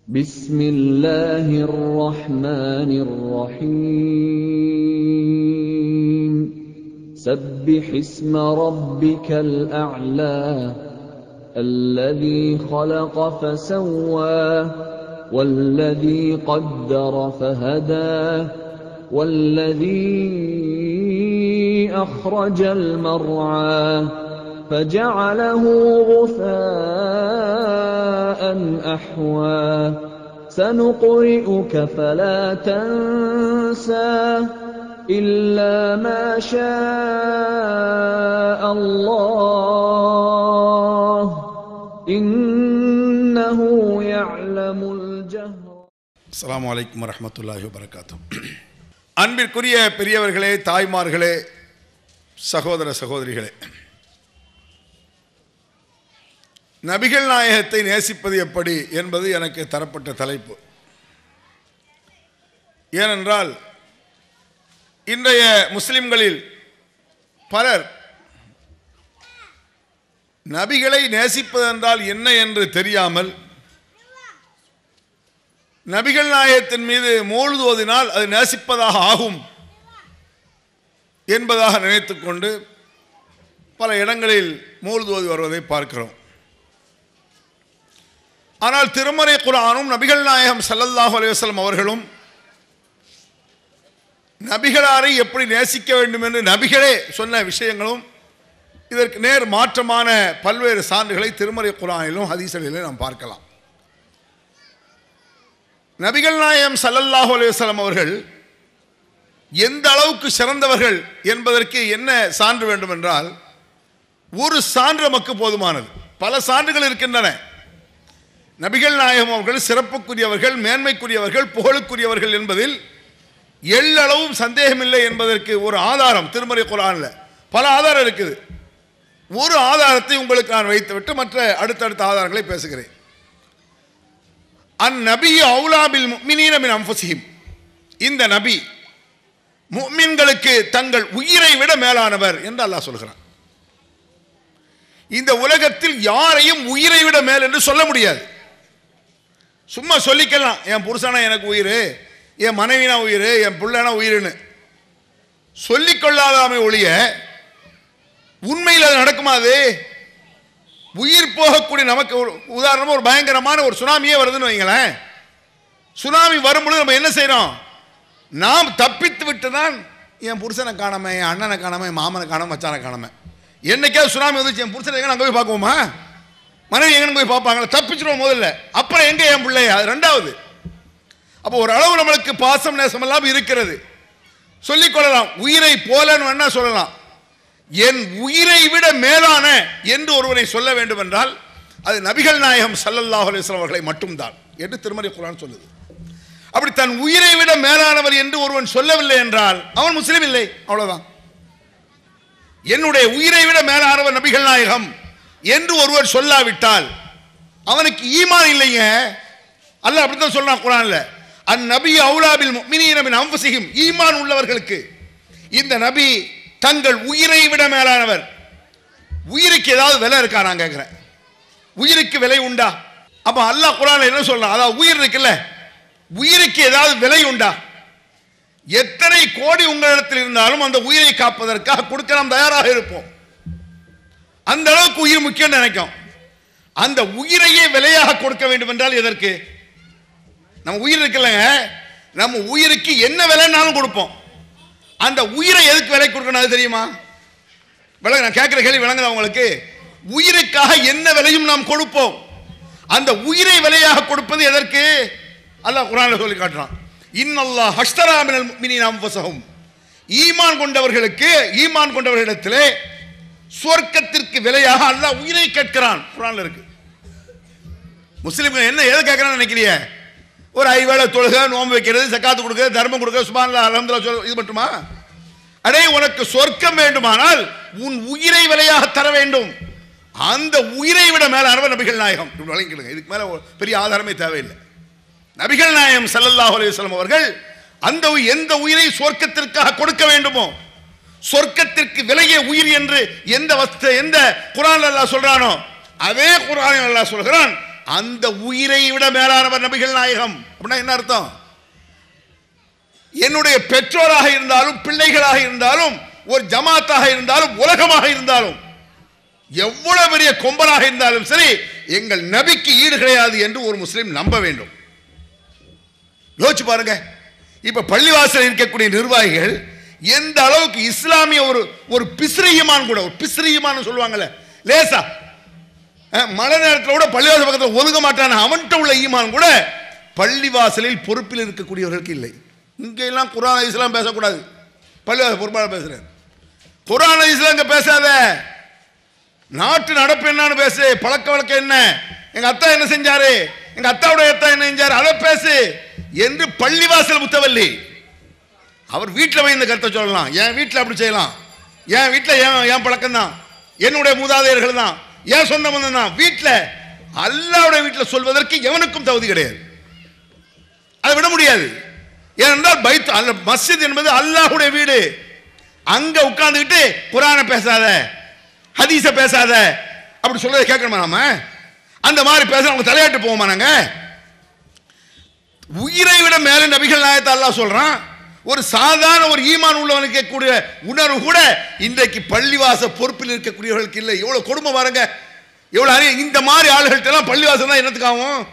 بسم الله الرحمن الرحيم سبح اسم ربك الأعلى الذي خلق فسوى والذي قدر فهدى والذي أخرج المرعى فجعله غثاء أحوى سنقرئك فلا تنسى إلا ما شاء الله إنه يعلم الجهر. السلام عليكم ورحمة الله وبركاته. அன்பிற்குரிய பெரியவர்களே, தாய்மார்களே, சகோதர சகோதரிகளே, நபிகள் நாயகத்தை நேசிப்பது எப்படி என்பது எனக்கு தரப்பட்ட தலைப்பு. ஏனென்றால் இன்றைய முஸ்லிம்களில் பலர் நபிகளை நேசிப்பது என்றால் என்ன என்று தெரியாமல் நபிகள் நாயகத்தின் மீது மௌலூதுவதினால் அது நேசிப்பதாக ஆகும் என்பதாக நினைத்துக்கொண்டு பல இடங்களில் மௌலூதுவதி வருவதை பார்க்கிறோம். ஆனால் திருமறை குர்ஆனும் நபிகள் நாயகம் ஸல்லல்லாஹு அலைஹி வஸல்லம் அவர்களும் நபிகளாரை எப்படி நேசிக்க வேண்டும் என்று நபிகளே சொன்ன விஷயங்களும் இதற்கு நேர் மாற்றமான பல்வேறு சான்றுகளை திருமறை குர்ஆனிலும் ஹதீஸ்களிலும் நாம் பார்க்கலாம். நபிகள் நாயகம் ஸல்லல்லாஹு அலைஹி வஸல்லம் அவர்கள் எந்த அளவுக்கு சிறந்தவர்கள் என்பதற்கு என்ன சான்று வேண்டும் என்றால், ஒரு சான்று நமக்கு போதுமானது. பல சான்றுகள் இருக்கின்றன. நபிகள் நாயகம் அவர்கள் சிறப்புக்குரியவர்கள், மேன்மைக்குரியவர்கள், புகழுக்குரியவர்கள் என்பதில் எள்ளளவும் சந்தேகமில்லை என்பதற்கு ஒரு ஆதாரம் திருமறை குர்ஆனில் பல ஆதாரம் இருக்குது. ஒரு ஆதாரத்தை உங்களுக்கு நான் வைத்துவிட்டு மற்ற அடுத்தடுத்த ஆதாரங்களை பேசுகிறேன். அந்நபியு அவுலா பில் முஃமினீன மின் அன்ஃபுஸிஹிம், இந்த நபி முஃமின்களுக்கு தங்கள் உயிரை விட மேலானவர் என்று அல்லாஹ் சொல்கிறான். இந்த உலகத்தில் யாரையும் உயிரை விட மேல் என்று சொல்ல முடியாது. சும்மா சொல்லிக்கலாம், என் புருஷனா எனக்கு உயிர், என் மனைவினா உயிர், என் பிள்ளைனா உயிர்னு சொல்லிக்கொள்ளாதாமை ஒழிய உண்மையில் அது நடக்குமா? அது உயிர் போகக்கூடிய நமக்கு உதாரணமாக ஒரு பயங்கரமான ஒரு சுனாமியே வருதுன்னு வைங்களேன். சுனாமி வரும்பொழுது நம்ம என்ன செய்யறோம்? நாம் தப்பித்து விட்டு தான் என் புருஷனை காணாம, என் அண்ணனை காணாம, என் மாமனை காணாம, மச்சானை காணாம. என்னைக்காவது சுனாமி வந்துச்சு, என் புருஷனை எங்க அங்கே போய் பார்க்குவோமா? மனைவி எங்கன்னு போய் பார்ப்பாங்களா? தப்பிச்சிருவோம் முதல்ல. அப்புறம் எங்க என் பிள்ளைய? அது ரெண்டாவது. அப்போ ஒரு அளவு நம்மளுக்கு பாசம் நேசம் எல்லாம் இருக்கிறது, சொல்லிக்கொள்ளலாம். உயிரை போலன்னு வேணா சொல்லலாம். என் உயிரை விட மேலான என்று ஒருவரை சொல்ல வேண்டும் என்றால் அது நபிகள் நாயகம் ஸல்லல்லாஹு அலைஹி வஸல்லம் அவர்களை மட்டும்தான் என்று திருமறை குர்ஆன் சொல்லுது. அப்படி தன் உயிரை விட மேலானவர் என்று ஒருவன் சொல்லவில்லை என்றால் அவன் முஸ்லிம் இல்லை, அவ்வளவுதான். என்னுடைய உயிரை விட மேலானவர் நபிகள் நாயகம் என்று ஒருவர் சொல்லாவிட்டால் அவனுக்கு ஈமான் இல்லைங்க. அல்லாஹ் அப்படித்தான் சொல்றான் குர்ஆன்ல, அந்நபியு அவுலா பில் முஃமினீன மின் அன்ஃபுஸிஹிம், ஈமான் உள்ளவர்களுக்கு இந்த நபி தங்கள் உயிரை விட மேலானவர். உயிருக்கு ஏதாவது விலை இருக்கா? நான் கேட்கிறேன், உயிருக்கு விலை உண்டா? அப்ப அல்லாஹ் குர்ஆன்ல என்ன சொல்றான்? அதாவது உயிர் இருக்குல்ல, உயிருக்கு ஏதாவது விலை உண்டா? எத்தனை கோடி உங்களிடத்தில் இருந்தாலும் அந்த உயிரை காப்பதற்காக கொடுக்க நாம் தயாராக இருப்போம். அந்த அளவுக்கு உயிர் முக்கியம் நினைக்கும். அந்த உயிரையே விலையாக கொடுக்க வேண்டும் என்றால் எதற்கு? நம்ம உயிர் இருக்குல்லங்க, நம்ம உயிருக்கு என்ன விலைனாலும் கொடுப்போம். அந்த உயிரை எதுக்கு விலை கொடுக்கணும் அது தெரியுமா? விளங்க, நான் கேட்கிற கேள்வி விளங்குதா உங்களுக்கு? உயிருக்காக என்ன விலையும் நாம் கொடுப்போம். அந்த உயிரை விலையாக கொடுப்பது எதற்கு? அல்லாஹ் குர்ஆன்ல சொல்லி காட்டுறான், இன்னல்லாஹ் ஹஷ்தரா மினல் முஃமினீன அன்ஃபுஸஹும், ஈமான் கொண்டவர்களுக்கு, ஈமான் கொண்டவர்களிடத்திலே சொர்க்கத்திற்கு விலையாக அல்லாஹ் உயிரை கேட்கிறான். குர்ஆன்ல இருக்கு. முஸ்லிம்கள் என்ன எதை கேட்கறான்னு நினைக்கிறீங்க? ஒரு 5 வேளை தொழுகை, நோன்பு வைக்கிறது, ஜகாத் கொடுக்கிறது, தர்மம் கொடுக்கிறது, சுப்ஹானல்லாஹ் அல்ஹம்துலில்லாஹ், இது மட்டுமா? அடே, உனக்கு சொர்க்கம் வேண்டுமானால் உன் உயிரை விலையாக தர வேண்டும். அந்த உயிரை விட மேலானவர் நபிகள் நாயகம். வழங்கிடுங்க, இதுக்கு மேல பெரிய ஆதாரமே தேவையில்லை. நபிகள் நாயகம் ஸல்லல்லாஹு அலைஹி வஸல்லம் அவர்கள் அந்த எந்த உயிரை சொர்க்கத்திற்காக கொடுக்க வேண்டுமோ, சொர்க்கத்திற்கு விலையே உயிர் என்று எந்த குர்ஆன்ல அல்லாஹ் சொல்றானோ அதே குர்ஆனில் அல்லாஹ் சொல்கிறான், அந்த உயிரை விட மேலானவர் நபிகள் நாயகம். அப்படின்னா என்ன அர்த்தம்? என்னுடைய பெற்றோராக இருந்தாலும், பிள்ளைகளாக இருந்தாலும், ஒரு ஜமாத்தாக இருந்தாலும், உலகமாக இருந்தாலும், எவ்வளவு பெரிய கொம்பனாக இருந்தாலும் சரி, எங்கள் நபிக்கு ஈடு கிடையாது என்று ஒரு முஸ்லிம் நம்ப வேண்டும். யோசிச்சு பாருங்க. இப்ப பள்ளிவாசல் இருக்கக்கூடிய நிர்வாகிகள் எந்த அளவுக்கு இஸ்லாமிய ஒரு பிஸ்ரீமான் கூட, ஒரு பிஸ்ரீமான் சொல்லுவாங்கல்ல, லேசா மழை நேரத்தில் கூட பள்ளிவாசல் பக்கத்தில் ஒதுங்க மாட்டான அவன்கிட்ட உள்ள ஈமான் கூட பள்ளிவாசலில் பொறுப்பில் இருக்கக்கூடியவர்களுக்கு இல்லை. இங்கெல்லாம் குர்ஆன் ஹதீஸ்லாம் பேசக்கூடாது. பள்ளிவாசல் பொறுப்பாளர் பேசுறேன். குர்ஆன் ஹதீஸ்லாம் இங்க பேசாத, நாட்டு நடப்பு என்னன்னு பேசு, பழக்க வழக்கம் என்ன, எங்க அத்தா என்ன செஞ்சாரு, எங்க அத்தாவுடைய அத்தா என்ன செஞ்சாரு, அதை பேசு என்று பள்ளிவாசல் முத்தவல்லி. அவர் வீட்டில் போய் இந்த கருத்தை சொல்லலாம். என் வீட்டில் அப்படி செய்யலாம், என் வீட்டில் என் பழக்கம் தான், என்னுடைய மூதாதையர்கள் தான், என் சொந்த பந்தம் தான். வீட்டில் அல்லாஹ்வுடைய வீட்டில் சொல்வதற்கு எவனுக்கும் தகுதி கிடையாது. அதை விட முடியாது. ஏனென்றால் பைத் அல்ல, மஸ்ஜித் என்பது அல்லாஹ்வுடைய வீடு. அங்க உட்கார்ந்துக்கிட்டு குர்ஆனை பேசாத, ஹதீஸை பேசாத அப்படி சொல்றதை கேட்கணுமா நாம? அந்த மாதிரி பேச அவங்க தலையாட்டு போவோமா நாங்க? உயிரை விட மேல நபிகள் நாயகத்தை அல்லாஹ் சொல்றான். ஒரு சாதாரண ஒரு ஈமான் உள்ளவனுக்கு கூடிய உணர்வு கூட இன்றைக்கு பள்ளிவாச பொறுப்பில் இருக்கக்கூடியவர்களுக்கு இல்லை. எவ்வளவு கொடுமை பாருங்க, எவ்வளவு. இந்த மாதிரி ஆளுகள்ட்ட எல்லாம் பள்ளிவாசல் தான் என்னத்துக்காகும்?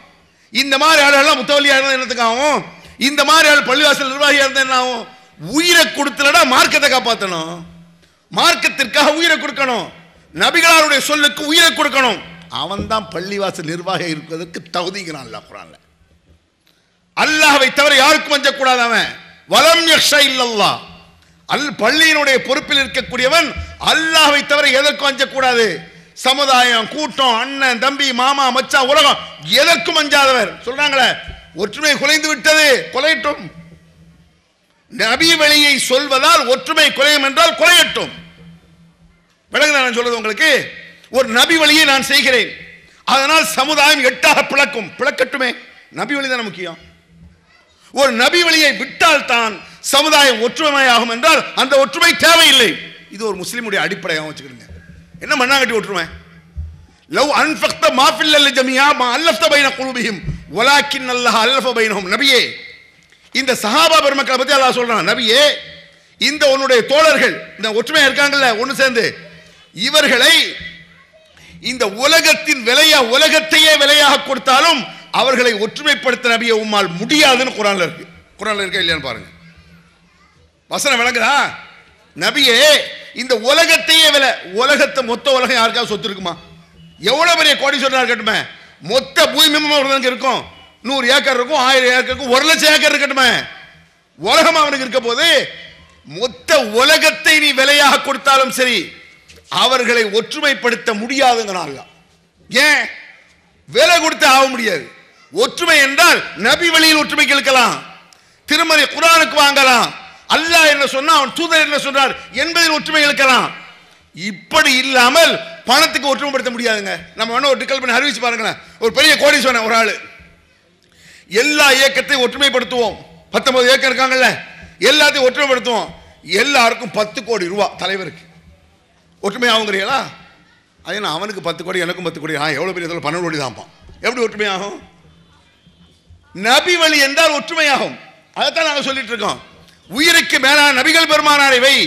இந்த மாதிரி ஆளுகள்லாம் முத்தவல்லியா இருந்தா என்னத்துக்காகும்? இந்த மாதிரி ஆள் பள்ளிவாசல் நிர்வாகியா இருந்தா என்ன ஆகும்? உயிரை கொடுத்துலடா மார்க்கத்தை காப்பாற்றணும், மார்க்கத்திற்காக உயிரை கொடுக்கணும், நபிகளாருடைய சொல்லுக்கு உயிரை கொடுக்கணும். அவன் தான் பள்ளிவாசல் நிர்வாகி இருப்பதற்கு தகுதிங்கிறான் அல்லாஹ் குர்ஆன்ல. அல்லாஹ்வை தவிர யாருக்கும் அஞ்சக்கூடாது. அவன் வலம் யக்ஷா இல்லல்லாஹ், பள்ளியினுடைய பொறுப்பில் இருக்கக்கூடியவன் அல்லாஹ்வை தவிர எதற்கும் அஞ்சக்கூடாது. சமுதாயம், கூட்டம், அண்ணன், தம்பி, மாமா, மச்சான், உலகம் எதற்கும் அஞ்சாதவர். சொல்றாங்களே ஒற்றுமை குலைந்து விட்டது, குலையட்டும். நபி வழியை சொல்வதால் ஒற்றுமை குலையும் என்றால் குலையட்டும். விளங்குதா நான் சொல்றது உங்களுக்கு? ஒரு நபி வழியை நான் செய்கிறேன், அதனால் சமுதாயம் எட்டாக பிளக்கும், பிளக்கட்டுமே. நபி வழி தானே முக்கியம். ஒரு நபி வழியை விட்டால் தான் சமுதாயம் ஒற்றுமையாகும் என்றால் அந்த ஒற்றுமை தேவையில்லை. இது ஒரு முஸ்லிமுடைய அடிப்படையாக வச்சுக்கிடுங்க. என்ன மண்ணாங்கட்டி ஒற்றுமை? லவ் அன்ஃபக்த மா ஃபில் அர்தி ஜமீஆ மா அல்லஃப்த பைன குலூபிஹிம் வலாக்கின் அல்லாஹ் அல்லஃப பைனஹும். நபியே, இந்த சஹாபா பெருமக்களை பத்தி அல்லாஹ் சொல்றான். நபியே, இந்த உன்னுடைய தோழர்கள் இந்த ஒற்றுமையா இருக்காங்கல்ல, ஒன்று சேர்ந்து, இவர்களை இந்த உலகத்தின் விலையா, உலகத்தையே விலையாக கொடுத்தாலும் அவர்களை ஒற்றுமைப்படுத்த நபியை உம்மால் முடியாதுன்னு குர்ஆன்ல இருக்கு. குர்ஆன்ல இருக்கா இல்லையான்னு பாருங்க. வசனம் விளங்குதா? நபியே, இந்த உலகத்தையே விலை, உலகத்தை மொத்த உலகம் யாருக்காவது சொத்து இருக்குமா? எவ்வளவு பெரிய கோடீஸ்வரனா இருக்கட்டுமே, மொத்த பூமி ஒருவனுக்கு இருக்கும், 100 ஏக்கர் இருக்கும், 1000 ஏக்கர் இருக்கும், 1,00,000 ஏக்கர் இருக்கட்டுமே, உலகம் அவனுக்கு இருக்க போது மொத்த உலகத்தை நீ விலையாக கொடுத்தாலும் சரி அவர்களை ஒற்றுமைப்படுத்த முடியாதுங்கிறாங்க. ஏன்? விலை கொடுத்து ஆக முடியாது. ஒற்றுமை என்றால் நபி வழியில் ஒற்றுமைக்கு இருக்கலாம், திருமறை குர்ஆனுக்கு வாங்கலாம், அல்லாஹ் என்ன சொன்னா, அவன் தூதர் என்ன சொன்னார் என்பதில் ஒற்றுமை இருக்கலாம். இப்படி இல்லாமல் பணத்துக்கு ஒற்றுமைப்படுத்த முடியாதுங்க. நம்ம வேணா ஒரு டிக்கல் பண்ணி அறிவிச்சு பாருங்களேன். ஒரு பெரிய கோடீஸ்வரன் ஒரு ஆளு, எல்லா இயக்கத்தையும் ஒற்றுமைப்படுத்துவோம், 19 ஏக்கர் இருக்காங்கல்ல, எல்லாத்தையும் ஒற்றுமைப்படுத்துவோம், எல்லாருக்கும் 10 கோடி ரூபாய் தலைவருக்கு ஒற்றுமையாகுங்கிறீங்களா? அது என்ன, அவனுக்கு 10 கோடி எனக்கும் 10 கோடி, எவ்வளவு பெரிய 12 கோடி தான்ப்பான். எப்படி ஒற்றுமையாகும்? நபி வழி என்றால் ஒற்றுமையாகும். அதைத்தான் நாங்கள் சொல்லிட்டு இருக்கோம். உயிருக்கு மேலான நபிகள் பெருமானாரை வை.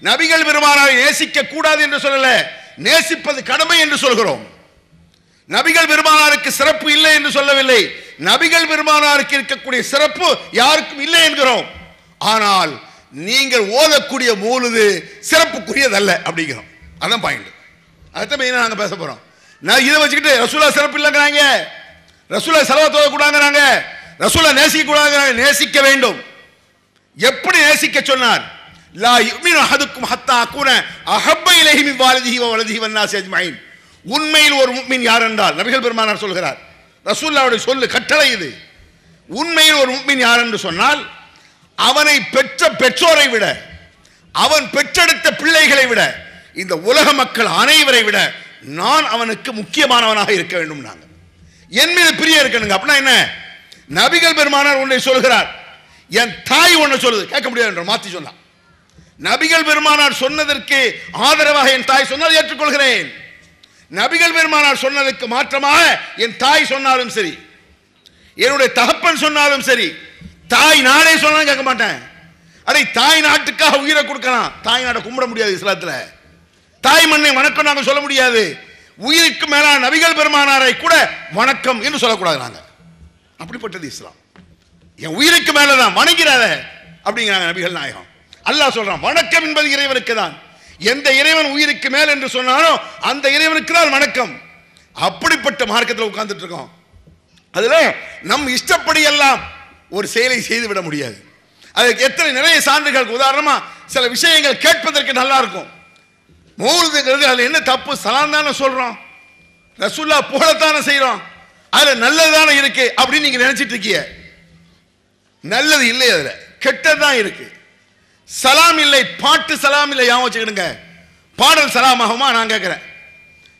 நபிகள் பெருமானாரை நேசிக்க கூடாது என்று சொல்லல, நேசிப்பது கடமை என்று சொல்கிறோம். நபிகள் பெருமானாருக்கு சிறப்பு இல்லை என்று சொல்லவில்லை, நபிகள் பெருமானாருக்கு இருக்கக்கூடிய சிறப்பு யாருக்கும் இல்லை என்கிறோம். ஆனால் நீங்கள் ஓதக்கூடிய மூலுது சிறப்புக்குரியதல்ல அப்படிங்கிறோம். அதான் பாயிண்ட். அதான் மெயினாக நாங்கள் பேச போறோம். நான் இதை வச்சுக்கிட்டு ரசூலா சிறப்பு இல்லைங்கிறாங்க, ரசூலா ஸலவாத் ஓதக்கூடாதுங்கிறாங்க, ரசூலா நேசிக்க கூடாதுங்கிறாங்க. நேசிக்க வேண்டும். எப்படி நேசிக்க சொன்னார்? லா யுமினு அஹதுக்கும் ஹத்தா அகூன அஹப்ப இலைஹி மின் வாலிதிஹி வ வலதிஹி வன்னாஸி அஜ்மஈன். உண்மையில் ஒரு முஃமின் யார் என்றால் நபிகள் பெருமானார் சொல்கிறார், ரசூலுல்லாஹ்வுடைய சொல்லு, கட்டளை இது. உண்மையில் ஒரு முஃமின் யார் என்று சொன்னால் அவனை பெற்ற பெற்றோரை விட, அவன் பெற்றெடுத்த பிள்ளைகளை விட, இந்த உலக மக்கள் அனைவரை விட நான் அவனுக்கு முக்கியமானவனாக இருக்க வேண்டும். நாங்க என் மீது பிரிய இருக்கணுங்க. அப்படின்னா என்ன? நபிகள் பெருமானார் ஒன்றை சொல்கிறார், என் தாய் ஒன்று சொல்லுது, கேட்க முடியாது என்ற மாற்றி சொன்னான். நபிகள் பெருமானார் சொன்னதற்கு ஆதரவாக என் தாய் சொன்னால் ஏற்றுக்கொள்கிறேன். நபிகள் பெருமானார் சொன்னதுக்கு மாற்றமாக என் தாய் சொன்னாலும் சரி, என்னுடைய தகப்பன் சொன்னாலும் சரி, தாய் நாடே சொன்னாலும் கேட்க மாட்டேன். அடே தாய் நாட்டுக்காக உயிரை கொடுக்கலாம், தாய் நாட்டை கும்பிட முடியாது இஸ்லாத்துல. தாய் மண்ணை வணக்கம் நாங்கள் சொல்ல முடியாது. உயிருக்கு மேலான நபிகள் பெருமானாரை கூட வணக்கம் என்று சொல்லக்கூடாது. நாங்க அப்படிப்பட்டது இஸ்லாம். என் உயிருக்கு மேலதான் வணங்கிறாத அப்படிங்கிறாங்க நபிகள் நாயகம். அல்லாஹ் சொல்றான் வணக்கம் என்பது இறைவனுக்கு தான். எந்த இறைவன் உயிருக்கு மேல் என்று சொன்னாலும் அந்த இறைவனுக்கு தான் வணக்கம். அப்படிப்பட்ட மார்க்கத்தில் உட்கார்ந்துட்டு இருக்கோம். அதுல நம் இஷ்டப்படி எல்லாம் ஒரு செயலை செய்து விட முடியாது. அதுக்கு எத்தனை நிறைய சான்றுகள். உதாரணமா சில விஷயங்கள் கேட்பதற்கு நல்லா இருக்கும். மௌலிதுங்கிறது அதுல என்ன தப்பு? சலாம் தானே சொல்றோம், ரசூல்லா புகழத்தானே செய்யறோம், அதுல நல்லதுதானே இருக்கு அப்படின்னு நீங்க நினைச்சிட்டு இருக்கீங்க. நல்லது இல்லை, அதுல கெட்டதான் இருக்கு. சலாம் இல்லை, பாட்டு சலாம் இல்லை. ஞாபகம் வச்சுக்கிடுங்க. பாடல் சலாம் ஆகுமா? நான் கேட்கிறேன்.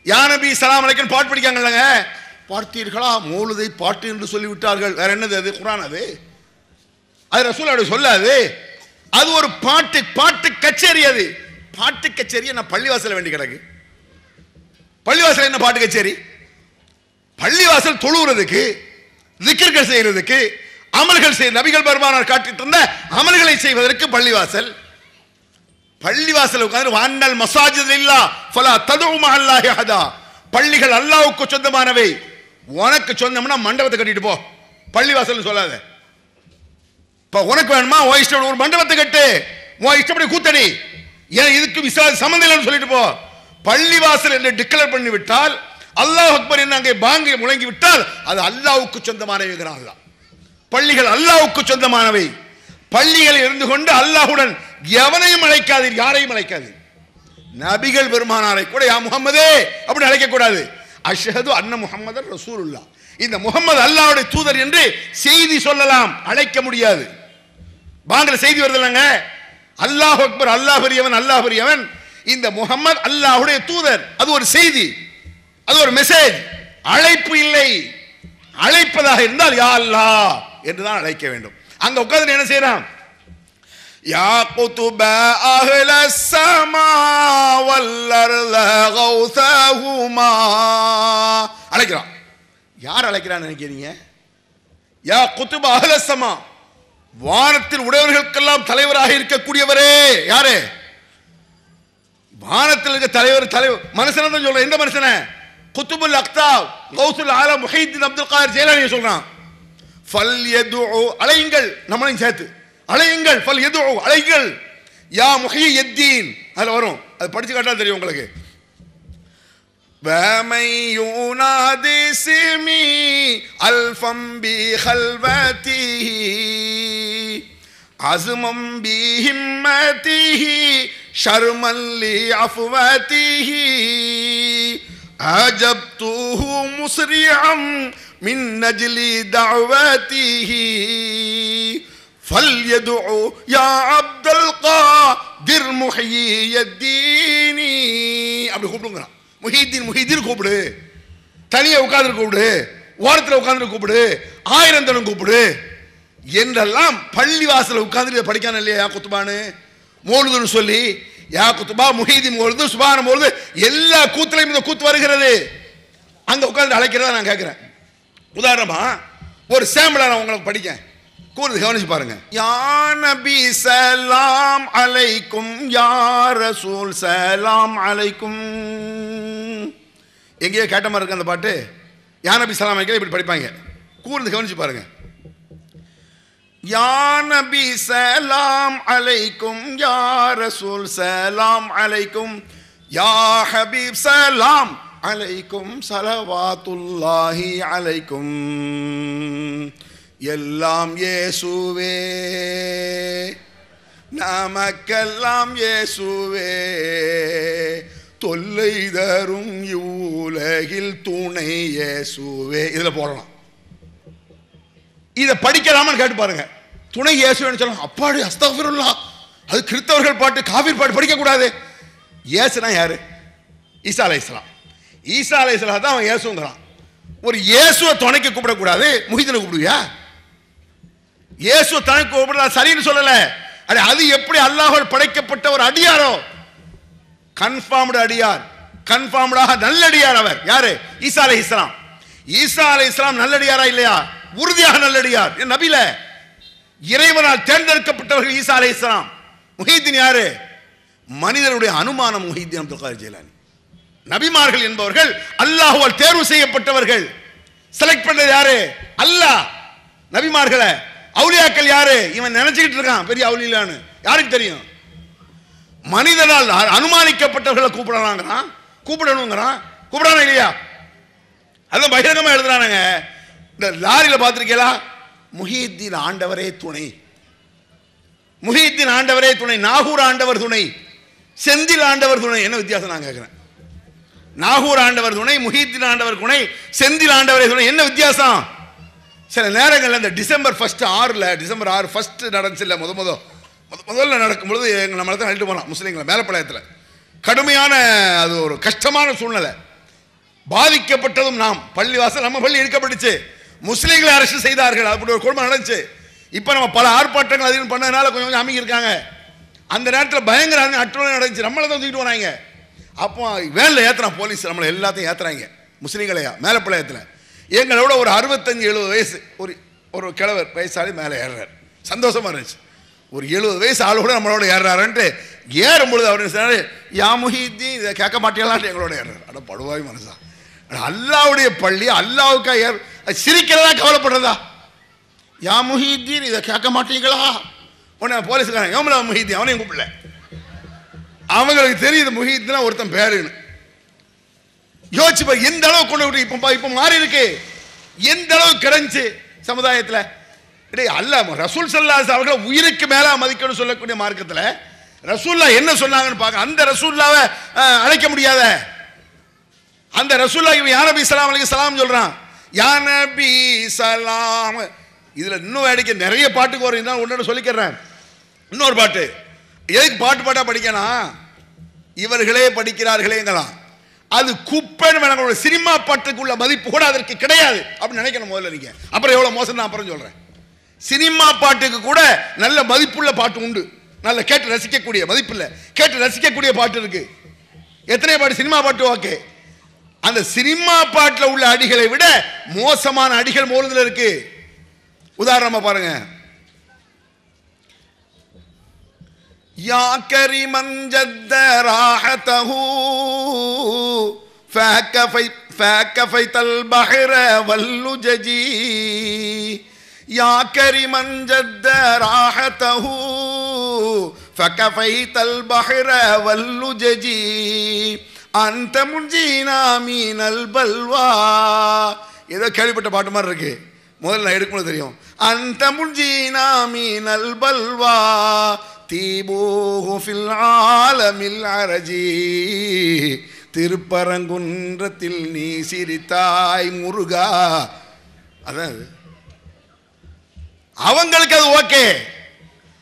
யா நபி சலாம் அலைக்கும் பாட்டு படிக்காங்கல்லங்க, பார்த்தீர்களா மௌலிதை பாட்டு என்று சொல்லிவிட்டார்கள். வேற என்னது அது? குர்ஆன். அது ரசூலுல்லாஹ் சொல்லாது. அது ஒரு பாட்டு, பாட்டு கச்சேரி. அது பாட்டு கச்சேரியை நான் பள்ளிவாசல் வேண்டி கிடக்கு. பள்ளிவாசல் என்ன பாட்டு கச்சேரி? பள்ளிவாசல் தொழுகிறதுக்கு, திக்ர்கள் செய்யறதுக்கு, அமல்கள் செய்ய நபிகள் பெருமானார் காட்டிட்டு இருந்த அமல்களை செய்வதற்கு பள்ளிவாசல். பள்ளிவாசல் உட்கார்ந்து வான்னல் மசாஜித் இல்லா ஃபலா ததுஉ மஅல்லாஹி அஹதா. பள்ளிகள் அல்லாஹ்வுக்கு சொந்தமானவை. உனக்கு சொந்தம்னா மண்டபத்தை கட்டிட்டு போ, பள்ளிவாசல் சொல்லாத. இப்ப உனக்கு வேணுமா உன் இஷ்டம் ஒரு மண்டபத்தை கட்டு, உன் இஷ்டப்படி கூத்தடி, ஏன் இதுக்கு விசாரி சம்பந்தம் இல்லைன்னு சொல்லிட்டு போ. பள்ளிவாசல் என்று டிக்ளேர் பண்ணி விட்டால், அல்லாஹ் அக்பர் என்று அங்கே பாங்கை முழங்கி விட்டால் அது அல்லாஹ்வுக்கு சொந்தமானவைங்கிறான் அல்லாஹ். பள்ளிகள் அல்லாஹ்வுக்கு சொந்தமானவை. பள்ளிகளில் இருந்து கொண்டு அல்லாஹ்வுடன் எவனையும் அழைக்காதீர், யாரையும் அழைக்காதீர். நபிகள் பெருமானாரை கூட யா முஹம்மதே அப்படி அழைக்க கூடாது. அஷ்ஹது அன்ன முஹம்மதர் ரசூலுல்லாஹ், இந்த முஹம்மது அல்லாஹ்வுடைய தூதர் என்று செய்தி சொல்லலாம், அழைக்க முடியாது. பாங்கல செய்தி வருதுல்லங்க, அல்லாஹ் அக்பர், அல்லாஹ் பெரியவன், அல்லாஹ் பெரியவன், இந்த முஹம்மது அல்லாஹ்வுடைய தூதர். அது ஒரு செய்தி, அது ஒரு மெசேஜ், அழைப்பு இல்லை. அழைப்பதாக இருந்தால் யா அல்லாஹ் என்றுதான் அழைக்க வேண்டும். அங்க உட்கார்ந்து என்ன செய்யறான்? யா குதுப அஹ்ல ஸமா வல் அர்ல கௌஸஹுமா அழைக்கிறான். யார் அழைக்கிறான்னு நினைக்கிறீங்க? யா குதுப அஹ்ல ஸமா, வானத்தில் உடையவர்களுக்கெல்லாம் தலைவராக இருக்கக்கூடியவரே. யாரு? வானத்தில் இருக்க தலைவர். தலைவர் மனுஷனை தான் சொல்றேன். எந்த மனுஷனை? குத்துபுல் அக்தாப் கௌசுல் ஆலம் முஹைதீன் அப்துல் காதிர் ஜீலானி சொல்றான். ஃபல் யதுஉ, அழையுங்கள், நம்மளையும் சேர்த்து அழையுங்கள். ஃபல் யதுஉ, அழையுங்கள். யா முஹையீத்தீன், அதுல வரும், அது படிச்சு காட்டா தெரியும் உங்களுக்கு. وَمَن يُنَادِي اسْمِي أَلْفًا بِخَلْوَتِهِ عَزْمًا بِهِمَّتِهِ شَرْمًا لِعَفْوَتِهِ أَجَبْتُهُ مُسْرِعًا مِنْ نَجْلِ دَعْوَتِهِ فَلْيَدْعُ يَا عَبْدَ الْقَادِرِ مُحْيِيَ الدِّينِ. அப்படி கூப்பிடுங்கிறான். முஹீதீன் முஹீதீன் கூப்பிடு, தனியா உட்கார்ந்து கூப்பிடு, ஓரத்தில் உட்கார்ந்து கூப்பிடு, 1000 தனம் கூப்பிடு என்றெல்லாம் பள்ளிவாசல உட்கார்ந்து படிக்கான இல்லையா? யா குத்துபான்னு மௌலிதுன்னு சொல்லி யா குத்துபா முஹீதீன் மௌலிது சுபான மௌலிது எல்லா கூத்துலையும் இந்த கூத்து வருகிறது. அங்க உட்கார்ந்து அழைக்கிறதா நான் கேட்கிறேன். உதாரணமா ஒரு சாம்பிளா நான் உங்களுக்கு படிக்கேன், கூர்ந்து கவனிச்சு பாருங்க. யா நபி சலாம் அலைக்கும், யா ரசூல் சலாம் அலைக்கும். எங்கேயோ கேட்ட மாதிரி இருக்கு அந்த பாட்டு. யா நபி சலாம் அலைக்கும் இப்படி படிப்பாங்க, கூர்ந்து கவனிச்சு பாருங்க. யா நபி சலாம் அலைக்கும், யா ரசூல் சலாம் அலைக்கும், யா ஹபீப் சலாம் அலைக்கும், ஸலவாத்துல்லாஹி அலைக்கும். எல்லாம் இயேசுவே, நமக்கெல்லாம் இயேசுவே, தொல்லை தரும் இவ்வுலகில் துணை இயேசுவே. இதுல போடலாம். இதை படிக்கலாமான்னு கேட்டு பாருங்க. துணை இயேசுவேன்னு சொல்லலாம். அப்பாடி அஸ்தக்ஃபிருல்லாஹ், அது கிறிஸ்தவர்கள் பாட்டு, காஃபிர் பாட்டு படிக்க கூடாது. இயேசுனா யாரு? ஈசா அலைஹிஸ்ஸலாம். ஈசா அலைஹிஸ்ஸலாம் தான் அவன் இயேசுங்கிறான். ஒரு இயேசுவை துணைக்கு கூப்பிடக்கூடாது, முஹீதீனை கூப்பிடுவியா? இயேசு தனக்கு கூப்பிடலாம், சரின்னு சொல்லல. அது எப்படி அல்லாஹ்வால் படைக்கப்பட்ட ஒரு அடியாரோ, கன்ஃபார்ம்டு அடியார், கன்ஃபார்ம்டாக நல்லடியார் அவர். யாரு? ஈசா அலைஹிஸ்ஸலாம். ஈசா அலைஹிஸ்ஸலாம் நல்லடியாரா இல்லையா? உறுதியாக நல்லடியார். நபில இறைவனால் தேர்ந்தெடுக்கப்பட்டவர்கள் ஈசா அலைஹிஸ்ஸலாம். முஹிதீன் யாரு? மனிதனுடைய அனுமானம் முஹிதீன் அப்துல் காதிர் ஜீலானி. நபிமார்கள் என்பவர்கள் அல்லாஹ்வால் தேர்வு செய்யப்பட்டவர்கள். செலக்ட் பண்ணது யாரு? அல்லாஹ். நபிமார்களை அவுலியாக்கள் யாரு? இவன் நினைச்சுக்கிட்டு இருக்கான் பெரிய அவுலியான்னு. யாருக்கு தெரியும்? மனிதனால் அனுமானிக்கப்பட்டவர்களை கூப்பிடலாங்கிறான், கூப்பிடணுங்கிறான். கூப்பிடணும் இல்லையா? அதான் பகிரங்கமா எழுதுறானுங்க. இந்த லாரியில பார்த்திருக்கீங்களா? முஹிதீன் ஆண்டவரே துணை, முஹிதீன் ஆண்டவரே துணை, நாகூர் ஆண்டவர் துணை, செந்தில் ஆண்டவர் துணை. என்ன வித்தியாசம் நான் கேட்கிறேன்? நாகூர் ஆண்டவர் துணை, முஹிதீன் ஆண்டவர் துணை, செந்தில் ஆண்டவரே துணை. என்ன வித்தியாசம்? சில நேரங்களில் இந்த டிசம்பர் 6 ஃபர்ஸ்ட் நடந்துச்சு இல்லை, முதல்ல நடக்கும்பொழுது எங்கள் நம்மளை தான் அழிட்டு போனான் முஸ்லீம்களை மேலப்பாளையத்தில். கடுமையான அது ஒரு கஷ்டமான சூழ்நிலை. பாதிக்கப்பட்டதும் நாம். பள்ளிவாசல் நம்ம பள்ளி இழுக்கப்பட்டுச்சு, முஸ்லீம்களை அரசு செய்தார்கள், அப்படி ஒரு கொடுமை நடந்துச்சு. இப்போ நம்ம பல ஆர்ப்பாட்டங்கள் அதிகம் பண்ணதுனால கொஞ்சம் கொஞ்சம் அமைக்கி இருக்காங்க. அந்த நேரத்தில் பயங்கர அட்டுவணை நடந்துச்சு, நம்மளை தான் தூக்கிட்டு வராங்க. அப்போ வேனில் ஏற்றுறான் போலீஸ், நம்மளை எல்லாத்தையும் ஏற்றுறாங்க முஸ்லீம்களையா மேலப்பாளையத்தில். எங்களோட ஒரு 65-70 வயசு ஒரு கிழவர் வயசாளி மேலே ஏறுறாரு. சந்தோஷமா இருந்துச்சு. ஒரு 70 வயசு ஆளோட நம்மளோட ஏறாருன்ட்டு ஏறும்பொழுது அவர் சொன்னாரு, யா முஹிதீன் இதை கேட்க மாட்டேங்களான்ட்டு எங்களோட ஏறாரு. அட படுவாய் மனசா, அல்லாவுடைய பள்ளி அல்லாவுக்கா சிரிக்கிறதா கவலைப்படுறதா? யா முஹிதீன் இதை கேட்க மாட்டீங்களா? உடனே போலீஸ்காரன் யோமலா முஹிதீன் அவனையும் கூப்பிடல. அவங்களுக்கு தெரியுது முஹிதீன் ஒருத்தன் பேருன்னு. யோசிச்சு எந்த அளவு கொண்டு விட்டு இப்ப மாறி இருக்கு, எந்த அளவு கிடைச்சு சமுதாயத்தில். அல்ல ரசூல் ஸல்லல்லாஹு அலைஹி அவர்களை உயிருக்கு மேல மதிக்கணும்னு சொல்லக்கூடிய மார்க்கத்தில் ரசூல்லா என்ன சொன்னாங்கன்னு பார்க்க. அந்த ரசூல்லாவை அழைக்க முடியாத அந்த ரசூல்லா இவன் யா நபி ஸல்லல்லாஹு அலைஹி வஸல்லம் சொல்றான். யா நபி ஸலாம். இதுல இன்னும் வேடிக்கை நிறைய பாட்டுக்கு வரும், ஒன்னு சொல்லிக்கிறேன். இன்னொரு பாட்டு எதுக்கு பாட்டா படிக்கணும்? இவர்களே படிக்கிறார்களேங்களாம். அது குப்பைன்னு வேணாம். சினிமா பாட்டுக்குள்ள மதிப்பு கூட அதற்கு கிடையாது அப்படின்னு நினைக்கணும் முதல்ல நீங்க. அப்புறம் எவ்வளவு மோசம் நான் அப்புறம் சொல்றேன். சினிமா பாட்டுக்கு கூட நல்ல மதிப்புள்ள பாட்டு உண்டு, நல்ல கேட்டு ரசிக்கக்கூடிய மதிப்புள்ள கேட்டு ரசிக்கக்கூடிய பாட்டு இருக்கு. எத்தனை பாட்டு சினிமா பாட்டு ஓகே. அந்த சினிமா பாட்டில் உள்ள அடிகளை விட மோசமான அடிகள் மௌலிதுல இருக்கு. உதாரணமா பாருங்க. யா கரிமன் ஜத்த ராஹதஹு ஃபகஃபைதல் பஹர வல்லுஜஜி. யா கரிமன் ஜத்த ராஹதஹு ஃபகஃபைதல் பஹர வல்லுஜஜி. அந்த முன்ஜீனா மீனல் பல்வா. ஏதோ கேள்விப்பட்ட பாட்டு மாதிரி இருக்கு. முதல்ல நான் எடுக்கும்போது தெரியும். அந்த முன்ஜீனா மீனல் பல்வா தீபூஹு ஃபில் ஆலமில் அரஜி. திருப்பரங்குன்றத்தில் நீ சிரித்தாய் முருகா. அதான் அவங்களுக்கு அது ஓகே,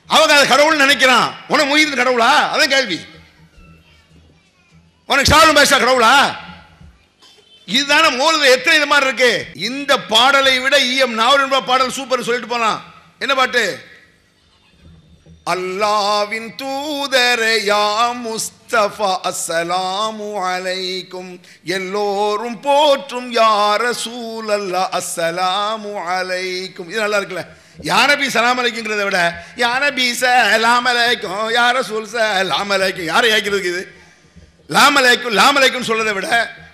அவங்க அது கடவுள் நினைக்கிறான். உனக்கு முஹிதீன் கடவுளா? அதான் கேள்வி. உனக்கு ஷாலும் பாஷா கடவுளா? இதுதான மௌலிதுல எத்தனை இது மாதிரி இருக்கு. இந்த பாடலை விட EM நாவல் பாடல் சூப்பர் சொல்லிட்டு போலாம். என்ன பாட்டு? அல்லாவின் தூதரே யா முஸ்தபா அஸ்ஸலாமு அலைக்கும். எல்லோரும் போற்றும் யா ரசூலல்லாஹ் அஸ்ஸலாமு அலைக்கும். இது நல்லா இருக்குல்ல? யா நபி ஸலாம் அலைக்கும்ங்கறத விட யா நபி ஸலாம் அலைக்கும் யா ரசூல் ஸலாம் அலைக்கும் யாரை ஏக்கிறதுக்கு? இது லாம் அலைக்கும் சொல்றதை விட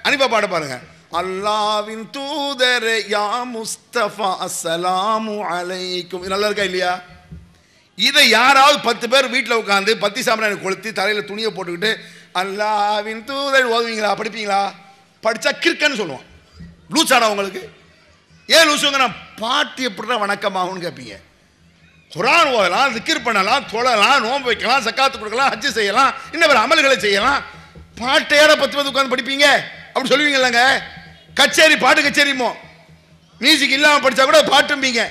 அனிபா பாட பாருங்க. அல்லாவின் தூதரே யா முஸ்தபா அஸ்ஸலாமு அலைக்கும். இது நல்லா இருக்கா இல்லையா? இதை யாராவது 10 பேர் வீட்டில் உட்காந்து பத்தி சாம்பிராணி கொளுத்தி தலையில் துணியை போட்டுக்கிட்டு அல்லாவின் தூதர் ஓதுவீங்களா? படிப்பீங்களா? படித்தா கிற்கன்னு சொல்லுவான். லூஸ் ஆடா உங்களுக்கு? ஏன் லூஸுங்க? நான் பாட்டு எப்படின்னா வணக்கமாகும்னு கேட்பீங்க. குர்ஆன் ஓதலாம், திக்ர் பண்ணலாம், தொழலாம், நோன்பு வைக்கலாம், சக்காத்து கொடுக்கலாம், ஹஜ்ஜு செய்யலாம், இன்னும் வேறு அமல்களை செய்யலாம். பாட்டையோட 10 பேர் உட்காந்து படிப்பீங்க அப்படி சொல்லுவீங்க இல்லைங்க? கச்சேரி பாட்டு கச்சேரிமோ மியூசிக் இல்லாமல் படித்தா கூட பாட்டும்பீங்க.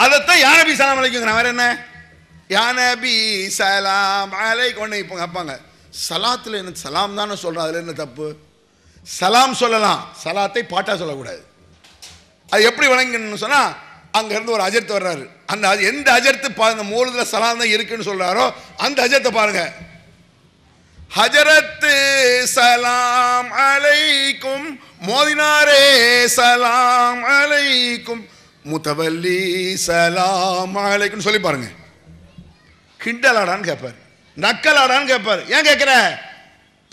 அதைத்தான் யா நபி ஸலாம் அலைக்கும். வேற என்ன? யா நபி ஸலாம் அலைக்கும். இப்போ கேட்பாங்க சலாத்தில் என்ன சலாம் தானே சொல்கிறேன், அதில் என்ன தப்பு? சலாம் சொல்லலாம், சலாத்தை பாட்டா சொல்லக்கூடாது. அது எப்படி வணங்கணும்னு சொன்னால் அங்கேருந்து ஒரு அஜர்த்து வர்றாரு. அந்த எந்த அஜர்த்து அந்த மௌலிதுல சலாம் தான் இருக்குன்னு சொல்கிறாரோ அந்த அஜர்த்தை பாருங்க. ஹஜரத் சலாம் அலைக்கும் மோதினாரே சலாம் அலைக்கும் முத்தவல்லி சலாம் அலைக்கும் சொல்லி பாருங்க. கிண்டலாடான்னு கேட்பார், நக்கலாடான்னு கேட்பார். ஏன் கேட்கிற?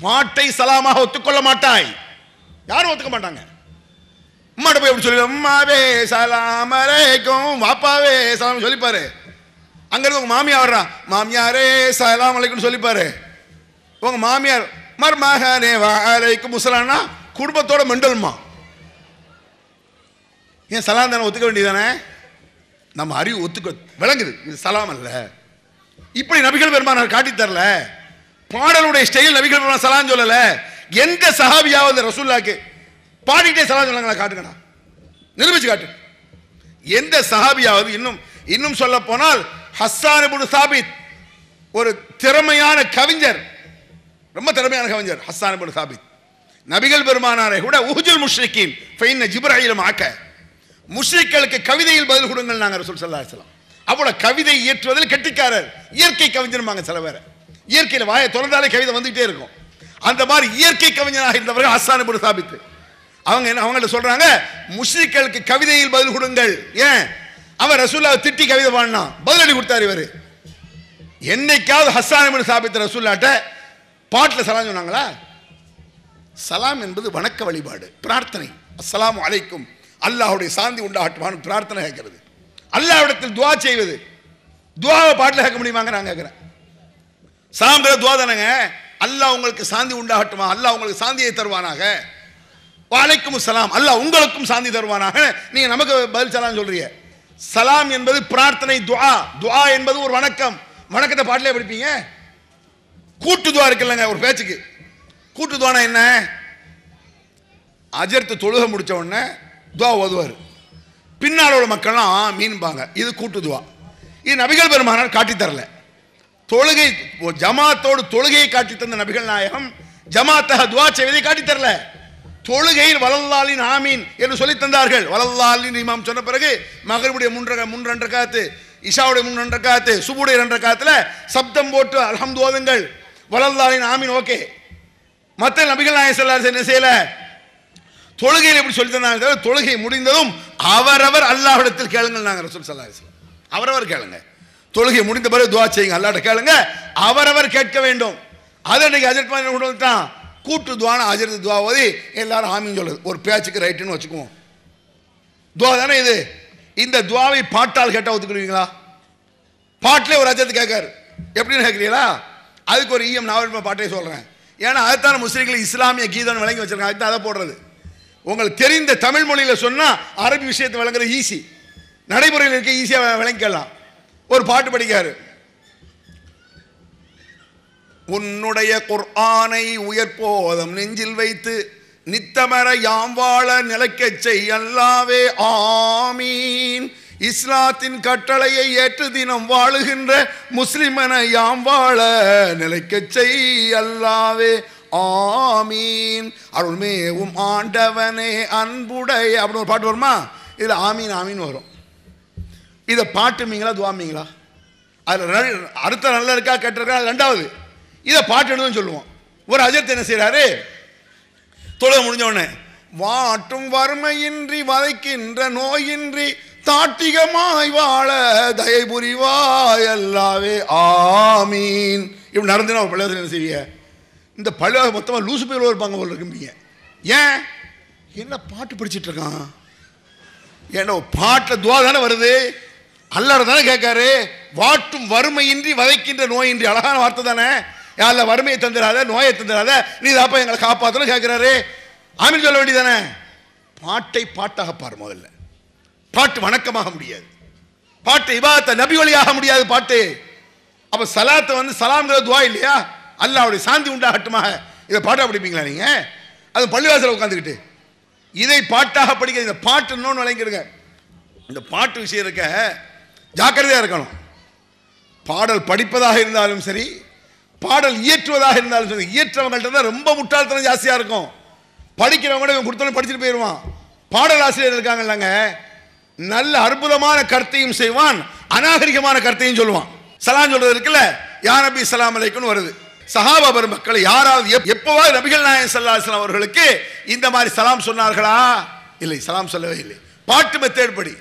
பாட்டை சலாமாக ஒத்துக்கொள்ள மாட்டாய். யாரும் ஒத்துக்க மாட்டாங்க. அம்மாட்ட போய் எப்படி சொல்லி அம்மாவே சலாம் அலைக்கும் வாப்பாவே சலாம் சொல்லிப்பாரு. அங்கிருந்து உங்க மாமியார் வர்றான், மாமியாரே சலாம் அலைக்கும் சொல்லிப்பாரு. உங்க மாமியார் மர்மகனே வலைக்கும் முஸ்லாம்னா குடும்பத்தோட மெண்டல்மா. ஏன் சலாம் தானே ஒத்துக்க வேண்டியதானே? நம்ம அறிவு ஒத்துக்க விளங்குது, இது சலாம் அல்ல. இப்படி நபிகள் பெருமானார் காட்டி தரல. பாடலுடைய ஸ்டைல் நபிகள் பெருமானார் சலாம் சொல்லல. எந்த சஹாபியாவது ரசூலுல்லாஹ்க்கு பாடிட்டே சலாம் சொன்னாங்களா? காட்டுங்கடா, நிரூபிச்சு காட்டு. எந்த சஹாபியாவது? இன்னும் சொல்ல போனால் ஹஸ்ஸான் இப்னு சாபித் ஒரு திறமையான கவிஞர், ரொம்ப திறமையான கவிஞர் ஹஸ்ஸான் இப்னு சாபித். நபிகள் பெருமானாரை கூட உஹ்ஜுல் முஷ்ரிக்கீன் ஃபைன்ன ஜிப்ராயில் மாக்க, முஷ்ரிக்களுக்கு கவிதையில் பதில் கொடுங்கள் நாங்கள் ரசூல் ஸல்லல்லாஹு அலைஹி வஸல்லம். அவ்வளோ கவிதை இயற்றுவதில் கெட்டிக்காரர், இயற்கை கவிஞர்மாங்க சில பேர். இயற்கையில் வாயை திறந்தாலே கவிதை வந்துகிட்டே இருக்கும். அந்த மாதிரி இயற்கை கவிஞராக இருந்தவர்கள் ஹஸ்ஸான் இப்னு சாபித். அவங்கள்ட்ட சொல்றாங்க, முஷ்ரிக்களுக்கு கவிதையில் பதில் கொடுங்கள். ஏன்? அவர் ரசூலுல்லாஹ் திட்டி கவிதை பாடினா பதிலடி கொடுத்தார் இவர். என்னைக்காவது ஹஸ்ஸான் இப்னு சாபித் ரசூலுல்லாஹ்ட்ட பாட்டில் சலாம் சொன்னாங்களா? சலாம் என்பது வணக்க வழிபாடு, பிரார்த்தனை. அஸ்ஸலாமு அலைக்கும், அல்லாஹ்வுடைய சாந்தி உண்டாகட்டும் பிரார்த்தனை கேட்கிறது. அல்லாஹ்விடத்தில் துஆ செய்வது. துஆவை பாட்டில் கேட்க முடியுமாங்க? நான் கேட்கிறேன். சலாம்ங்கிற துஆ தானேங்க. அல்லாஹ் உங்களுக்கு சாந்தி உண்டாகட்டுமா, அல்லாஹ் உங்களுக்கு சாந்தியை தருவானாக, வலைக்கும் சலாம், அல்லாஹ் உங்களுக்கும் சாந்தி தருவானாக. நீங்க நமக்கு பதில் சலாம் சொல்றீங்க. சலாம் என்பது பிரார்த்தனை, துஆ. துஆ என்பது ஒரு வணக்கம். வணக்கத்தை பாட்டிலே படிப்பீங்க. கூட்டு துஆ இருக்குல்லங்க ஒரு பேச்சுக்கு. கூட்டு துஆனா என்ன? அஜர்த்து தொழுக முடிச்ச உடனே துஆ ஓதுவார். பின்னால் உள்ள மக்கள்லாம் மீன்பாங்க. இது கூட்டு துஆ. இது நபிகள் பெருமானார் காட்டி தரல. தொழுகை ஜமாத்தோடு தொழுகையை காட்டி தந்த நபிகள் நாயகம் ஜமாத்தாக துஆ செய்வதை காட்டி தரல. தொழுகையில் வலல்லாலின் ஆமீன் என்று சொல்லி தந்தார்கள். வலல்லாலின் இமாம் சொன்ன பிறகு மகரிபுடைய 3 ரக்காத்து, இஷாவுடைய 3 ரக்காத்து, சுபுடைய 2 ரக்காத்துல சப்தம் போட்டு அல்ஹம்து ஓதுங்கள், வலல்லாலின் ஆமீன். ஓகே. மற்ற நபிகள் நாயகம் ஸல்லல்லாஹு அலைஹி வஸல்லம் என்ன செய்யல? தொழுகையில் எப்படி சொல்லி தந்தாங்க? தொழுகை முடிந்ததும் அவரவர் அல்லாஹ்விடத்தில் கேளுங்கள் நாங்கள் ரசூல் ஸல்லல்லாஹு அலைஹி வஸல்லம். அவரவர் கேளுங்க. தொழுகை முடிந்த பிறகு துஆ செய்யுங்க, அல்லாஹ்ட்ட கேளுங்க, அவரவர் கேட்க வேண்டும். அதை இன்னைக்கு அஜர்த் மாதிரி கொண்டு வந்துட்டான். கூட்டு துஆனா அஜர்த் துஆ ஓதி எல்லாரும் ஆமீன் சொல்லுது. ஒரு பேச்சுக்கு ரைட்டுன்னு வச்சுக்குவோம். துஆ தானே இது. இந்த துஆவை பாட்டால் கேட்டால் ஒத்துக்கிடுவீங்களா? பாட்டிலே ஒரு அஜர்த் கேட்காரு, எப்படின்னு கேட்குறீங்களா? அதுக்கு ஒரு நான் பாட்டே சொல்கிறேன். ஏன்னா அதுதான முஸ்லிம்கள் இஸ்லாமிய கீதம் விளங்கி வச்சிருக்காங்க. அதுதான் அதை போடுறது. உங்களுக்கு தெரிந்த தமிழ் மொழியில் சொன்னால் அரபி விஷயத்தை விளங்குறது ஈஸி, நடைமுறையில் இருக்க ஈஸியாக விளங்கிக்கலாம். ஒரு பாட்டு படிக்காரு. உன்னுடைய குர்ஆனை உயர்போதம் நெஞ்சில் வைத்து நித்தமர யாம் வாழ நிலைக்கச் செய் அல்லாவே ஆமீன். இஸ்லாத்தின் கட்டளையை ஏற்று தினம் வாழுகின்ற முஸ்லிமன யாம் வாழ நிலைக்கச் செய் அல்லாவே ஆமீன். அருள்மேவும் ஆண்டவனே அன்புடைய அப்படின்னு ஒரு பாட்டு வருமா? இதில் ஆமீன் ஆமீன் வரும். இதை பாட்டுமீங்களா துவாமீங்களா? அதில் அர்த்தம் நல்லா இருக்கா கேட்டிருக்கா? ரெண்டாவது இதை பாட்டுன்னு சொல்லுவோம். ஒரு அஜர்த் என்ன செய்யறாரு? தொழுகை முடிஞ்ச உடனே வாட்டும் வறுமையின்றி வதைக்கின்ற நோயின்றி தாட்டிகமாய் வாழ தயை புரிவாய் அல்லாவே ஆமீன். இப்படி நடந்துனா ஒரு பள்ளிவாசல் என்ன செய்வீங்க? இந்த பள்ளிவாசல் மொத்தமாக லூசு பேர் இருப்பாங்க போல இருக்கும்பீங்க. ஏன்? என்ன பாட்டு படிச்சுட்டு இருக்கான்? ஏன்னா பாட்டில் துவா தானே வருது, அல்லாஹ் தானே கேட்காரு. வாட்டும் வறுமையின்றி வதைக்கின்ற நோயின்றி, அழகான வார்த்தை தானே. யாரில் வறுமையை தந்துடாத, நோயை தந்துடாத, நீ தாப்பா எங்களை காப்பாற்றணும் கேட்கிறாரு. ஆமீன் சொல்ல வேண்டியதானே? பாட்டை பாட்டாக பாரு. முதல்ல பாட்டு வணக்கமாக முடியாது, பாட்டு இபாதத்தை நபி வழியாக முடியாது பாட்டு. அப்ப சலாத்தை சலாம்ங்கிற துவா இல்லையா? அல்லாஹ்வுடைய சாந்தி உண்டாகட்டுமாக. இதை பாட்டாக படிப்பீங்களா நீங்க? அது பள்ளிவாசல உட்காந்துக்கிட்டு இதை பாட்டாக படிக்க. இந்த பாட்டு இன்னொன்று விளங்கிடுங்க. இந்த பாட்டு விஷயம் இருக்க ஜாக்கிரதையாக இருக்கணும். பாடல் படிப்பதாக இருந்தாலும் சரி, பாடல் இயற்றுவதாக இருந்தாலும் சரி, இயற்றவங்கள்ட்ட தான் ரொம்ப முட்டாள்தனம் ஜாஸ்தியாக இருக்கும். படிக்கிறவங்க இவன் கொடுத்தவங்க படிச்சுட்டு போயிடுவான். பாடல் ஆசிரியர் இருக்காங்க இல்லைங்க, நல்ல அற்புதமான கருத்தையும் செய்வான், அநாகரிகமான கருத்தையும் சொல்லுவான். சலாம் சொல்றது இருக்குல்ல, யா நபி சலாம் அலைக்கும் வருது. சஹாபா பெருமக்கள் யாராவது எப்பவாவது நபிகள் நாயகம் ஸல்லல்லாஹு அலைஹி வஸல்லம் அவர்களுக்கு இந்த மாதிரி சலாம் சொன்னார்களா? இல்லை, சலாம் சொல்லவே இல்லை. பாட்டு மெத்தேட் படி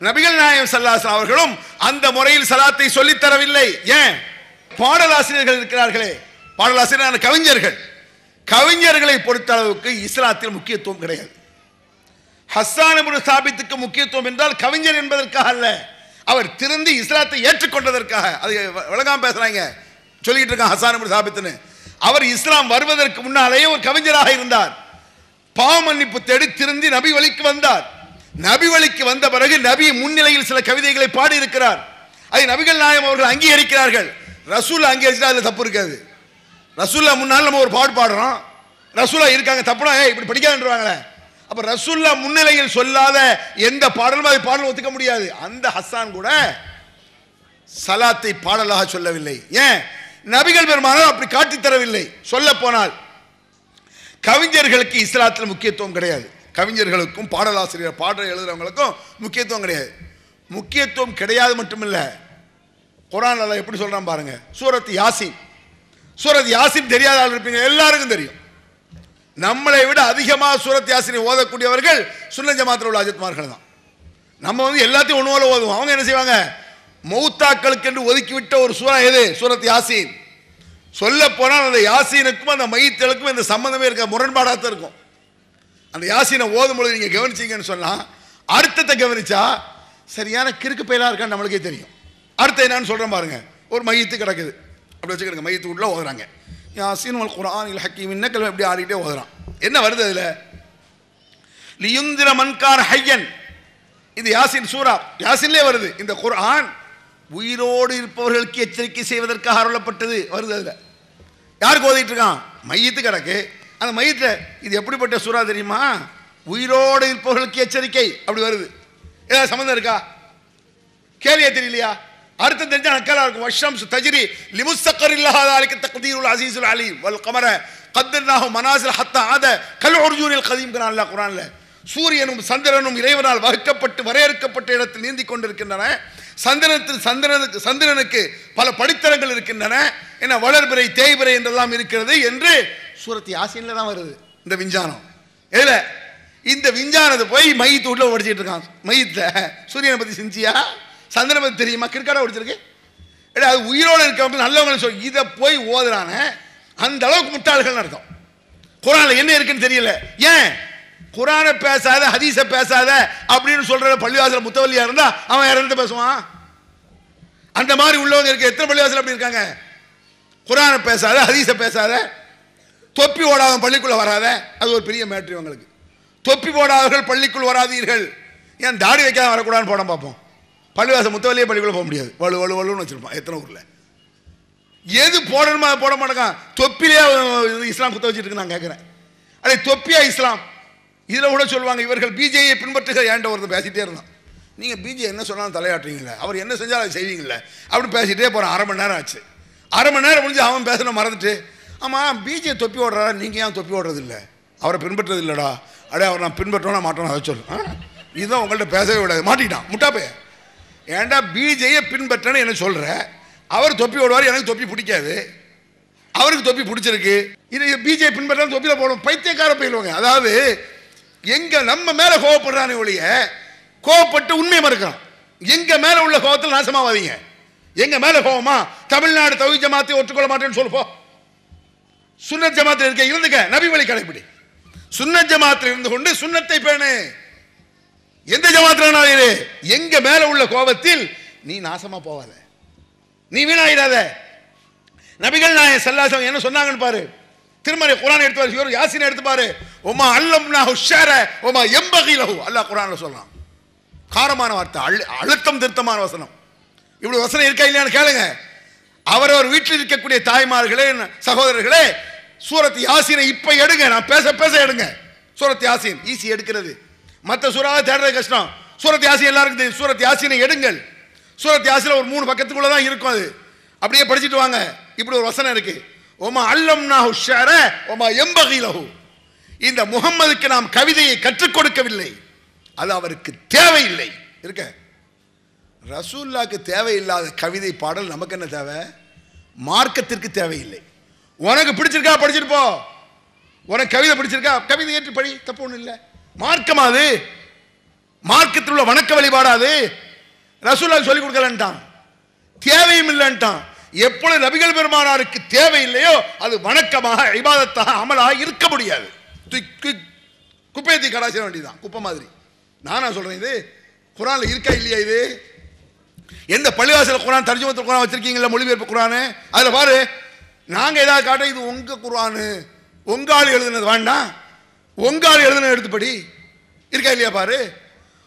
நபிகள் நாயகம் ஸல்லல்லாஹு அலைஹி வஸல்லம் அவர்களும் அந்த முறையில் சலாத்தை சொல்லித் தரவில்லை. ஏன்? பாடலாசிரியர்கள் இருக்கிறார்களே, பாடலாசிரியர் கவிஞர்கள், கவிஞர்களை பொறுத்த அளவுக்கு இஸ்லாத்தில் முக்கியத்துவம் கிடையாது. ஹஸ்ஸான் இப்னு சாபித்துக்கு முக்கியத்துவம் என்றால் கவிஞர் என்பதற்காக அல்ல, அவர் திருந்தி இஸ்லாத்தை ஏற்றுக்கொண்டதற்காக. அது விளங்காம பேசுறாங்க, சொல்லிட்டு இருக்கான் ஹஸ்ஸான் இப்னு சாபித்னு. அவர் இஸ்லாம் வருவதற்கு முன்னாலேயே ஒரு கவிஞராக இருந்தார். பாவ மன்னிப்பு தேடி திருந்தி நபி வழிக்கு வந்தார். நபி வழிக்கு வந்த பிறகு நபி முன்னிலையில் சில கவிதைகளை பாடி இருக்கிறார். அதை நபிகள் நாயகம் அவர்கள் அங்கீகரிக்கிறார்கள். ரசூல் அங்கீகரிச்சா அதுல தப்பு இருக்காது. ரசூல்லா முன்னால் நம்ம ஒரு பாடு பாடுறோம், ரசூலா இருக்காங்க, தப்புனா இப்படி படிக்காதுன்றவாங்களே. அப்ப ரசூல்லா முன்னிலையில் சொல்லாத எந்த பாடலும் அதை பாடலும் ஒத்துக்க முடியாது. அந்த ஹஸ்ஸான் கூட சலாத்தை பாடலாக சொல்லவில்லை. ஏன்? நபிகள் பெருமானார் அப்படி காட்டி தரவில்லை. சொல்ல போனால் கவிஞர்களுக்கு இஸ்லாத்தில் முக்கியத்துவம் கிடையாது. கவிஞர்களுக்கும் பாடலாசிரியர் பாடல் எழுதுறவங்களுக்கும் முக்கியத்துவம் கிடையாது. முக்கியத்துவம் கிடையாது மட்டுமில்ல, குர்ஆன் அல்லாஹ் எப்படி சொல்றான் பாருங்க. சூரத் யாசீன், சூரத் யாசீன் தெரியாத ஆள் இருப்பீங்க, எல்லாருக்கும் தெரியும். நம்மளை விட அதிகமாக சூரத் யாசீனை ஓதக்கூடியவர்கள் சுன்னத் ஜமாத்தில் உள்ள அஜத்மார்கள் தான். நம்ம எல்லாத்தையும் ஒன்று போல ஓதுவோம். அவங்க என்ன செய்வாங்க? மௌத்தாக்களுக்கு என்று ஒதுக்கிவிட்ட ஒரு சூரா எது? சூரத் யாசீன். சொல்ல போனால் அந்த யாசீனுக்கும் அந்த மையத்துக்கும் இந்த சம்பந்தமே இருக்க, முரண்பாடாக தான் இருக்கும். அந்த யாசீனை ஓதும் பொழுது நீங்க கவனிச்சீங்கன்னு சொன்னா, அர்த்தத்தை கவனிச்சா சரியான கிறுக்கு பயிலா இருக்கான்னு நம்மளுக்கே தெரியும். அர்த்தம் என்னன்னு சொல்றேன் பாருங்க. ஒரு மையத்து கிடக்குது, அப்படி வச்சுக்கிடுங்க, மையத்து உள்ள ஓதுறாங்க, யாசீன் வல் குர்ஆனில் ஹக்கீம் இன்னக்கல் எப்படி ஆடிட்டே ஓதுறான். என்ன வருது அதுல? லியுந்திர மன்கான ஹய்யன். இது யாசீன் சூரா, யாசீன்லயே வருது. இந்த குர்ஆன் உயிரோடு இருப்பவர்களுக்கு எச்சரிக்கை செய்வதற்காக அருளப்பட்டது வருது. அதுல யாருக்கு ஓதிட்டு இருக்கான்? மையத்து கிடக்கு. அந்த மையத்துல இது எப்படிப்பட்ட சூரா தெரியுமா? உயிரோடு இருப்பவர்களுக்கு எச்சரிக்கை அப்படி வருது. ஏதாவது சம்பந்தம் இருக்கா? கேள்வியா தெரியலையா? அர்த்தம் தெரிஞ்சா நக்கலா இருக்கும். வஷம்ஸ் தஜ்ரி லிமுஸ்தகரில்லஹா ذلك தக்தீருல் அஸீஸுல் அலீம் வல் கமர கத்தர்னாஹு மனாஸில் ஹத்தா ஆத கல் உர்ஜூனில் கதீம் கரான் அல்லாஹ் குர்ஆன்ல. சூரியனும் சந்திரனும் இறைவனால் வகுக்கப்பட்டு வரையறுக்கப்பட்ட இடத்தில் நீந்தி கொண்டிருக்கின்றன. சந்திரனுக்கு பல படித்தரங்கள் இருக்கின்றன. என்ன வளர்பிறை தேய்பிறை என்றெல்லாம் இருக்கிறது என்று சூரத் யாசீன்ல தான் வருது. இந்த விஞ்ஞானம் எதுல? இந்த விஞ்ஞானத்தை போய் மையத்து உள்ள ஓடிச்சிட்டு இருக்கான். மையத்துல சூரியனை பத்தி சிந்தியா, சந்திரனை பத்தி தெரியுமா? கிற்காடா ஓடிச்சிருக்கு. அது உயிரோடு இருக்கவங்க நல்லவங்க சொல்லி இதை போய் ஓதுறான, அந்த அளவுக்கு முட்டாள்கள் அர்த்தம். குர்ஆன்ல என்ன இருக்குன்னு தெரியல. ஏன்? குர்ஆனை பேசாத, ஹதீஸ பேசாத அப்படின்னு சொல்ற பள்ளிவாசல் முத்தவல்லியா இருந்தா அவன் யாரும் பேசுவான்? அந்த மாதிரி உள்ளவங்க இருக்க எத்தனை பள்ளிவாசல் அப்படி இருக்காங்க? குர்ஆனை பேசாத, ஹதீஸ பேசாத, தொப்பி ஓடாத பள்ளிக்குள்ள வராத. அது ஒரு பெரிய மேட்ரு உங்களுக்கு. தொப்பி போடாதவர்கள் பள்ளிக்குள் வராதீர்கள். ஏன் தாடி வைக்காத வரக்கூடாதுன்னு போட பார்ப்போம். பள்ளிவாசல் முத்தவல்லியே பள்ளிக்குள்ள போக முடியாது. வலு வலு வலுன்னு வச்சிருப்பான். எத்தனை ஊர்ல எது போடணுமா போட மாட்டேங்கான். தொப்பிலே இஸ்லாம் குத்த வச்சுட்டு நான் கேட்கிறேன். அதே தொப்பியா இஸ்லாம்? இதுல கூட சொல்லுவாங்க இவர்கள் பிஜேயை பின்பற்றுகிற. ஏன்ட ஒருத்தர் பேசிட்டே இருந்தான். நீங்க பிஜே என்ன சொன்னாலும் தலையாட்டுறீங்களே, அவர் என்ன செஞ்சாலும் அதை செய்வீங்களே அப்படி பேசிட்டே போறான். அரை மணி நேரம் ஆச்சு. அரை மணி நேரம் முடிஞ்சு அவன் பேசணும் மறந்துட்டு, ஆமா பிஜே தொப்பி ஓடுறாரா, நீங்க ஏன் தொப்பி ஓடுறது இல்லை? அவரை பின்பற்றது இல்லடா. அடே அவர் நான் பின்பற்றோன்னா மாட்டோம் அதை சொல்லு. இதுதான் உங்கள்கிட்ட பேசவே விடாது. மாட்டிக்கிட்டான் முட்டாப்பே. ஏன்டா பிஜேயை பின்பற்றன்னு என்ன சொல்ற? அவர் தொப்பி ஓடுவார், எனக்கு தொப்பி பிடிக்காது, அவருக்கு தொப்பி பிடிச்சிருக்கு. இது பிஜே பின்பற்ற தொப்பியில போடும். பைத்தியக்கார போயிடுவாங்க. அதாவது எங்க நம்ம மேல கோவப்படுறானே ஒழிய கோவப்பட்டு உண்மையை மறுக்கிறான். எங்க மேல உள்ள கோவத்தில் நாசமாவாதீங்க. எங்க மேல கோவமா தமிழ்நாடு தௌஹீத் ஜமாத்தை ஒற்றுக்கொள்ள மாட்டேன்னு சொல்லுப்போம். சுன்னத் ஜமாத்தில் இருக்க இருந்துக்க, நபி வழி கடைபிடி. சுன்னத் ஜமாத்தில் இருந்து கொண்டு சுன்னத்தை பேணு. எந்த ஜமாத்துல எங்க மேல உள்ள கோபத்தில் நீ நாசமா போவாத, நீ வீணாயிடாத. நபிகள் நாயகம் ஸல்லல்லாஹு அலைஹி வஸல்லம் என்ன சொன்னாங்கன்னு பாரு. திருமறை குர்ஆன் எடுத்து பாரு, யாசீன் எடுத்து பாரு. உமா அல்லம்னாஹு ஷர உமா யம்பகி லஹு. அல்லாஹ் குர்ஆன்ல சொல்றான். காரமான வார்த்தை, அழுத்தம் திருத்தமான வசனம். இப்படி வசனம் இருக்கா இல்லையான்னு கேளுங்க. அவரவர் வீட்டில் இருக்கக்கூடிய தாய்மார்களே சகோதரர்களே, சூரத் யாசீனை இப்ப எடுங்க. நான் பேச பேச எடுங்க. சூரத் யாசீன் ஈஸி எடுக்கிறது. மற்ற சூறாவை தேடுறது கஷ்டம். சூரத் யாசீன் எல்லாருக்கும் தெரியும். சூரத் யாசீனை எடுங்கள். சூரத் யாசீன் ஒரு 3 பக்கத்துக்குள்ள தான் இருக்கும். அது அப்படியே படிச்சுட்டு வாங்க. இப்படி ஒரு வசனம் இருக்கு. ஒமா அல்லம்னாஹு ஷர ஒமா யம்பகி லஹு. இந்த முஹம்மதுக்கு நாம் கவிதையை கற்றுக் கொடுக்கவில்லை, அது அவருக்கு தேவையில்லை. இருக்க ரசூலுல்லாஹ்க்கு தேவையில்லாத கவிதை பாடல் நமக்கு என்ன தேவை? மார்க்கத்திற்கு தேவையில்லை. உனக்கு பிடிச்சிருக்கா படிச்சிட்டு போ. உனக்கு கவிதை பிடிச்சிருக்கா கவிதை ஏற்று படி, தப்பு ஒன்றும் இல்லை. மார்க்கமா அது? மார்க்கத்தில் உள்ள வணக்க வழிபாடாது? ரசூலுல்லாஹ் சொல்லிக் கொடுக்கலன்ட்டான், தேவையும் இல்லைன்ட்டான். எப்பொழுது நபிகள் பெருமானாருக்கு தேவை இல்லையோ அது வணக்கமாக இபாதத்தாக அமலாக இருக்க முடியாது. குப்பையத்தை கடாச்சிட வேண்டியதான், குப்பை மாதிரி. நானா சொல்றேன், இது குர்ஆன்ல இருக்கா இல்லையா? இது எந்த பள்ளிவாசல குர்ஆன் தர்ஜுமத்துல் குர்ஆன் வச்சிருக்கீங்களா, மொழிபெயர்ப்பு குர்ஆன்? அதுல பாரு, நாங்க ஏதாவது காட்ட இது உங்க குர்ஆன், உங்க ஆள் எழுதுனது வேண்டாம், உங்க ஆள் எழுதுனது எடுத்துப்படி, இருக்கா இல்லையா பாரு.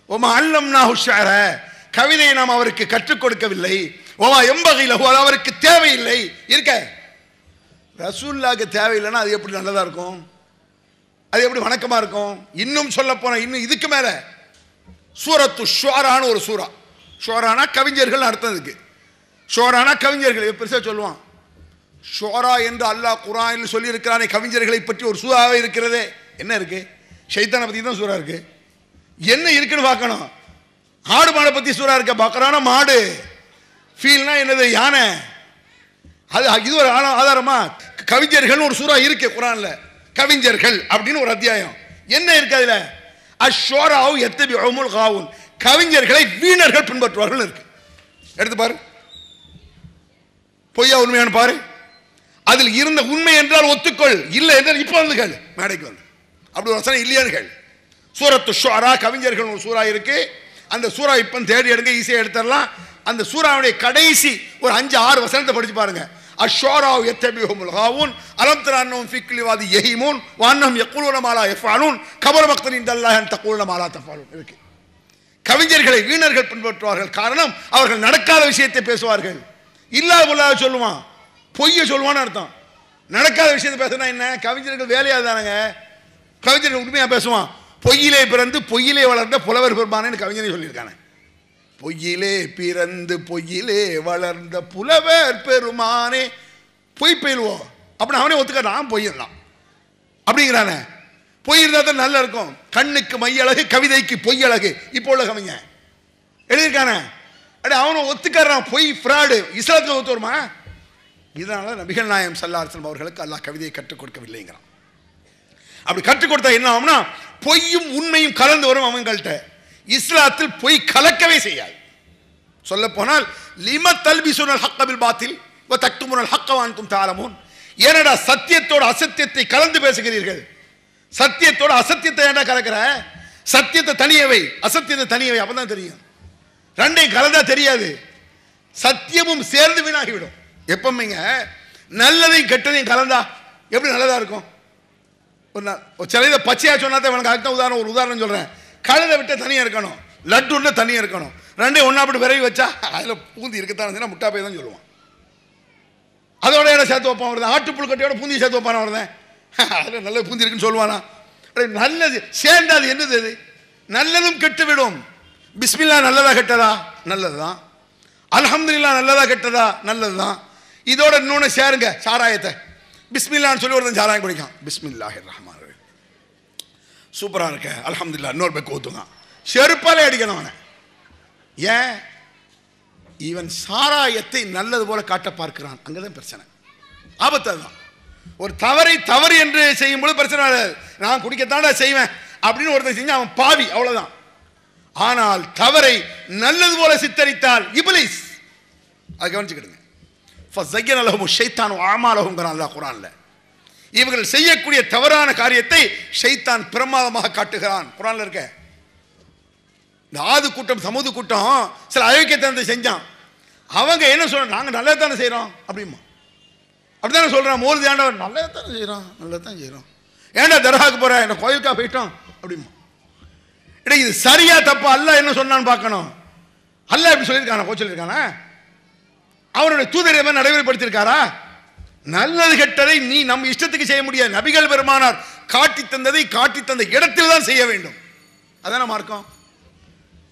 ஒமா அல்லம்னாஹு ஷஅர, கவிதையை நாம் அவருக்கு கற்றுக் கொடுக்கவில்லை. ஒமா எம்பகி லஹு, அது அவருக்கு தேவையில்லை. இருக்க ரசூலுல்லாஹ்க்கு தேவையில்லைன்னா அது எப்படி நல்லதா இருக்கும்? அது எப்படி வணக்கமா இருக்கும்? இன்னும் சொல்ல போனா, இன்னும் இதுக்கு மேல சூரத்து ஷுஆரான்னு ஒரு சூரா. ஷுஆரானா கவிஞர்கள் அர்த்தம். இருக்கு ஷுஆரானா கவிஞர்கள் பெருசா சொல்லுவான். ஷுஆரா என்று அல்லாஹ் குர்ஆனில் சொல்லி இருக்கிறானே, கவிஞர்களை பற்றி ஒரு சூறாவே இருக்கிறதே. என்ன இருக்கு? ஷைத்தானை பத்தி தான் சூறா இருக்கு. என்ன இருக்குன்னு பார்க்கணும். ஆடு மாடை பத்தி சூறா இருக்க. பக்ரானா மாடு, ஃபீல்னா என்னது? யானை. அது இது ஒரு ஆதாரமா? கவிஞர்கள் ஒரு சூறா இருக்கு குர்ஆன்ல, கவிஞர்கள் அப்படின்னு ஒரு அத்தியாயம். என்ன இருக்கு அதுல? அஷ்ஷுராஉ யத்தபிஉல் காவுன், கவிஞர்களை வீணர்கள் பின்பற்றுவார்கள் இருக்கு. எடுத்து பாரு, பொய்யா உண்மையான பாரு. அதில் இருந்த உண்மை என்றால் ஒத்துக்கொள், இல்லை என்றால் இப்போ வந்து கேள், மேடைக்கு வந்து. அப்படி ஒரு வசனம் இல்லையான்னு கேள். சூரத்து ஷுஆரா, கவிஞர்கள் ஒரு சூறா இருக்கு. அந்த சூறா இப்போ தேடி எடுங்க, ஈஸியாக எடுத்துடலாம். அந்த சூறாவுடைய கடைசி ஒரு 5-6 வசனத்தை படிச்சு பாருங்க. அஷ்ஷுராஉ யத்தபிஉல் காவுன் அலம் தர அன்னஹும் ஃபீ குல்லி வாதி யஹீமூன் வ அன்னஹும் யகூலுன மா லா யஃஅலூன் கபர மக்தன் இன்தல்லாஹி அன் தகூலுன மா லா தஃஅலூன் இருக்கு. கவிஞர்களை வீணர்கள் பின்பற்றுவார்கள். காரணம், அவர்கள் நடக்காத விஷயத்தை பேசுவார்கள். இல்லாத பொல்லாத சொல்லுவான், பொய்ய சொல்லுவான்னு அர்த்தம். நடக்காத விஷயத்தை பேசுனா என்ன? கவிஞர்கள் வேலையா தானங்க. கவிஞர்கள் உண்மையா பேசுவான். பொய்யிலே பிறந்து பொய்யிலே வளர்ந்த புலவர் பெருமானேன்னு கவிஞரை சொல்லியிருக்காங்க. பொய்யிலே பிறந்து பொய்யிலே வளர்ந்த புலவர் பெருமானே, பொய் பயிலுவோம் அப்படின்னு அவனே ஒத்துக்கிறான், பொய்யலாம் அப்படிங்கிறானே. பொய் இருந்தா தான் நல்லா இருக்கும். கண்ணுக்கு மை அழகு, கவிதைக்கு பொய் அழகு. இப்போ உள்ள கவிஞ எழுதியிருக்கானே, அவனும் ஒத்துக்கிறான் பொய், ஃப்ராடு. இஸ்லாத்துல ஒத்து வருமா? இதனால நபிகள் நாயகம் ஸல்லல்லாஹு அலைஹி வஸல்லம் அவர்களுக்கு அல்லாஹ் கவிதையை கற்றுக் கொடுக்கவில்லைங்கிறான். அப்படி கற்றுக் கொடுத்தா என்ன ஆகும்னா, பொய்யும் உண்மையும் கலந்து வரும் அவங்கள்ட்ட. இஸ்லாத்தில் பொய் கலக்கவே செய்யாது. சொல்ல போனால் லிம தல்பிசுனல் ஹக்க பில் பாத்தில் வ தக்துமுனல் ஹக்க வ அன்தும் தஅலமூன், ஏனடா சத்தியத்தோட அசத்தியத்தை கலந்து பேசுகிறீர்கள்? சத்தியத்தோட அசத்தியத்தை ஏன்டா கலக்கிற? சத்தியத்தை தனியவை, அசத்தியத்தை தனியவை, அப்பதான் தெரியும். ரெண்டையும் கலந்தா தெரியாது. சத்தியமும் சேர்ந்து வீணாகிவிடும். எப்பவுமேங்க நல்லதையும் கெட்டதையும் கலந்தா எப்படி நல்லதா இருக்கும்? ஒரு சில இதை பச்சையா சொன்னா தான் எனக்கு அடுத்த உதாரணம், ஒரு உதாரணம் சொல்றேன். கழுதை விட்டு தனியாக இருக்கணும், லட்டுன்னு தனியாக இருக்கணும். ரெண்டையும் ஒன்றா அப்படி விரைவி வச்சா அதில் பூந்தி இருக்கத்தான், முட்டா போய் தான் சொல்லுவான். அதோட இடம் சேர்த்து வைப்பான் வருது, ஆட்டுப்புழு கட்டையோட பூந்தி சேர்த்து வைப்பான வருதேன், அதில் நல்ல பூந்தி இருக்குன்னு சொல்லுவானா? நல்லது சேர்ந்து அது என்னது? அது நல்லதும் கெட்டுவிடும். பிஸ்மில்லா நல்லதா கெட்டதா? நல்லதுதான். அல்ஹம்துலில்லாஹ் நல்லதா கெட்டதா? நல்லதுதான். இதோட இன்னொன்று சேருங்க, சாராயத்தை. பிஸ்மில்லான்னு சொல்லி ஒருத்தன் சாராயம் குடிக்கான், பிஸ்மில்லாஹிர் ரஹ்மான் சூப்பராக இருக்க, அல்ஹம்துலில்லாஹ் இன்னொரு பேக்கு ஊற்றுங்க, செருப்பாலே அடிக்கணும் அவனை. ஏன்? இவன் சாராயத்தை நல்லது போல காட்ட பார்க்கிறான். அங்கதான் பிரச்சனை, ஆபத்து. அதுதான் ஒரு தவறை தவறு என்று செய்யும் பொழுது பிரச்சனை. நான் குடிக்கத்தாண்டா செய்வேன் அப்படின்னு ஒருத்தன் செஞ்சு அவன் பாவி, அவ்வளவுதான். ஆனால் தவறை நல்லது போல சித்தரித்தால் இப்லீஸ். அதை கவனிச்சுக்கிடுங்க. ஃபஸய்யன லஹும் ஷைத்தானு அஅமாலஹும்ங்கறான் அல்லாஹ் குர்ஆன்ல. இவர்கள் செய்யக்கூடிய தவறான காரியத்தை ஷைத்தான் பிரமாதமாக காட்டுகிறான். குர்ஆன்ல இருக்க இந்த ஆது கூட்டம் சமூது கூட்டம் சில அயோக்கியத்தனத்தை செஞ்சான். அவங்க என்ன சொல்றாங்க? நாங்க நல்லது தானே செய்யறோம் அப்படிமா, அப்படித்தானே சொல்றான். மோல்து ஆண்டவர் நல்லது தானே செய்யறோம், நல்லது தான் செய்யறோம். ஏன்டா தர்காவுக்கு போற, என்ன கோயிலுக்கா போயிட்டோம் அப்படிமா. இது சரியா தப்பா? அல்லாஹ் என்ன சொன்னான்னு பார்க்கணும். அல்லாஹ் எப்படி சொல்லியிருக்கானா? கோச் சொல்லியிருக்கானா? அவருடைய தூதரை நடைமுறைப்படுத்தியிருக்காரா? நல்லது கெட்டதை நீ நம்ம இஷ்டத்துக்கு செய்ய முடியாது. நபிகள் பெருமானார் காட்டி தந்ததை காட்டி தந்த இடத்தில் தான் செய்ய வேண்டும். அதான மார்க்கம்.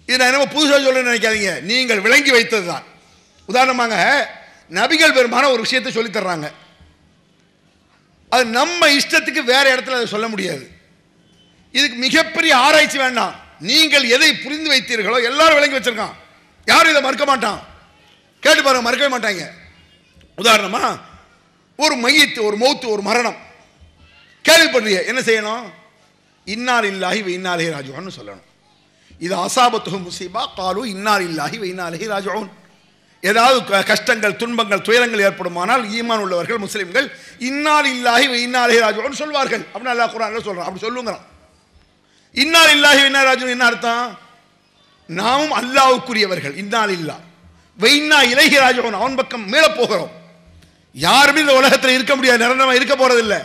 இது நான் என்ன புதுசாக சொல்றேன்னு நினைக்காதீங்க, நீங்கள் விளங்கி வைத்தது தான். உதாரணமாக நபிகள் பெருமானார் ஒரு விஷயத்தை சொல்லி தர்றாங்க, அது நம்ம இஷ்டத்துக்கு வேற இடத்துல அதை சொல்ல முடியாது. இதுக்கு மிகப்பெரிய ஆராய்ச்சி வேண்டாம். நீங்கள் எதை புரிந்து வைத்தீர்களோ எல்லாரும் விளங்கி வச்சிருக்கான். யாரும் இதை மறுக்க மாட்டான். கேட்டு பாருங்க, மறுக்கவே மாட்டாங்க. உதாரணமா ஒரு மையத்து, ஒரு மௌத்து, ஒரு மரணம் கேள்விப்படுறீங்க, என்ன செய்யணும்? இன்னா லில்லாஹி வ இன்னா இலைஹி ராஜிஊன் சொல்லணும். இது அஸாபத்துஹும் முஸீபா காலு இன்னா லில்லாஹி வ இன்னா இலைஹி ராஜிஊன். ஏதாவது கஷ்டங்கள், துன்பங்கள், துயரங்கள் ஏற்படுமானால் ஈமான் உள்ளவர்கள், முஸ்லிம்கள் இன்னா லில்லாஹி வ இன்னா இலைஹி ராஜிஊன் சொல்வார்கள். அப்படின்னு அல்லாஹ் குர்ஆன்ல சொல்றான். அப்படி சொல்லுங்கறான். இன்னா லில்லாஹி வ இன்னா இலைஹி ராஜிஊன் என்ன அர்த்தம்? நாமும் அல்லாஹ்வுக்குரியவர்கள், இன்னா லில்லாஹ் வ இன்னா இலைஹி ராஜிஊன், அவன் பக்கம் மீள போகிறோம். யாருமே இந்த உலகத்தில் இருக்க முடியாது, நிரந்தரமா இருக்க போறதில்லை.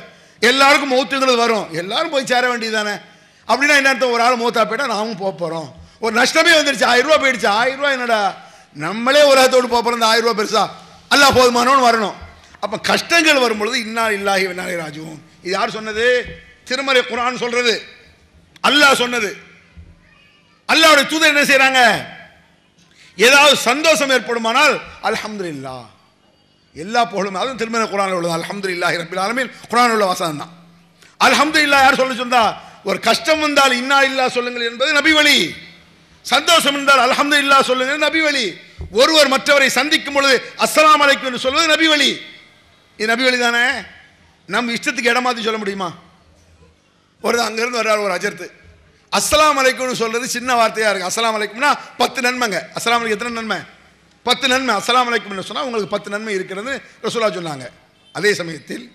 எல்லாருக்கும் மௌத்துங்கிறது வரும், எல்லாரும் போய் சேர வேண்டியதானே. அப்படின்னா என்ன அர்த்தம்? ஒரு ஆள் மௌத்தா போயிட்டா நாமும் போக போறோம். ஒரு நஷ்டமே வந்துருச்சு, 1000 ரூபாய் போயிடுச்சு. 1000 ரூபாய் என்னடா, நம்மளே உலகத்தோடு போக போறோம், இந்த 1000 ரூபாய் பெருசா? அல்லாஹ் போதுமானவன் வரணும். அப்ப கஷ்டங்கள் வரும்பொழுது இன்னா லில்லாஹி வ இன்னா இலைஹி ராஜிஊன். இது யார் சொன்னது? திருமறை குர்ஆன் சொல்றது, அல்லாஹ் சொன்னது. அல்லாஹ்வுடைய தூதர் என்ன செய்றாங்க? ஏதாவது சந்தோஷம் ஏற்படுமானால் அல்ஹம்துலில்லாஹ், எல்லா புகழும், அதுவும் திருமறை குர்ஆன்ல உள்ளது. அல்ஹம்துலில்லாஹி ரப்பில் ஆலமீன் குர்ஆன்ல உள்ள வசனம் தான். அல்ஹம்துலில்லாஹ் யார் சொல்ல சொன்னா? ஒரு கஷ்டம் வந்தால் இன்னா லில்லாஹ் சொல்லுங்கள் என்பது நபி வழி. சந்தோஷம் இருந்தால் அல்ஹம்துலில்லாஹ் சொல்லுங்கள் நபி வழி. ஒருவர் மற்றவரை சந்திக்கும் பொழுது அஸ்ஸலாமு அலைக்கும் என்று சொல்வது நபி வழி. இது நபி வழி தானே. நம்ம இஷ்டத்துக்கு இடமாத்தி சொல்ல முடியுமா? ஒரு அங்கிருந்து வர்றார் ஒரு அஜர்த்து, அஸ்ஸலாமு அலைக்கும்னு சொல்றது சின்ன வார்த்தையா இருக்கு. அஸ்ஸலாமு அலைக்கும்னா 10 நன்மைங்க. அஸ்ஸலாமு அலைக்கும் எத்தனை நன்மை? 10 நன்மை. அஸ்ஸலாமு அலைக்கும் சொன்னா உங்களுக்கு 10 நன்மை இருக்கிறது ரசூலுல்லாஹ் சொன்னாங்க. அதே சமயத்தில்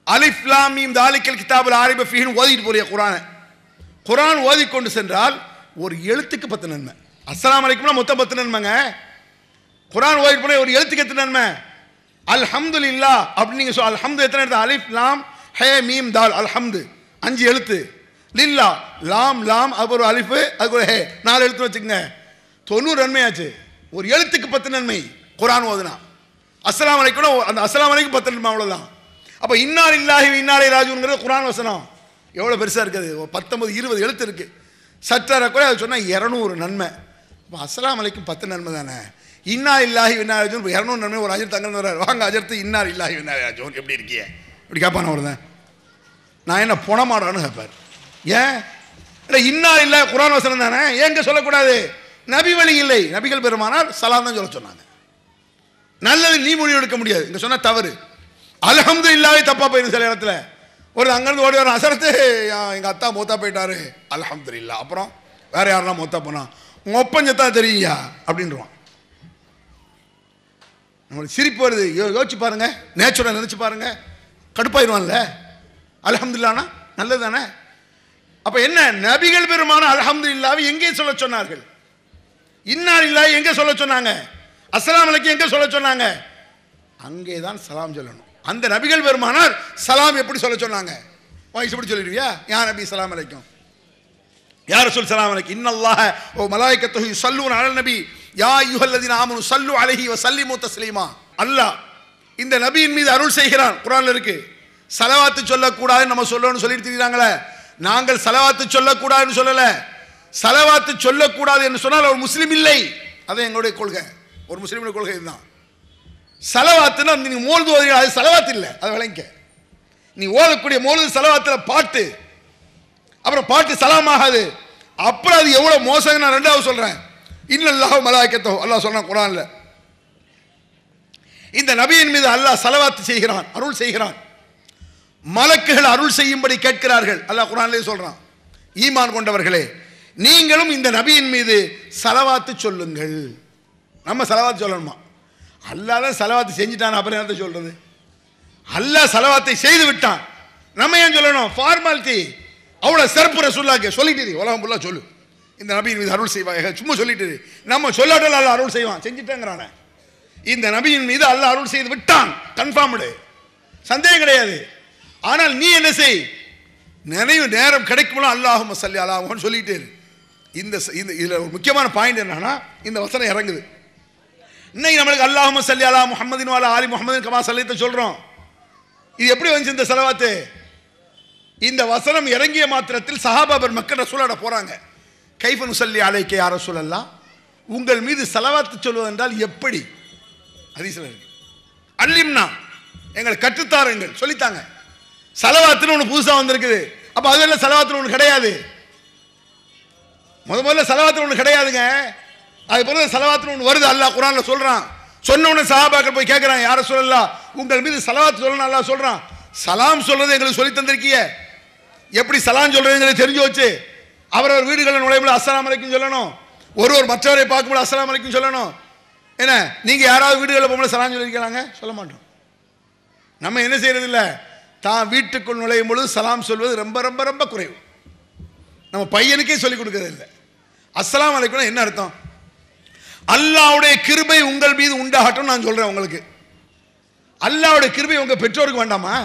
அலிஃப் லாம் மீம் தாலிகல் கிதாபுல் ஆ ரைப ஃபீஹி ஓதிட்டு போறிய குர்ஆன் ஓதிக்கொண்டு சென்றால் ஒரு எழுத்துக்கு 10 நன்மை. அஸ்ஸலாமு அலைக்கும்னா மொத்தம் 10 நன்மைங்க. குர்ஆன் ஓதிட்டு போற ஒரு எழுத்துக்கு எத்தனை நன்மை? அல்ஹம்துலில்லாஹ் அப்படி நீங்க சொல்ல. அல்ஹம்து எத்தனை எழுத்து? அலிஃப் லாம் ஹே மீம் தால், அல்ஹம்து 5 எழுத்து. லில்லா லாம் லாம், அது ஒரு அலிஃப், அது ஒரு ஹே, 4 எழுத்து வச்சுக்கங்க. 90 நன்மையாச்சு. ஒரு எழுத்துக்கு 10 நன்மை குர்ஆன் ஓதுனா. அஸ்ஸலாமு அலைக்கும் அந்த அஸ்ஸலாமு அலைக்கும் 10 நன்மை, அவ்வளவுதான். அப்ப இன்னா லில்லாஹி வ இன்னா இலைஹி ராஜிஊன்ங்கிறது குர்ஆன் வசனம். எவ்வளவு பெருசா இருக்குது, 19 20 எழுத்து இருக்கு. சற்றரை கூட அது சொன்னா 200 நன்மை. அப்ப அஸ்ஸலாமு அலைக்கும் 10 நன்மை தானே. இன்னா லில்லாஹி வ இன்னா இலைஹி ராஜிஊன் 200 நன்மை. ஒரு அஜர் தங்க வர்றாரு, வாங்க அஜர்த்து இன்னா லில்லாஹி வ இன்னா இலைஹி ராஜிஊன் எப்படி இருக்கீங்க இப்படி கேட்பான அவர்தான். நான் என்ன புணமாடான்னு கேட்பார். ஏன் இன்னா லில்லாஹி குர்ஆன் வசனம் தானே, ஏங்க சொல்லக்கூடாது? நபி வழி இல்லை. நபிகள் பெருமானார் சலாம் தான் சொல்ல சொன்னாங்க. நல்லது நீ மொழி எடுக்க முடியாது, இங்க சொன்னா தவறு. அல்ஹம்துலில்லாஹ் தப்பா போயிடும் சில இடத்துல. ஒரு அங்கிருந்து ஓடி வர அசரத்து, எங்க அத்தா மூத்தா போயிட்டாரு அல்ஹம்துலில்லாஹ். அப்புறம் வேற யாரெல்லாம் மூத்தா போனா உங்க ஒப்பஞ்சத்தா தெரியுயா அப்படின்றான். நம்மளுக்கு சிரிப்பு வருது. யோசிச்சு பாருங்க, நேச்சுரல் நினைச்சு பாருங்க, கடுப்பாயிருவான்ல. அல்ஹம்துலில்லாஹ்னா நல்லது தானே. அப்ப என்ன, நபிகள் பெருமான அல்ஹம்துலில்லாஹ் எங்கே சொல்ல சொன்னார்கள்? இன்னா லில்லாஹி எங்க சொல்ல சொன்னாங்க? அஸ்ஸலாமு அலைக்கும் எங்க சொல்ல சொன்னாங்க? அங்கேதான் சலாம் சொல்லணும். அந்த நபிகள் பெருமானார் சலாம் எப்படி சொல்ல சொன்னாங்க? வாய்ஸ் எப்படி சொல்லிடுவியா? யா நபி சலாம் அலைக்கும், யா ரசூல் சலாம் அலைக்கும், இன்னல்லாஹ வ மலாயிகத்துஹு யுஸல்லூன அலன் நபி யா அய்யுஹல்லதீன ஆமனு ஸல்லு அலைஹி வ ஸல்லிமு தஸ்லீமா. அல்லாஹ் இந்த நபியின் மீது அருள் செய்கிறான். குர்ஆன்ல இருக்கு. ஸலவாத்து சொல்லக்கூடாதுன்னு நம்ம சொல்லணும்னு சொல்லிட்டு திரிறாங்களே. நாங்கள் ஸலவாத்து சொல்லக்கூடாதுன்னு சொல்லல. ஸலவாத்து சொல்லக்கூடாது என்று சொன்னால் அவர் முஸ்லிம் இல்லை. அதான் எங்களுடைய கொள்கை. ஒரு முஸ்லிமுடைய கொள்கை இதுதான். ஸலவாத்துன்னா நீங்க மௌலிது ஓதுறீங்க, அது ஸலவாத் இல்லை, அதை விளங்க. நீ ஓதக்கூடிய மௌலிது ஸலவாத்துல பாட்டு, அப்புறம் பாட்டு சலாம் ஆகாது. அப்புறம் அது எவ்வளவு மோசம் நான் ரெண்டாவது சொல்றேன். இன்னல்லாஹு மலாயிகத்துஹு, அல்லாஹ் சொல்றான் குர்ஆன்ல, இந்த நபியின் மீது அல்லாஹ் ஸலவாத் செய்கிறான், அருள் செய்கிறான். மலக்குகள் அருள் செய்யும்படி கேட்கிறார்கள். அல்லாஹ் குர்ஆன்லயே சொல்றான், ஈமான் கொண்டவர்களே நீங்களும் இந்த நபியின் மீது ஸலவாத்து சொல்லுங்கள். நம்ம ஸலவாத் சொல்லணுமா? அல்லாஹ் தான் ஸலவாத்து செஞ்சிட்டான், அப்புறம் என்னத்த சொல்றது? அல்லாஹ் ஸலவாத்தை செய்து விட்டான், நம்ம ஏன் சொல்லணும்? ஃபார்மாலிட்டி. அவ்வளவு சிறப்பு ரசூலுல்லாஹ்க்கு சொல்லிட்டு உலகம் ஃபுல்லா சொல்லு, இந்த நபியின் மீது அருள் செய்வாங்க. சும்மா சொல்லிட்டு நம்ம சொல்லாட்டல அல்லாஹ் அருள் செய்வான், செஞ்சிட்டாங்கறானே. இந்த நபியின் மீது அல்லாஹ் அருள் செய்து விட்டான், கன்ஃபார்ம்டு, சந்தேகம் கிடையாது. ஆனால் நீ என்ன செய்? நிறைய நேரம் கிடைக்கும்போது அல்லாஹும்ம ஸல்லி அலா முஹம்மது சொல்லிட்டே இரு. இந்த இதுல ஒரு முக்கியமான பாயிண்ட் என்னன்னா, இந்த வசனம் இறங்குது. இன்னைக்கு நம்மளுக்கு அல்லாஹும்ம ஸல்லி அலா முஹம்மதின் வ அலா ஆலி முஹம்மதின் கமா ஸல்லைத சொல்றோம். இது எப்படி வந்துச்சு இந்த ஸலவாத்து? இந்த வசனம் இறங்கிய மாத்திரத்தில் சஹாபா பெருமக்கள் ரசூலோட போறாங்க. கைஃப நுஸல்லி அலைக்க யா ரசூலல்லாஹ், உங்கள் மீது ஸலவாத்து சொல்வது என்றால் எப்படி? ஹதீஸ்ல இருக்கு. அல்லிம்னா, எங்களை கற்றுத்தாருங்கள், சொல்லித்தாங்க. ஸலவாத்துன்னு ஒன்று புதுசா வந்திருக்குது. அப்ப அதெல்லாம் ஸலவாத்துன்னு ஒன்று கிடையாது. முதல்ல ஸலவாத்துன்னு ஒன்று கிடையாதுங்க. அது பிறகு ஸலவாத்துன்னு ஒன்று வருது. அல்லாஹ் குர்ஆன்ல சொல்றான். சொன்ன உடனே சஹாபாக்கள் போய் கேட்கறாங்க, யா ரசூலல்லாஹ் உங்கள் மீது சலவாத் சொல்லணும் அல்லாஹ் சொல்றான். சலாம் சொல்றது எங்களுக்கு சொல்லி தந்திருக்கீங்க. எப்படி சலாம் சொல்றது தெரிஞ்சு வச்சு அவரவர் வீடுகளில் நுழையும்போது அஸ்ஸலாமு அலைக்கும் சொல்லணும். ஒருவர் மற்றவரை பார்க்கும்போது அஸ்ஸலாமு அலைக்கும் சொல்லணும். என்ன நீங்க யாராவது வீடுகளில் போகும்போது சலாம் சொல்லியிருக்கலாங்க? சொல்ல மாட்டோம். நம்ம என்ன செய்யறது இல்லை, தான் வீட்டுக்குள் நுழையும் பொழுது சலாம் சொல்வது ரொம்ப ரொம்ப ரொம்ப குறைவு. நம்ம பையனுக்கே சொல்லிக் கொடுக்கறது இல்லை. அஸ்ஸலாமு அலைக்கும் என்ன அர்த்தம்? அல்லாஹ்வுடைய கிருபை உங்கள் மீது உண்டாகட்டும் நான் சொல்றேன் உங்களுக்கு. அல்லாஹ்வுடைய கிருபை உங்க பெற்றோருக்கு வேண்டாமா?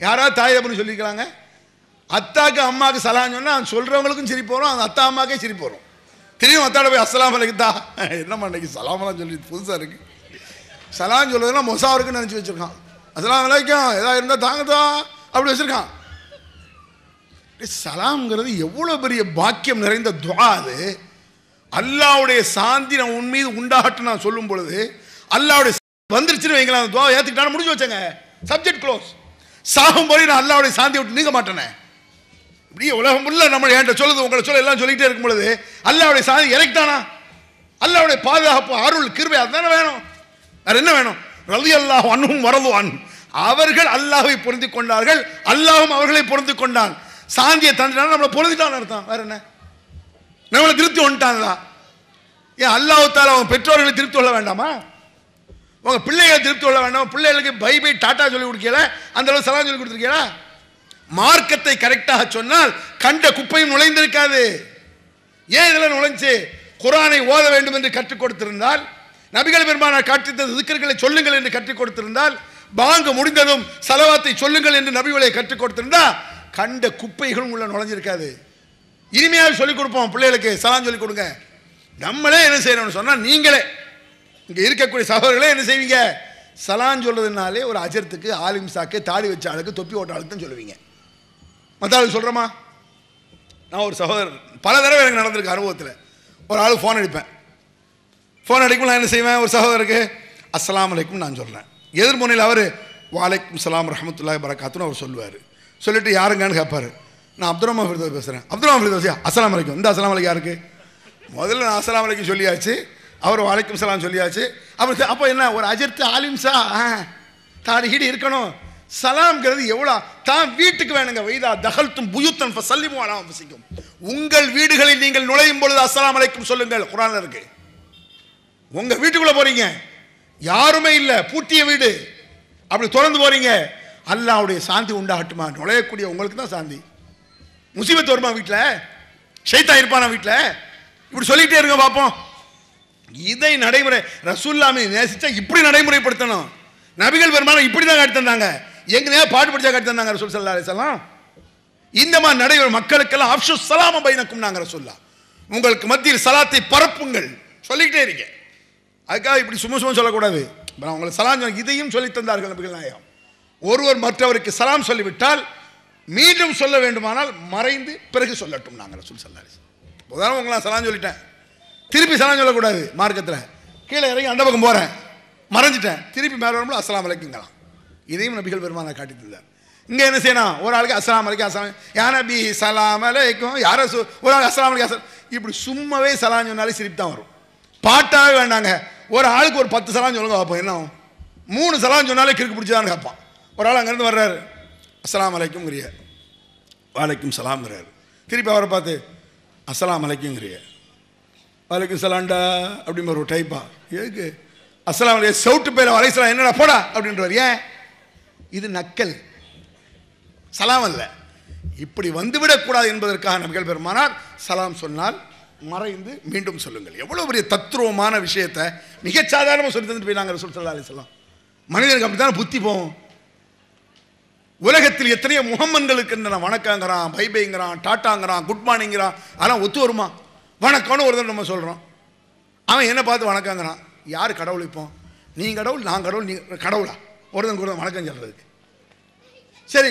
யாராவது தாய் தப்புன்னு சொல்லியிருக்கலாங்க? அத்தாக்கு அம்மாவுக்கு சலாம் சொன்னா சொல்றவங்களுக்கும் சிரிப்பு வரும், அந்த அத்தா அம்மாக்கே சிரிப்பு வரும். திரும்பியும் அத்தாட போய் அஸ்ஸலாமு அலைக்கும் தா என்னம்மா இன்னைக்கு சலாமெல்லாம் சொல்லி புதுசாக இருக்கு, சலாம் சொல்றதுலாம் மொசா இருக்குன்னு நினச்சி வச்சிருக்கான். அஸ்ஸலாமு அலைக்கும் ஏதாவது இருந்தால் தாங்கதா அப்படி வச்சிருக்கான். சலாம்ங்கிறது எவ்வளவு பெரிய பாக்கியம் நிறைந்த துஆ அது. அல்லாஹ்வுடைய சாந்தி நான் உன் மீது உண்டாகட்டும் நான் சொல்லும் பொழுது அல்லாஹ்வுடைய வந்துருச்சுன்னு வைங்களா, அந்த துஆ ஏத்துக்கிட்டாலும் முடிஞ்சு வச்சேங்க, சப்ஜெக்ட் க்ளோஸ். சாகும் போய் நான் அல்லாஹ்வுடைய சாந்தியை விட்டு நீங்க மாட்டேனே. இப்படி உலகம் உள்ள நம்ம என்கிட்ட சொல்லுது உங்களை சொல்ல எல்லாம் சொல்லிக்கிட்டே இருக்கும் பொழுது அல்லாஹ்வுடைய சாந்தி இறக்கிட்டானா? அல்லாஹ்வுடைய பாதுகாப்பு அருள் கிருபை அதுதானே வேணும், வேற என்ன வேணும்? ரலியல்லாஹு அன்ஹும் வரது அன், அவர்கள் அல்லாஹ்வை பொருந்திக் கொண்டார்கள், அல்லாஹ்வும் அவர்களை பொருந்திக் கொண்டான். சாந்தியை தந்துட்டான், நம்மளை பொருந்திட்டான்னு அர்த்தம். வேற என்ன? நம்மளை திருப்தி வந்துட்டான். ஏன் அல்லாஹ் தாலா அவங்க பெற்றோர்களை திருப்தி கொள்ள வேண்டாமா? உங்க பிள்ளைகளை திருப்தி கொள்ள வேண்டாம்? பிள்ளைகளுக்கு பை பை டாட்டா சொல்லி கொடுக்கல, அந்த அளவு சலாம் சொல்லி கொடுத்துருக்கீங்களா? மார்க்கத்தை கரெக்டாக சொன்னால் கண்ட குப்பையும் நுழைந்திருக்காது. ஏன் இதெல்லாம் நுழைஞ்சு? குர்ஆனை ஓத வேண்டும் என்று கற்றுக் கொடுத்திருந்தால், நபிகள் பெருமானார் காட்டித்த திக்ர்களை சொல்லுங்கள் என்று கற்றுக் கொடுத்திருந்தால், பாங்கு முடிந்ததும் சலவாத்தை சொல்லுங்கள் என்று நபிகளை கற்றுக் கொடுத்திருந்தா கண்ட குப்பைகளும் உள்ள நுழைஞ்சிருக்காது. இனிமையாக சொல்லிக் கொடுப்போம் பிள்ளைகளுக்கு, சலாம் சொல்லிக் கொடுங்க. நம்மளே என்ன செய்யணும்னு சொன்னா, நீங்களே இங்க இருக்கக்கூடிய சகோதரர்களே என்ன செய்வீங்க? சலாம் சொல்றதுனாலே ஒரு அஜர்த்துக்கு, ஆலிம் சாக்கு, தாடி வச்ச ஆளுக்கு, தொப்பி ஓட்ட ஆளுக்கு தான் சொல்லுவீங்க. மற்ற ஆளுக்கு சொல்றோமா? நான் ஒரு சகோதரர் பல தடவை எனக்கு நடந்திருக்கு அனுபவத்தில். ஒரு ஆளு ஃபோன் அடிப்பேன். ஃபோன் அடிக்கும் நான் என்ன செய்வேன், ஒரு சகோதரருக்கு அஸ்ஸலாமு அலைக்கும் நான் சொல்றேன். எதிர்முனையில் அவர் வலைக்கும் சலாம் ரஹ்மத்துல்லாஹி பரக்காத்துன்னு அவர் சொல்லுவார். சொல்லிட்டு யாருங்கன்னு கேட்பாரு. நான் அப்துல் ரஹ்மான் ஃபிர்தௌஸ் பேசுகிறேன். அப்துல் ரஹ்மான் ஃபிர்தௌஸியா அஸ்ஸலாமு அலைக்கும். இந்த அஸ்ஸலாமு அலைக்கும் யாருக்கு? முதல்ல நான் அஸ்ஸலாமு அலைக்கும் சொல்லியாச்சு, அவர் வலைக்கும் சலாம் சொல்லியாச்சு. அப்புறம் அப்போ என்ன, ஒரு அஜர்த்து ஆலிம்சா தாடி ஹீடி இருக்கணும். சலாம்ங்கிறது எவ்வளோ தான் வீட்டுக்கு வேணுங்க. வைதா தகல்தும் புயுத்தன் ஃபஸல்லிமு அலா அன்ஃபுசிக்கும், உங்கள் வீடுகளில் நீங்கள் நுழையும் பொழுது அஸ்ஸலாமு அலைக்கும் சொல்லுங்கள். குர்ஆன்ல இருக்கு. உங்க வீட்டுக்குள்ள போறீங்க, யாருமே இல்லை, பூட்டிய வீடு, அப்படி திறந்து போறீங்க, அல்லாஹ்வுடைய சாந்தி உண்டாகட்டுமா? நுழையக்கூடிய உங்களுக்கு தான் சாந்தி. முசீபத் வருமா வீட்டில்? ஷைத்தான் இருப்பானா வீட்டில்? இப்படி சொல்லிக்கிட்டே இருங்க பார்ப்போம். இதை நடைமுறை ரசூலுல்லாஹ் நேசிச்சா இப்படி நடைமுறைப்படுத்தணும். நபிகள் பெருமானார் இப்படி தான் காட்டி தந்தாங்க. எங்கனையா பாட்டு படிச்சா காட்டி தந்தாங்க ரசூல் ஸல்லல்லாஹு அலைஹி வஸல்லம். இந்த மாதிரி நடைமுறை மக்களுக்கெல்லாம் அஃஷு ஸலாம பைனக்கும் நாங்க ரசூலுல்லாஹ், உங்களுக்கு மத்தியில் சலாத்தை பரப்புங்கள் சொல்லிக்கிட்டே இருங்க. அதுக்காக இப்படி சும்மா சும்மா சொல்லக்கூடாது. உங்களுக்கு சலாம் இதையும் சொல்லி தந்தார்கள் நபிகள் நாயகம். ஒருவர் மற்றவருக்கு சலாம் சொல்லிவிட்டால் மீண்டும் சொல்ல வேண்டுமானால் மறைந்து பிறகு சொல்லட்டும் நாங்கள் ரசூல் ஸல்லல்லாஹு அலைஹி வஸல்லம். உதாரணம் உங்களை சலாம் சொல்லிட்டேன், திருப்பி சலாம் சொல்லக்கூடாது. மார்க்கத்தில் கீழே இறங்கி அந்த பக்கம் போகிறேன், மறைஞ்சிட்டேன், திருப்பி மேலே வரும்போது அஸ்ஸலாமு அலைக்குங்களாம். இதையும் நபிகள் பெருமானார் காட்டி தந்தார். இங்கே என்ன செய்யணும், ஒரு ஆளுக்கு அஸ்ஸலாமு அலைக்கும் அஸ்ஸலாம், யா நபி சலாம் அலைக்கும், யார ஒரு ஆள் அஸ்ஸலாமு அலைக்கும், இப்படி சும்மாவே சலாம் சொன்னாலே சிரிப்பு தான் வரும். பாட்டாவே வேண்டாங்க, ஒரு ஆளுக்கு ஒரு 10 சலாம் சொல்லுங்க பார்ப்போம். என்ன ஆகும்? 3 சலாம் சொன்னாலே கிறுக்கு பிடிச்சதான்னு கேட்பான். ஒரு ஆள் அங்கேருந்து வர்றாரு, அஸ்ஸலாமு அலைக்கும்ங்கிறிய, வலைக்கும் சலாம்ங்கிறாரு. திருப்பி அவரை பார்த்து அஸ்ஸலாமு அலைக்கும்ங்கிறிய, வலைக்கும் சலாம்டா அப்படிங்கிற ஒரு டைப்பா. எதுக்கு அஸ்ஸலாமு அலைக்கும் சவுட்டு பேர் அலைஹிஸ்ஸலாம் என்னடா போடா அப்படின்றவர். ஏன்? இது நக்கல், சலாம் அல்ல. இப்படி வந்துவிடக்கூடாது என்பதற்காக நபிகள் பெருமானார் சலாம் சொன்னால் மறைந்து மீண்டும் சொல்லுங்கள். எவ்வளவு பெரிய தத்துவமான விஷயத்தை மிக சாதாரணமாக சொல்லி தந்துட்டு போயினாங்க ரசூல் ஸல்லல்லாஹு அலைஹி வஸல்லம். மனிதனுக்கு அப்படித்தானே புத்தி போகும். உலகத்தில் எத்தனையோ முகம்மன்களுக்கு வணக்கங்கிறான், பைபைங்கிறான், டாட்டாங்கிறான், குட் மார்னிங்கிறான். அதெல்லாம் ஒத்து வருமா? வணக்கம்னு ஒரு தடவை நம்ம சொல்கிறோம், அவன் என்ன பார்த்து வணக்கங்கிறான். யார் கடவுள்? இப்போ நீ கடவுள், நான் கடவுள், நீ கடவுளா? ஒருத்தன் வணக்கம் சொல்கிறதுக்கு. சரி,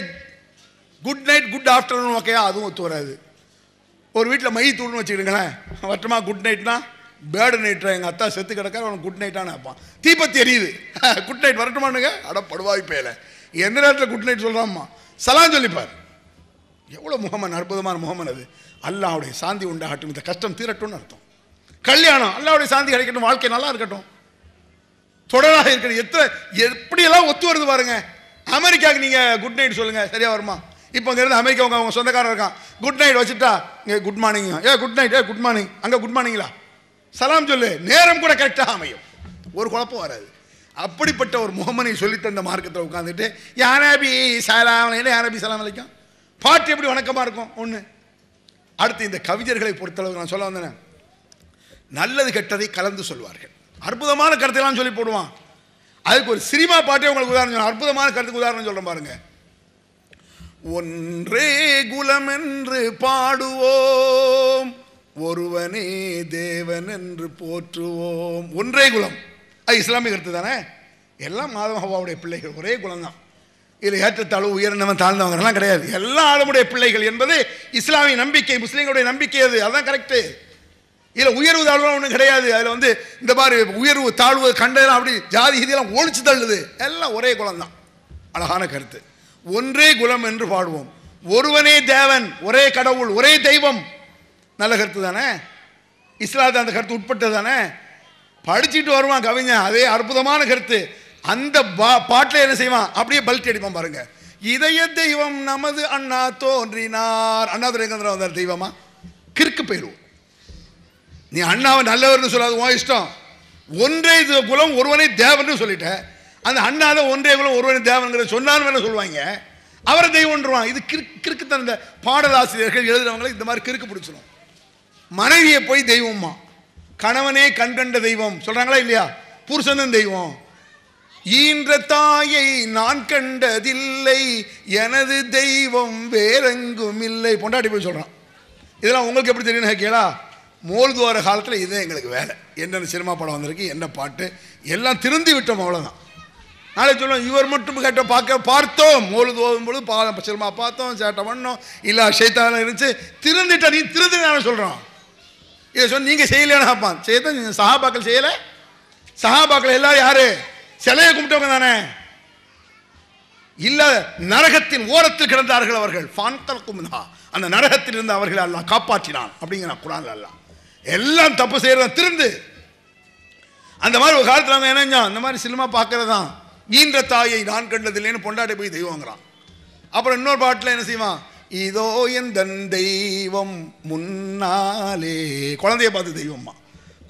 குட் நைட், குட் ஆஃப்டர்நூன், ஓகேயா? அதுவும் ஒத்து வராது. ஒரு வீட்டில் மை தூள்னு வச்சுக்கிடுங்களேன், வட்டமா குட் நைட்னா பேர்டு நைட்ரா, எங்கள் அத்தா செத்து கிடக்கார், அவனுக்கு குட் நைட்டானு வைப்பான். தீப்பத்தி எரியுது, குட் நைட் வரட்டுமானுங்க, அட படுவாய் பேல, எந்த நேரத்தில் குட் நைட் சொல்கிறாம்மா, சலாம் சொல்லிப்பார். எவ்வளோ முகமன், அற்புதமான முகமன் அது. அல்லாஹ்வுடைய சாந்தி உண்டாகட்டும், இந்த கஷ்டம் தீரட்டும்னு அர்த்தம். கல்யாணம், அல்லாஹ்வுடைய சாந்தி கிடைக்கட்டும், வாழ்க்கை நல்லா இருக்கட்டும். தொடராக இருக்கிறது. எப்படியெல்லாம் ஒத்து வருது பாருங்க. அமெரிக்காவுக்கு நீங்க குட் நைட் சொல்லுங்க, சரியா வருமா? இப்போ அங்க இருந்து அமெரிக்கா அவங்க சொந்தக்காரர் இருக்கான், குட் நைட் வச்சுட்டா இங்கே good morning, good night, good morning, அங்கே குட் மார்னிங்களா, சலாம் சொல்லு, நேரம் கூட கரெக்டாக அமையும், ஒரு குழப்பம் வராது. அப்படிப்பட்ட ஒரு முகமனை சொல்லித்தந்த மார்க்கத்தில் உட்காந்துட்டு யானபி சலாம், என்ன யானபி சலாம் அலைக்கும், பாட்டு எப்படி வணக்கமாக இருக்கும் ஒன்று. அடுத்து இந்த கவிஞர்களை பொறுத்தளவு நான் சொல்ல வந்தேன், நல்லது கெட்டதை கலந்து சொல்வார்கள். அற்புதமான கருத்தையெல்லாம் சொல்லி போடுவான். அதுக்கு ஒரு சினிமா பாட்டே உங்களுக்கு உதாரணம், அற்புதமான கருத்துக்கு உதாரணம் சொல்கிறேன் பாருங்க. ஒன்றே குலம் என்று பாடுவோம், ஒருவனே தேவன் என்று போற்றுவோம். ஒன்றே குலம், அது இஸ்லாமிய கருத்து தானே. எல்லாம் ஆதம் ஹவ்வாவுடைய பிள்ளைகள், ஒரே குலம் தான். இதில் ஏற்றத்தாழ்வு உயர்ந்தவன் தாழ்ந்தவங்கலாம் கிடையாது, எல்லா ஆளுமுடைய பிள்ளைகள் என்பது இஸ்லாமிய நம்பிக்கை, முஸ்லீம்களுடைய நம்பிக்கை. அதுதான் கரெக்டு. இதில் உயர்வு தாழ்வு ஒன்றும் கிடையாது. அதில் வந்து இந்த மாதிரி உயர்வு தாழ்வு கண்டதெல்லாம் அப்படி ஜாதி இதெல்லாம் ஒழிச்சு தள்ளுது. எல்லாம் ஒரே குலம் தான். அழகான கருத்து. ஒன்றே குலம் என்று பாடுவோம், ஒருவனே தேவன், ஒரே கடவுள், ஒரே தெய்வம். நல்ல கருத்து தானே. இஸ்லாத்து அந்த கருத்து உட்பட்டது தானே. படிச்சுட்டு வருவான் கவிஞன், அதே அற்புதமான கருத்து. அந்த பாட்டில் என்ன செய்வான், அப்படியே பல்ட்டி அடிப்பான் பாருங்க. இதய தெய்வம் நமது அண்ணா தோன்றினார். அண்ணாதுரை வந்தார் தெய்வமா? கிறுக்கு போயிடுவோம். நீ அண்ணாவை நல்லவர்னு சொல்லாது, உன் இஷ்டம். ஒன்றே குலம் ஒருவனே தேவன் சொல்லிட்ட, அந்த அண்ணாத ஒன்றே குலம் ஒருவனே தேவன்கிற சொன்னான்னு வேணா சொல்லுவாங்க, அவரை தெய்வம்ன்றான். இது கிறுக்கு தான். இந்த பாடலாசிரியர்கள் எழுதுறவங்களை இந்த மாதிரி கிறுக்கு பிடிச்சிடும். மனைவியை போய் தெய்வமா, கணவனே கண்கண்ட தெய்வம் சொல்றாங்களா இல்லையா? புருஷனும் தெய்வம். ஈன்ற தாயை நான் கண்டதில்லை, எனது தெய்வம் வேறெங்கும் இல்லை, பொண்டாட்டி போய் சொல்றான். இதெல்லாம் உங்களுக்கு எப்படி தெரியும் கேளா? மோல்துவார காலத்தில் இதே எங்களுக்கு வேலை. என்னென்ன சினிமா படம் வந்திருக்கு, என்ன பாட்டு, எல்லாம் திருந்தி விட்டோம், அவ்வளோதான். நாளை சொல்லுவோம், இவர் மட்டும் கேட்ட பார்த்தோம், மோலுது ஓதும் பொழுது சினிமா பார்த்தோம், சேட்டை பண்ணோம், இல்லை ஷைத்தான இருந்துச்சு, திருந்திட்டா. நீ திருந்தினான்னு சொல்கிறான். இதை சொன்ன நீங்கள் செய்யலைன்னு பார்ப்பான். செய்தான் நீங்கள் சஹாபாக்கள் செய்யலை. சஹாபாக்கள் எல்லாரும் யாரு? சிலையை கும்பிட்டவங்க தானே. இல்ல, நரகத்தின் ஓரத்தில் கிடந்தார்கள் அவர்கள். அந்த நரகத்தில் இருந்து அவர்களை அல்லாஹ் காப்பாற்றினான் அப்படிங்கிற குர்ஆன்ல அல்லாஹ். எல்லாம் தப்பு செய்யறதான் திருந்து. அந்த மாதிரி ஒரு காலத்தில் அவங்க என்ன, இந்த மாதிரி சினிமா பார்க்கறதான். ஈன்ற தாயை நான் கண்டதில்லைன்னு பொண்டாட்டி போய் தெய்வங்கிறான். அப்புறம் இன்னொரு பாட்டில் என்ன செய்வான், இதோ என் தெய்வம் முன்னாலே, குழந்தைய பார்த்து தெய்வம்மா.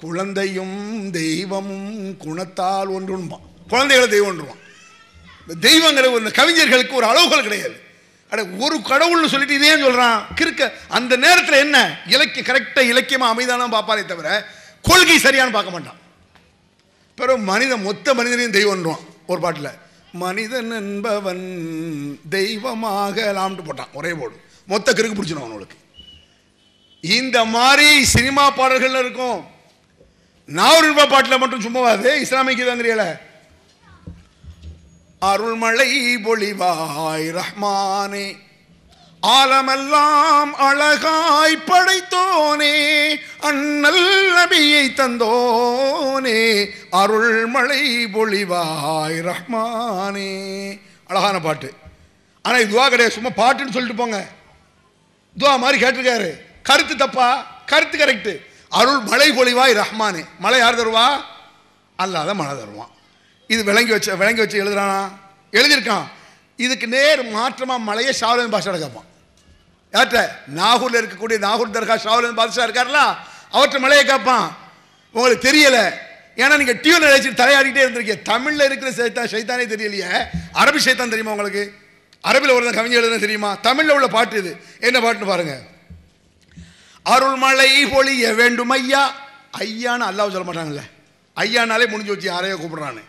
குழந்தையும் தெய்வமும் குணத்தால் ஒன்றுமா, குழந்தைகளை தெய்வம் ஒன்றுவான். தெய்வங்கிற ஒரு கவிஞர்களுக்கு ஒரு அளவுகள் கிடையாது. ஒரு கடவுள்னு சொல்லிட்டு இதே சொல்றான் கிறுக்க. அந்த நேரத்தில் என்ன இலக்கிய கரெக்டாக இலக்கியமா அமைதான பார்ப்பாரே தவிர கொள்கை சரியானு பார்க்க மாட்டான். பிறகு மனிதன் மொத்த மனிதனையும் தெய்வம்ன்றான். ஒரு பாட்டில் மனிதன் என்பவன் தெய்வமாக லாம்ட்டு போட்டான், ஒரே போடு. மொத்த கிறுக்கு பிடிச்சிடும் அவனுக்கு. இந்த மாதிரி சினிமா பாடல்கள் இருக்கும். நாவூர் பாட்டில் மட்டும் சும்மாவாது இஸ்லாமிக்கு தாங்கிறியல. அருள்மழை பொழிவாய் ரஹ்மானே, ஆலமெல்லாம் அழகாய் படைத்தோனே, அண்ணல் நபியை தந்தோனே, அருள்மழை பொழிவாய் ரஹ்மானே. அழகான பாட்டு. ஆனால் இது துவா கிடையாது, சும்மா பாட்டுன்னு சொல்லிட்டு போங்க. துவா மாதிரி கேட்டிருக்காரு. கருத்து தப்பா? கருத்து கரெக்டு. அருள் மழை பொழிவாய் ரஹ்மானே. மழை யார் தருவா? அல்லாத மழை தருவான். இது விளங்கி வச்சு எழுதுறானா? எழுதியிருக்கான். இதுக்கு நேர் மாற்றமா மலையை ஷாவுலின் பாஷா கேட்பான். யார்கிட்ட? நாகூர்ல இருக்கக்கூடிய நாகூர் தர்கா ஷாவுலின் பாஷா இருக்காருல்ல, அவற்றை மலையை கேட்பான். உங்களுக்கு தெரியல, ஏன்னா நீங்க டியூன் அழைச்சிட்டு தலையாடிக்கிட்டே இருந்திருக்கீங்க. தமிழ்ல இருக்கிற சைத்தானே தெரியலையே, அரபி சைத்தான் தெரியுமா உங்களுக்கு? அரபியில் ஒரு கவிஞர் எழுதுன தெரியுமா? தமிழ்ல உள்ள பாட்டு இது. என்ன பாட்டுன்னு பாருங்க. அருள்மழை பொழிய வேண்டும் ஐயா. ஐயான்னு அல்லாஹ் சொல்ல மாட்டாங்கல்ல, ஐயானாலே முடிஞ்சு வச்சு யாரையோ கூப்பிடுறான்னு.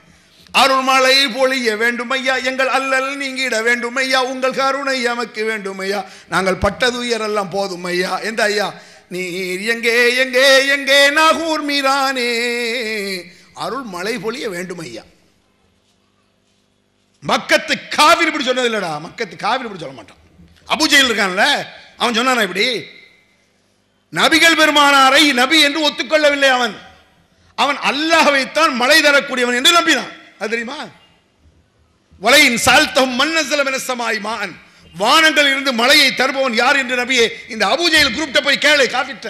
அருள்மழை பொழிய வேண்டும் ஐயா, எங்கள் அல்லல் நீங்கிட வேண்டும் ஐயா, உங்கள் கருணை எமக்கு வேண்டும் ஐயா, நாங்கள் பட்டது உயரெல்லாம் போதும் ஐயா. எந்த ஐயா? நீர் எங்கே எங்கே எங்கே நாகூர் மீரானே, அருள் மழை பொழிய வேண்டும் ஐயா. மக்கத்து காவிரி இப்படி சொன்னது இல்லடா, மக்கத்து காவிரி இப்படி சொல்ல மாட்டான். அபூஜெயில் இருக்கான்ல, அவன் சொன்னானா இப்படி? நபிகள் பெருமானாரை நபி என்று ஒத்துக்கொள்ளவில்லை. அவன் அல்லாஹ்வைத்தான் மழை தரக்கூடியவன் என்று நம்பினான். அது தெரியுமா? வலையின் சால்தம் மன்னசல மினஸ்ஸமாய் மான், வானங்கள் இருந்து மழையை தருபவன் யார் என்று நபியே இந்த அபூஜெயில் குரூப்ட போய் கேளு. காஃபிட்ட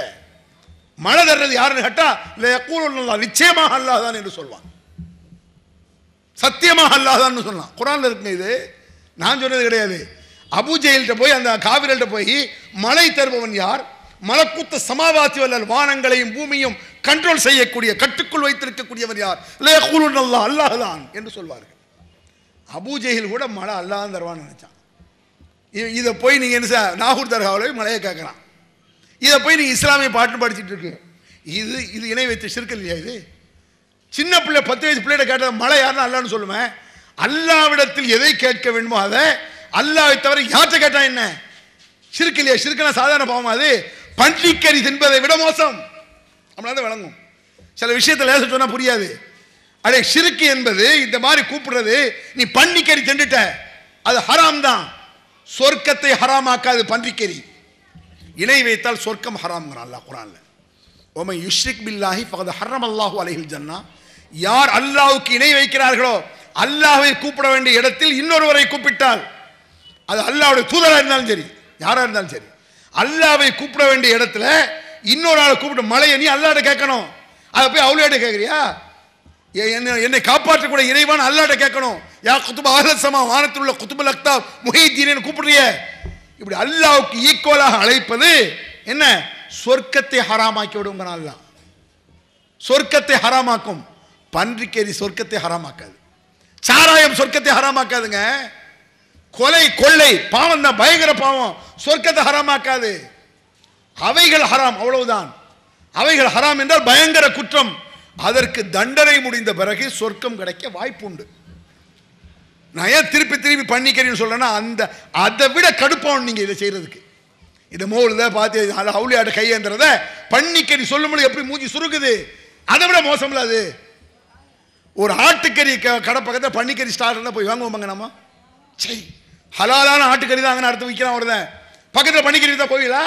மழை தர்றது யாருன்னு கேட்டா யக்கூலுல்லாஹ், நிச்சயமாக அல்லாஹ் தான் என்று சொல்வான். சத்தியமாக அல்லாஹ்தான் சொன்னான். குர்ஆன்ல இருக்குங்க, இது நான் சொன்னது கிடையாது. அபூஜெயில்கிட்ட போய் அந்த காவிரல்கிட்ட போய் மழை தருபவன் யார், மலக்குத்த சமாவாத்தி வல்லல் வானங்களையும் பூமியும் கண்ட்ரோல் செய்யக்கூடிய கட்டுக்குள் வைத்திருக்கக்கூடியவர் யார், லயகுலுன் அல்லாஹ், அல்லாஹ்தான் என்று சொல்வார்கள். அபூஜெயில் கூட மழை அல்லாஹ் தருவான்னு நினைச்சான். இதை போய் நீங்க என்ன நாகூர் தர்காவில் மழையை கேட்கறான். இதை போய் நீங்க இஸ்லாமிய பாட்டு படிச்சுட்டு இருக்கு. இது இணை வைத்து ஷிர்க் இல்லையா? இது சின்ன பிள்ளை 10 வயசு பிள்ளைகிட்ட கேட்ட மழை யாருன்னு அல்லான்னு சொல்லுவேன். அல்லாவிடத்தில் எதை கேட்க வேண்டுமோ அதை அல்லாஹ்வை தவிர யார்கிட்ட கேட்டா என்ன? ஷிர்க் இல்லையா? ஷிர்க்னா சாதாரண பாவமா? அது பன்றிக்கறி தின்பதை விட மோசம். நம்மளால விளங்கும். சில விஷயத்தை லேச சொன்னா புரியாது. அடே ஷிர்க் என்பது இந்த மாதிரி கூப்பிடுறது, நீ பன்றிக்கறி தின்னுட்ட அது ஹராம் தான். சொர்க்கத்தை ஹராமாக்காது பன்றிக்கறி. இணை வைத்தால் சொர்க்கம் ஹராம்ங்கிறான் அல்லாஹ் குர்ஆன்ல. ஒமை யுஷ்ரிக் பில்லாஹி ஃபகத் ஹர்ரமல்லாஹு அலைஹில் ஜன்னா. யார் அல்லாஹ்வுக்கு இணை வைக்கிறார்களோ, அல்லாஹ்வை கூப்பிட வேண்டிய இடத்தில் இன்னொருவரை கூப்பிட்டால், அது அல்லாஹ்வுடைய தூதராக இருந்தாலும் சரி யாரா இருந்தாலும் சரி, அல்லாஹ்வை கூப்பிட வேண்டிய இடத்துல இன்னொரு ஆளை கூப்பிட்டு மழையை நீ அல்லாஹ்ட்ட கேட்கணும். அதை போய் அவுளியாட்ட கேட்குறியா? என்னை காப்பாற்றக்கூடிய இறைவான் அல்லாஹ்ட்ட கேட்கணும். யா குத்துப அஹ்லஸ் ஸமா, வானத்தில் உள்ள குத்துபுல் அக்தாப் முஹைதீன் கூப்பிடுறிய. இப்படி அல்லாஹ்வுக்கு ஈக்குவலாக அழைப்பது என்ன? சொர்க்கத்தை ஹராமாக்கி விடுங்கிறான் அல்லாஹ். சொர்க்கத்தை ஹராமாக்கும். பன்றிக்கறி சொர்க்கத்தை ஹராமாக்காது. சாராயம் சொர்க்கத்தை ஹராமாக்காதுங்க. கொலை கொள்ளை பாவம் தான், பயங்கர பாவம். சொர்க்கத்தை ஹராமாக்காது. அவைகள் ஹராம், அவ்வளவுதான். அவைகள் ஹராம் என்றால் பயங்கர குற்றம். அதற்கு தண்டனை முடிந்த பிறகு சொர்க்கம் கிடைக்க வாய்ப்பு உண்டு. நான் ஏன் திருப்பி திருப்பி பன்னிக்கறின்னு சொல்றேன்னா, அதை விட கடுப்பாகும் நீங்க இதை செய்யறதுக்கு. இதை மோளுத பார்த்து அவுளியாட்ட கையேந்திரத பன்னிக்கறி சொல்லும்போது எப்படி மூஞ்சி சுருக்குது, அதை விட மோசம் இல்ல அது. ஒரு ஆட்டுக்கறி கடை பக்கத்தில் பன்னிக்கறி ஸ்டார் இருந்தால் போய் வாங்குவோம். நம்ம சரி ஹலாலான ஆட்டுக்கறி தான் அங்கே அடுத்து விற்கிறான். ஒருத்தன் பக்கத்தில் பன்னிக்கறி தான் போவீங்களா?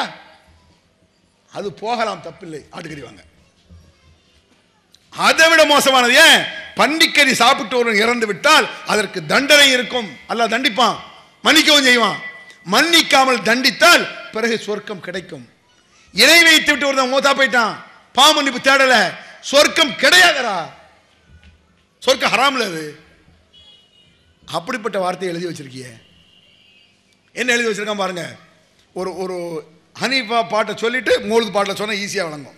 அது போகலாம், தப்பில்லை, ஆட்டுக்கறி வாங்க. அதை விட மோசமானது ஏன்? பன்னிக்கறி சாப்பிட்டு ஒரு இறந்து விட்டால் அதற்கு தண்டனை இருக்கும். அல்லாஹ் தண்டிப்பான், மன்னிக்கவும் செய்வான். மன்னிக்காமல் தண்டித்தால் பிறகு சொர்க்கம் கிடைக்கும். இணை வைத்து விட்டு ஒருத்தன் மூத்தா போயிட்டான், பாமன்னிப்பு தேடல, சொர்க்கம் கிடையாதரா. சொர்க்கம் ஹராம்ல. அது அப்படிப்பட்ட வார்த்தையை எழுதி வச்சிருக்கிய. என்ன எழுதி வச்சிருக்கான் பாருங்க. ஒரு ஹனீஃபா பாட்டை சொல்லிட்டு மௌலூத் பாட்டில் சொன்னா ஈஸியா வழங்கும்.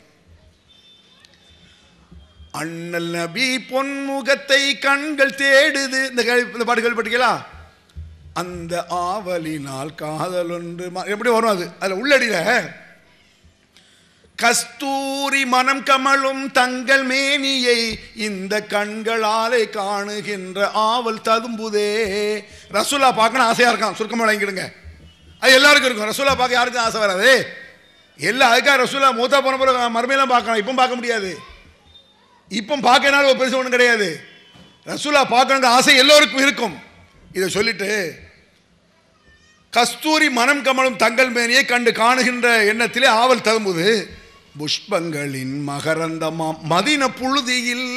அண்ணல் நபி பொன்முகத்தை கண்கள் தேடுது. இந்த பாட்டு கேள்விப்பட்டீங்களா? அந்த ஆவலினால் காதல் ஒன்று எப்படி வரும்? அது அதுல உள்ளடியில கஸ்தூரி மனம் கமலும் தங்கள் மேனியை இந்த கண்களாலே காணுகின்ற ஆவல் ததும்புதே. ரசூலா பார்க்கணும் ஆசையா இருக்கான். சுருக்கமாக வழங்கிடுங்க. அது எல்லாருக்கும் இருக்கும். ரசூலா பார்க்க யாருக்கும் ஆசை வராது. எல்லாம் அதுக்காக ரசூலா மூத்தா போன பிறகு மறுமையெல்லாம் பார்க்கணும். இப்போ பார்க்க முடியாது. இப்போ பார்க்கனால ஒரு பெருசு ஒன்றும் கிடையாது. ரசூலா பார்க்கணுங்கிற ஆசை எல்லோருக்கும் இருக்கும். இதை சொல்லிட்டு கஸ்தூரி மனம் கமலும் தங்கள் மேனியை கண்டு காணுகின்ற எண்ணத்திலே ஆவல் ததும்புது. புஷ்பங்களின் மகரந்தமாம் மதின புழுதியில்.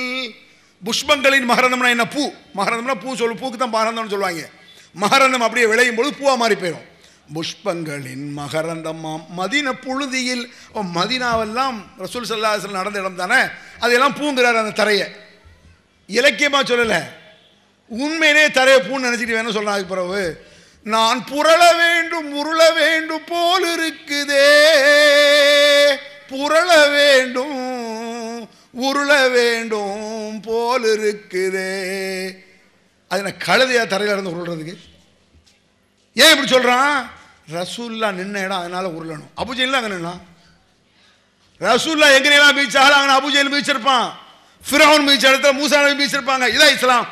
புஷ்பங்களின் மகரந்தம்னா என்ன? பூ. மகரந்தம்னா பூ சொல்லு, பூக்கு தான் மகரந்தம்னு சொல்லுவாங்க. மகரந்தம் அப்படியே விளையும் பொழுது பூவா மாறி போயிடும். புஷ்பங்களின் மகரந்தமாம் மதின புழுதியில். மதினாவெல்லாம் ரசூல் ஸல்லல்லாஹு அலைஹி வஸல்லம் நடந்த இடம் தானே, அதெல்லாம் பூங்கிறார். அந்த தரையை இலக்கியமா சொல்லல, உண்மையிலே தரையை பூன்னு நினைச்சிட்டு வேணும் சொல்றாங்க. அதுக்கு பிறகு நான் புரள வேண்டும் உருள வேண்டும் போல் இருக்குதே, புரள வேண்டும் உருள வேண்டும் போல் இருக்குதே. அது நான் கழுதையா தரையில் இருந்து உருள்றதுக்கு? ஏன் இப்படி சொல்றான்? ரசூல்லா நின்ன இடம், அதனால உருளணும். அபூஜெயில் அங்கே நின்னா. ரசூல்லா எங்கெல்லாம் பீச்சாலும் அங்கே அபூஜெயில் பீச்சிருப்பான். ஃபிரௌன் பீச் இடத்துல மூசா நபி பீச்சிருப்பாங்க. இதான் இஸ்லாம்.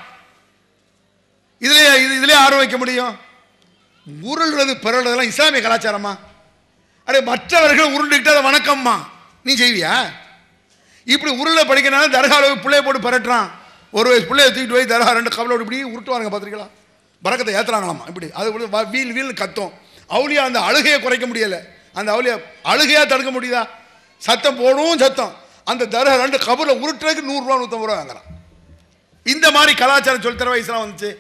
இதுலயே ஆர்வம் வைக்க முடியும்? உருள்றது பிறகுலாம் இஸ்லாமிய கலாச்சாரமா? அடே மற்றவர்கள் உருண்டுகிட்டு அதை வணக்கம்மா, நீ செய்வியா? இப்படி உருள படிக்கிறனால தர்காவில் பிள்ளைய போட்டு பரட்டுறான். ஒரு வயசு பிள்ளைய தூக்கிட்டு போய் தர்கா 2 கவலை இப்படி உருட்டுவாங்க, பார்த்துருக்கீங்களா? பரக்கத்தை ஏற்றுறாங்களாமா. இப்படி அது வீல் வீல் கத்தும். அவுளியா அந்த அழுகையை குறைக்க முடியலை. அந்த அவுளியா அழுகையா தடுக்க முடியுதா? சத்தம் போடும் சத்தம். அந்த தர்கா 2 கபூரை உருட்டுறதுக்கு 100 ரூபா 150 ரூபா வாங்குறான். இந்த மாதிரி கலாச்சாரம் சொல்லி தர வயசுலாம் வந்துச்சு.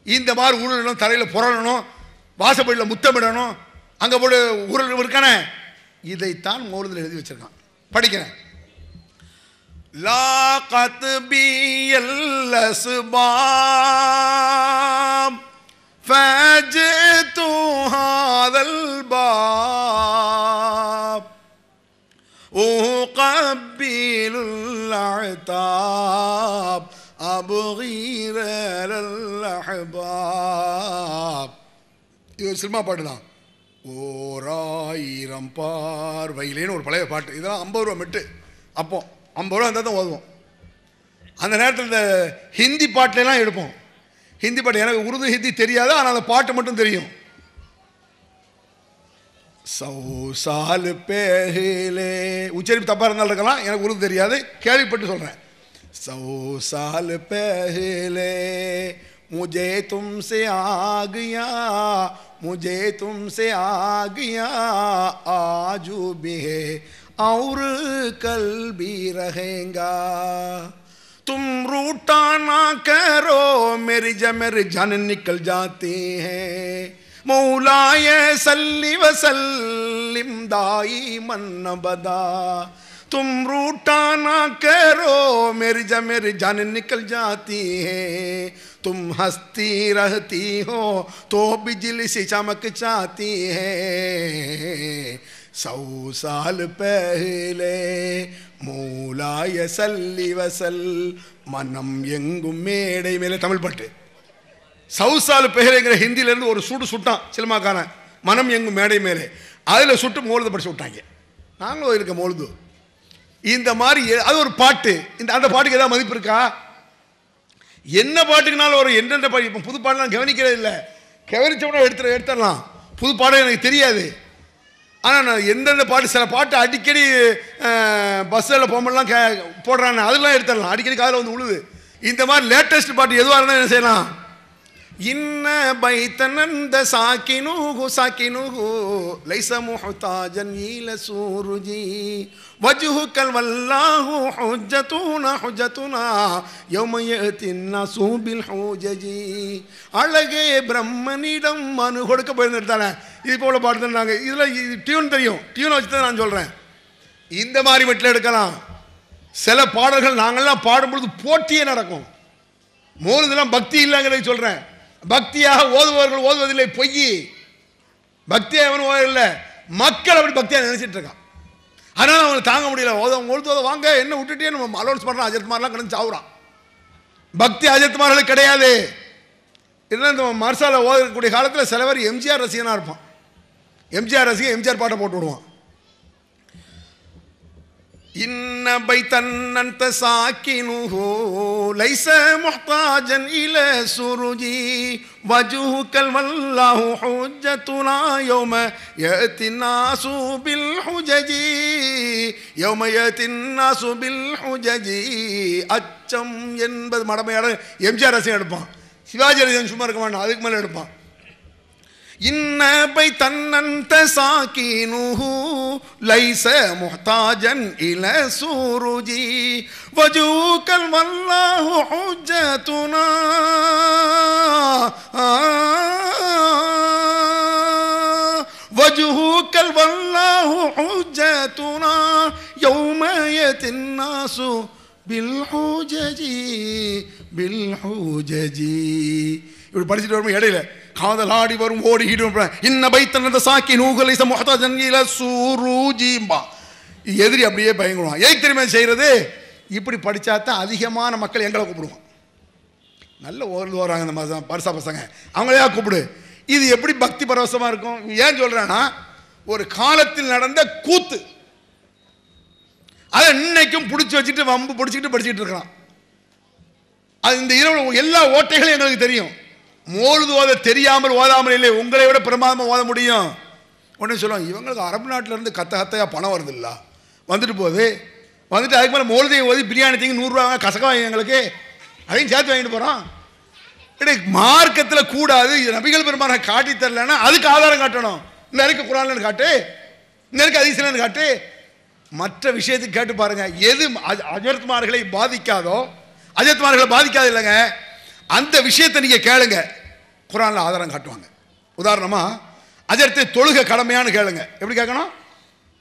இந்த மாதிரி உருளணும், தரையில் புரளணும், வாசப்படியில் முத்தமிடணும், அங்கே போட்டு உருள் இருக்கானே. இதைத்தான் மௌலூதில் எழுதி வச்சிருக்கான். படிக்கிறேன். லாகத் பியல் அஸ்பாப் ஃபஜ்து ஹாதல் பாப் உகப்பிலுல் அதாப் அபுகீரல் அஹ்பாப். இது ஒரு சினிமா பாட்டு தான். ஓராயிரம் பார்வையிலேன்னு ஒரு பழைய பாட்டு. இதெல்லாம் 50 ரூபா மெட்டு. அப்போ 50 ரூபா இருந்தால் தான் ஓதுவோம். அந்த நேரத்தில் இந்த ஹிந்தி பாட்டிலெலாம் எடுப்போம். ஹிந்தி பாட்டு எனக்கு உருது ஹிந்தி தெரியாது, ஆனால் அந்த பாட்டு மட்டும் தெரியும். 100 साल पहले உச்சரிப்பு தப்பாக இருந்தாலும் இருக்கலாம், எனக்கு உருது தெரியாது, கேள்விப்பட்டு சொல்கிறேன். 100 साल पहले मुझे तुमसे आ गया, मुझे तुमसे आ गया, आज भी है और कल भी रहेगा, तुम रूठा ना करो मेरी जान निकल जाती है, मौलाए सल्ली वसल्लिम दाईमन अबदा, तुम रूठा ना करो मेरी जान निकल जाती है, तुम हंसती रहती हो तो बिजली सी चमक जाती है, 100 साल पहले मौलाय सल्ली वसल மனம் எங்கும் மேடை மேலே. தமிழ் பாட்டு. 100 साल पहलेங்கிற ஹிந்தியிலேருந்து ஒரு சுட்டான் சினிமாக்காரன், மனம் எங்கும் மேடை மேலே. அதில் சுட்டு மௌலுது படிச்சு விட்டாங்க. நாங்களும் இருக்க மௌலுது. இந்த மாதிரி அது ஒரு பாட்டு. அந்த பாட்டுக்கு ஏதாவது மதிப்பு இருக்கா? என்ன பாட்டுக்குனாலும் ஒரு எந்தெந்த பாட்டு. இப்போ புது பாடலாம் கவனிக்கிறது இல்லை. கவனிச்சோம்னா எடுத்துடலாம். புது பாடம் எனக்கு தெரியாது. ஆனால் நான் எந்தெந்த பாட்டு, சில பாட்டு அடிக்கடி பஸ்ஸில் போகும்போதெல்லாம் போடுறாங்க, அதெல்லாம் எடுத்துடலாம். அடிக்கடி காதில் வந்து உழுது. இந்த மாதிரி லேட்டஸ்ட் பாட்டு எதுவாக இருந்தால் என்ன செய்யலாம்? இன்ன பைத்தனந்த சாக்கினுஹு சாக்கினுஹு லைஸ முஹ்தாஜன் இல சூருஜி வஜ்ஹுகல் வல்லாஹு ஹுஜ்ஜதுனா ஹுஜ்ஜதுனா யௌம யஅத்தின் நாஸு பில் ஹுஜஜி. அழகே பிரம்மனிடம் மனு கொடுக்க போயிருந்தானே, இது போல பாட்டு நாங்கள் இதில் டியூன் தெரியும், டியூனை வச்சு தான் நான் சொல்கிறேன். இந்த மாதிரி வீட்டில் எடுக்கலாம். சில பாடல்கள் நாங்கள்லாம் பாடும்பொழுது போட்டியே நடக்கும். மௌலுதெல்லாம் பக்தி இல்லைங்கிறத சொல்கிறேன். பக்தியாக ஓதுபவர்கள் ஓதுவதில்லை, பொய். பக்தியாக எவனும் ஓதவில்லை, மக்கள் அப்படி பக்தியாக நினைச்சிட்டு இருக்கான். அதனால அவங்களுக்கு தாங்க முடியல. ஓத வாங்க என்ன விட்டுட்டே நம்ம அலோன்ஸ் பண்ணுறான். அஜித் குமார்லாம் கிடந்து சாவுறான். பக்தி அஜித் குமார்களுக்கு கிடையாது. இதெல்லாம் இந்த மர்சால ஓதக்கூடிய காலத்தில் சில பேர் எம்ஜிஆர் ரசிகனாக இருப்பான். எம்ஜிஆர் ரசிகன் எம்ஜிஆர் பாட்டை போட்டு விடுவான். இன்ன பைத்தன் அன்த சாக்கினுஹு லைஸ முஹ்தாஜன் இல சுருஜி வஜ்ஹுகல் வல்லாஹு ஹுஜ்ஜதுனா யௌம யஅத்தின் நாஸு பில் ஹுஜஜி யௌம யஅத்தின் நாஸு பில் ஹுஜஜி. அச்சம் என்பது மடமையான எம்ஜிஆர் ரசிகன் எடுப்பான். சிவாஜி ரசிகன் சும்மா இருக்க மாட்டான், அதுக்கு மேலே எடுப்பான். இன்ன பைத்தன் அன்த சாக்கினுஹு லைஸ முஹ்தாஜன் இல சூருஜி வஜ்ஹுகல் வல்லாஹு ஹுஜ்ஜதுனா வஜ்ஹுகல் வல்லாஹு ஹுஜ்ஜதுனா யௌம யஅத்தின் நாஸு பில் ஹுஜஜி பில் ஹுஜஜி. இப்படி படிச்சுட்டு வரும்போது இடையில காதல் ஆடி வரும் ஓடிக்கிட்டு இன்ன பைத்தனத சாக்கி நூகலை முஹ்தாஜன் இல சூருஜிம்பா. எதிரி அப்படியே பயங்கரம். ஏன் தெரியுமா செய்கிறது? இப்படி படித்தாத்தான் அதிகமான மக்கள் எங்களை கூப்பிடுவோம். நல்ல ஓர்ந்து வராங்க இந்த மாதிரி பரிசா பசங்க, அவங்களையா கூப்பிடு. இது எப்படி பக்தி பரவசமாக இருக்கும்? ஏன் சொல்கிறேன்னா, ஒரு காலத்தில் நடந்த கூத்து அதை இன்னைக்கும் பிடிச்சி வச்சுட்டு வம்பு பிடிச்சிக்கிட்டு படிச்சுட்டு இருக்கிறான். அது இந்த இரவு எல்லா ஓட்டைகளும் எங்களுக்கு தெரியும். மௌலுது ஓத தெரியாமல் ஓதாமல் இல்லை, உங்களை விட பிரமாதமாக ஓத முடியும். உடனே சொல்லுவாங்க, இவங்களுக்கு அரபு நாட்டிலேருந்து கத்தையாக பணம் வருது இல்லை, வந்துட்டு போகுது, வந்துட்டு அதுக்கு மேலே மௌலுதையும் ஓதி பிரியாணி தீங்க 100 ரூபா கசக்க வாங்கி எங்களுக்கு அதையும் சேர்த்து வாங்கிட்டு போகிறோம். மார்க்கத்தில் கூடாது. இது நபிகள் பெருமான காட்டி தரலன்னா அதுக்கு ஆதாரம் காட்டணும். இந்த இருக்கு குர்ஆன்ல காட்டு, இந்த இருக்கு ஹதீஸ்ல காட்டு. மற்ற விஷயத்துக்கு கேட்டு பாருங்க. எது அஜர்த்மார்களை பாதிக்காதோ, அஜர்த்மார்களை பாதிக்காது இல்லைங்க, அந்த விஷயத்தை நீங்க கேளுங்க, குர்ஆன்ல ஆதாரம் காட்டுவாங்க. உதாரணமா அஜர்த்தை தொழுகை கடமையான்னு கேளுங்க. எப்படி கேட்கணும்?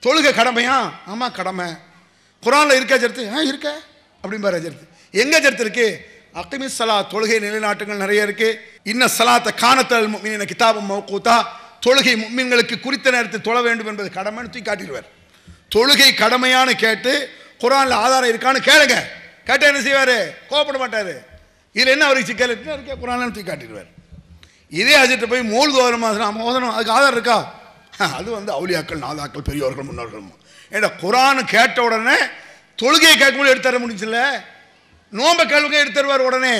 தொழுகை கடமையா? ஆமா கடமை. குர்ஆன்ல இருக்க அஜர்த்து? இருக்க. அப்படிம்பாரு அஜர்த்து. எங்க அஜர்த்து இருக்கு? அகிமிஸ் ஸலாத், தொழுகை நிலைநாட்டுங்கள் நிறைய இருக்கு. இன்ன ஸலாத்த கானத்தல் முஃமினீன கிதாபம் மவ்கூதா, தொழுகை முஃமின்களுக்கு குறித்த நேரத்தில் தொழ வேண்டும் என்பது கடமைன்னு தூக்கி காட்டிடுவார். தொழுகை கடமையானு கேட்டு குர்ஆன்ல ஆதாரம் இருக்கான்னு கேளுங்க. கேட்டா என்ன செய்வாரு? கோபப்பட மாட்டாரு. இதுல என்ன அவருக்கு சிக்கல் இருக்கு? குர்ஆன்ல தூக்கி காட்டிடுவார். இதே அஜர்த்து போய் மௌலிது ஓதணும், அதுக்கு ஆதாரம் இருக்கா? அது அவுலியாக்கள், நாதாக்கள், பெரியவர்கள், முன்னோர்கள். ஏன்னா குர்ஆன் கேட்ட உடனே தொழுகையை கேட்கும்போது எடுத்து தர முடிஞ்சில்ல, நோம்ப கேள்வி எடுத்து தருவார் உடனே.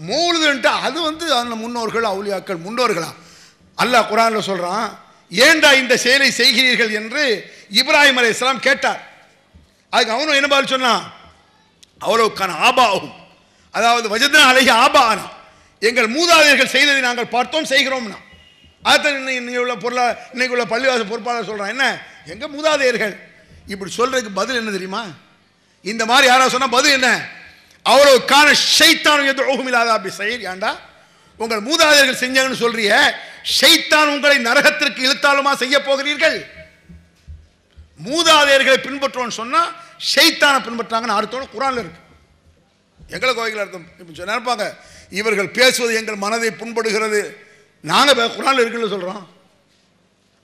மௌலிதுன்ட்டு அது அந்த முன்னோர்கள், அவுலியாக்கள், முன்னோர்களா? அல்லாஹ் குர்ஆன்ல சொல்றான், ஏண்டா இந்த செயலை செய்கிறீர்கள் என்று இப்ராஹிம் அலைஹிஸ்ஸலாம் கேட்டார். அதுக்கு அவனும் என்ன பதில் சொன்னான்? அவ்வளவுக்கான ஆபாவும், அதாவது வஜத்னா அலைஹி ஆபானா, எங்கள் மூதாதையர்கள் செய்ததை நாங்கள் பார்த்தோம், செய்கிறோம்னா. அதுதான் இன்னைக்கு உள்ள பள்ளிவாசல் பொறுப்பாளர் சொல்றான், என்ன எங்க மூதாதையர்கள். இப்படி சொல்றதுக்கு பதில் என்ன தெரியுமா? இந்த மாதிரி யாராவது சொன்னா பதில் என்ன? அவ்வளவுக்கான ஷைத்தான் யதுஊஹும் இலா அஸாபி ஸயீர். ஏண்டா உங்கள் மூதாதையர்கள் செஞ்சாங்கன்னு சொல்றிய, ஷைத்தான் உங்களை நரகத்திற்கு இழுத்தாலுமா செய்ய போகிறீர்கள்? மூதாதையர்களை பின்பற்றோன்னு சொன்னா ஷைத்தானை பின்பற்றாங்கன்னு அர்த்தம் குர்ஆன்ல இருக்கு. எங்களை கோயில அர்த்தம் இப்ப நினைப்பாங்க, இவர்கள் பேசுவது எங்கள் மனதை புண்படுகிறது, நாங்க குர்ஆன்ல இருக்குன்னு சொல்றோம்.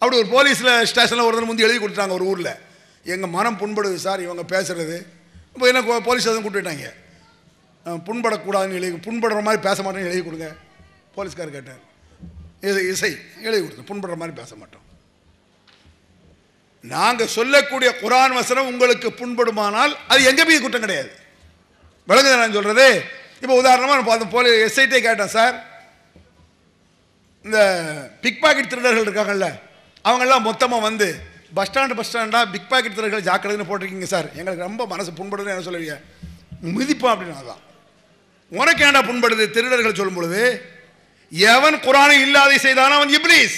அப்படி ஒரு போலீஸ்ல ஸ்டேஷன்ல ஒருத்தர் முந்தி எழுதி கொடுத்தாங்க ஒரு ஊர்ல, எங்க மனம் புண்படுது சார் இவங்க பேசுறது. இப்போ என்ன போலீஸ் ஸ்டேஷன் கூப்பிட்டுட்டாங்க, புண்படக்கூடாதுன்னு எழுதி, புண்படுற மாதிரி பேச மாட்டேன்னு எழுதி கொடுங்க. போலீஸ்கார் கேட்டார், இசை எழுதி கொடுத்து, புண்படுற மாதிரி பேச மாட்டோம். நாங்க சொல்லக்கூடிய குர்ஆன் வசனம் உங்களுக்கு புண்படுமானால் அது எங்க மீது குற்றம் கிடையாது. விளங்குதா நான் சொல்றது? இப்போ உதாரணமா போலீஸ் எஸ்ஐட்டே கேட்டேன், சார் இந்த பிக் பாக்கெட் திருடர்கள் இருக்காங்கல்ல, அவங்கெல்லாம் மொத்தமாக பஸ் ஸ்டாண்டா பிக் பாக்கெட் திருடர்கள் ஜாக்கிரதைன்னு போட்டிருக்கீங்க சார், எங்களுக்கு ரொம்ப மனசு புண்படுதுன்னு என்ன சொல்லுவீங்க? மிதிப்பா அப்படின்னு. அதான் உனக்கு ஏண்டா புண்படுது? திருடர்கள் சொல்லும் பொழுது எவன் குர்ஆனை இல்லாதை செய்தானோ அவன் இப்லீஸ்,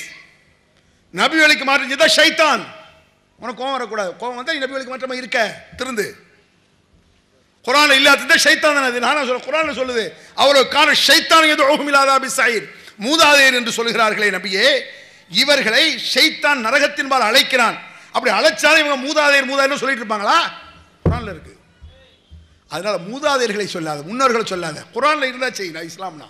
நபி வழிக்கு மாற்றம் செய்தா ஷைத்தான். உனக்கு கோவம் வரக்கூடாது, கோவம் வந்தா நபி வழிக்கு மாற்றமா இருக்க திருந்து. குர்ஆன்ல இல்லாதது ஷைத்தான் தான். அது நானா சொல்ல, குர்ஆன்ல சொல்லுது, அவ்வளவுக்கான ஷைத்தான் யதுஊஹும் இலா அஸாபி ஸயீர், மூதாதையர் என்று சொல்கிறார்களே நபியே, இவர்களை ஷைத்தான் நரகத்தின்பால் அழைக்கிறான். அப்படி அழைச்சாலும் இவங்க மூதாதையர் சொல்லிட்டு இருப்பாங்களா? குர்ஆன்ல இருக்கு. அதனால மூதாதையர்களை சொல்லாத, முன்னோர்களை சொல்லாத, குர்ஆன்ல இருந்தா செய்யலாம் இஸ்லாம்னா.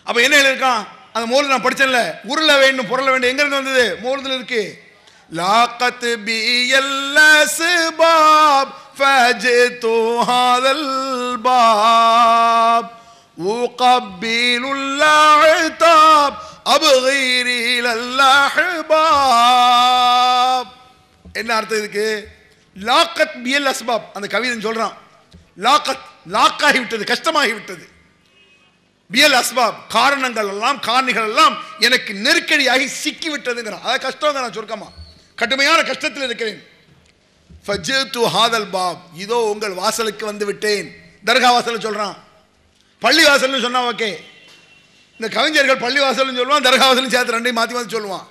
அப்ப என்ன இருக்கான் அந்த மௌலித்? நான் படிச்சேன்ல, உருள வேண்டும் பொருள வேண்டும், எங்க இருந்து வந்தது? மௌலித்ல இருக்கு. லாகத் பியல் அஸ்பாப் ஃபஜ்து ஹாதல் பாப் உகபிலுல் அதாப் அப்கிரில் அஹ்பாப். என்ன அர்த்தம் இதுக்கு? லாக்கத் பியல் அஸ்பாப், அந்த கவிதன் சொல்றான், லாக்கத் லாக்காகி விட்டது, கஷ்டமாகி விட்டது. பியல் அஸ்பாப், காரணங்கள் எல்லாம், காரணிகள் எல்லாம் எனக்கு நெருக்கடியாகி சிக்கி விட்டதுங்கிறான். அதாவது கஷ்டம் சுருக்கமா, கடுமையான கஷ்டத்தில் இருக்கிறேன். ஃபஜ்து ஹாதல் பாப், இதோ உங்கள் வாசலுக்கு வந்து விட்டேன். தர்கா வாசல் சொல்றான், பள்ளி வாசல்னு சொன்னா ஓகே. இந்த கவிஞர்கள் பள்ளி வாசல்னு சொல்லுவான், தர்கா வாசலும் சேர்த்து ரெண்டையும் மாற்றி மாற்றி சொல்லுவான்.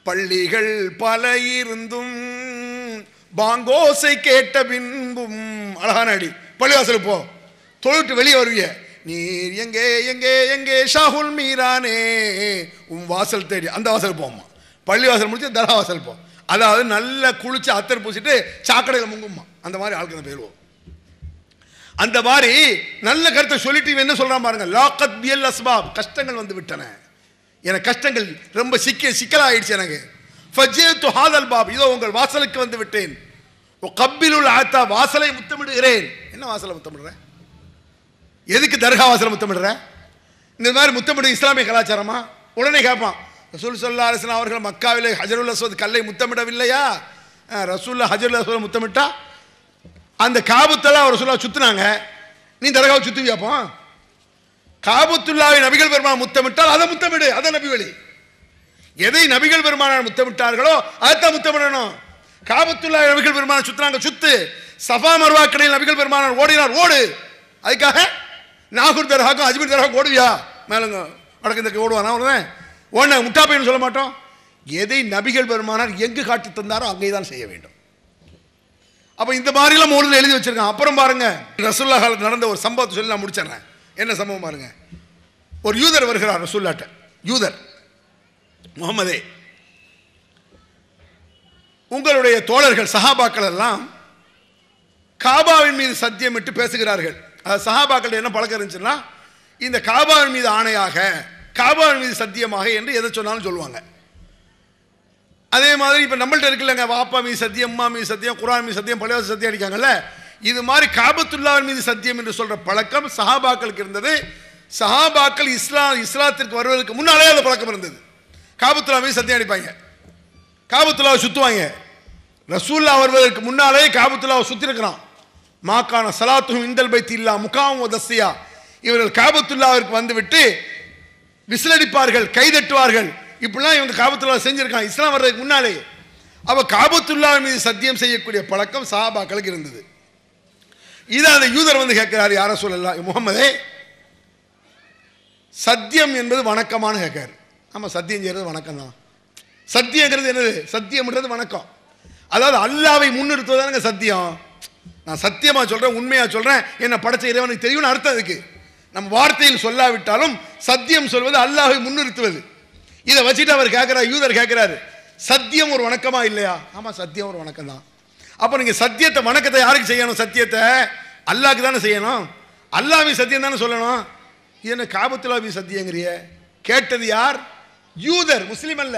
பள்ளிகள் பல இருந்தும் பாங்கோசை கேட்ட பின்பும், அழகான அடி. பள்ளிவாசலுக்கு போ, தொழுட்டு வெளியே வருவிய, நீர் எங்கே எங்கே எங்கே ஷாஹுல் மீரானே உன் வாசல் தேடி, அந்த வாசல் போமா. பள்ளிவாசல் முடிச்சு தர்கா வாசல் போ. அதாவது நல்ல குளிச்சு அத்தர் பூசிட்டு சாக்கடையில் முங்குமா, அந்த மாதிரி ஆளுக்கு போயிடுவோம். அந்த மாதிரி நல்ல கருத்தை சொல்லிட்டு என்ன சொல்றான் பாருங்க, லாக்கத் பியல் அஸ்பாப், கஷ்டங்கள் வந்து விட்டன, எனக்கு கஷ்டங்கள் ரொம்ப சிக்கலாயிடுச்சு எனக்கு. ஃபஜ்து ஹாதல் பாப், இதோ உங்கள் வாசலுக்கு வந்து விட்டேன். கப்பிலுல் ஆத்தா, வாசலை முத்தமிடுகிறேன். என்ன வாசலை முத்தமிடுற? எதுக்கு தர்கா வாசலை முத்தமிடுற? இந்த மாதிரி முத்தமிடு இஸ்லாமிய கலாச்சாரமா? உடனே கேட்பான், ரசூல் ஸல்லல்லாஹு அலைஹி வஸல்லம் அவர்கள் மக்காவிலே ஹஜருல் அஸ்வத் கல்லை முத்தமிடவில்லையா? ரசூல் ஹஜருல் அஸ்வத் முத்தமிட்டா அந்த காபத்துல்லா ரசூலுல்லாஹ் சுத்தினாங்க, நீ தர்காவை சுத்துவியாப்போ? காபத்துல்லாவை நபிகள் பெருமான் முத்தமிட்டால் அதை முத்தமிடு, அதை நபி வழி. எதை நபிகள் பெருமானார் முத்தமிட்டார்களோ அதைத்தான் முத்தமிடணும். காபத்துல்லா நபிகள் பெருமானார் சுத்தினாங்க, சுத்து. சஃபா மர்வா கடையில் நபிகள் பெருமானார் ஓடினார், ஓடு. அதுக்காக நாகூர் தர்காக்கும் அஜ்மீர் தர்காக்கும் ஓடுவியா? மேலுங்க வடக்கு ஓடுவானா? ஓடுன முட்டாப்பைன்னு சொல்ல மாட்டோம். எதை நபிகள் பெருமானார் எங்கு காட்டி தந்தாரோ அங்கே தான் செய்ய வேண்டும். அப்ப இந்த மாதிரிலாம் மௌலித்ல எழுதி வச்சிருக்கான். அப்புறம் பாருங்க, ரசூலுல்லாஹ் காலத்துல நடந்த ஒரு சம்பவத்தை சொல்லி நான் முடிச்சிடறேன். என்ன சம்பவம் பாருங்க. ஒரு யூதர் வருகிறார் ரசூலுல்லாஹ்ட்ட. யூதர், முகமதே, உங்களுடைய தோழர்கள் சஹாபாக்கள் எல்லாம் காபாவின் மீது சத்தியமிட்டு பேசுகிறார்கள். சஹாபாக்கள் என்ன பழக்கம் இருந்துச்சுன்னா, இந்த காபாவின் மீது ஆணையாக, காபாவின் மீது சத்தியமாக என்று எதை சொன்னாலும் சொல்லுவாங்க. அதே மாதிரி இப்போ நம்மள்ட்ட இருக்குல்லங்க, வாப்பா மீது சத்தியம், அம்மா மீது சத்தியம், குர்ஆன் மீது சத்தியம், பள்ளிவாசல் சத்தியம் அடிக்காங்கல்ல, இது மாதிரி காபத்துல்லாவின் மீது சத்தியம் என்று சொல்ற பழக்கம் சஹாபாக்களுக்கு இருந்தது. சஹாபாக்கள் இஸ்லாத்திற்கு வருவதற்கு முன்னாலே அந்த பழக்கம் இருந்தது. காபத்துல்லா மீது சத்தியம் அடிப்பாங்க, காபத்துல்லாவை சுற்றுவாங்க. ரசூல்லா வருவதற்கு முன்னாலே காபத்துல்லாவை சுற்றி இருக்கிறான். மாக்கான சலாத்தும் இந்தல் பைத்தி இல்லா முகாம் தஸ்ஸியா, இவர்கள் காபத்துல்லாவிற்கு வந்துவிட்டு விசிலடிப்பார்கள், கைதட்டுவார்கள். இப்படிலாம் இவங்க காபத்துல்லா செஞ்சிருக்காங்க இஸ்லாம் வர்றதுக்கு முன்னாலே. அவ காபத்துல்லா மீது சத்தியம் செய்யக்கூடிய பழக்கம் சஹாபாக்களுக்கு இருந்தது. இதை அந்த யூதர் வந்து கேட்கிறார், யார சொல்லலாம் முகமதே, சத்தியம் என்பது வணக்கமானு கேட்காரு. ஆமா, சத்தியம் செய்யறது வணக்கம் தான். சத்தியங்கிறது என்னது? சத்தியம்ன்றது வணக்கம். அதாவது அல்லாவை முன்னிறுத்துவதானுங்க சத்தியம். நான் சத்தியமா சொல்றேன், உண்மையா சொல்றேன், என்ன படைச்ச இறைவனுக்கு தெரியும்னு அர்த்தம் அதுக்கு. நம்ம வார்த்தையில் சொல்லாவிட்டாலும் சத்தியம் சொல்வது அல்லாஹ்வை முன்னிறுத்துவது. இதை வச்சுட்டு அவர் கேட்கிறார், யூதர் கேட்கிறாரு, சத்தியம் ஒரு வணக்கமா இல்லையா? ஆமா, சத்தியம் ஒரு வணக்கம் தான். அப்ப நீங்க சத்தியத்தை, வணக்கத்தை யாருக்கு செய்யணும்? சத்தியத்தை அல்லாஹ்க்கு தானே செய்யணும். அல்லாஹ்வை சத்தியம் தானே சொல்லணும். இது என்ன காபத்துல்லாஹ்வை சத்தியங்கிறிய? கேட்டது யார்? யூதர், முஸ்லிம் அல்ல.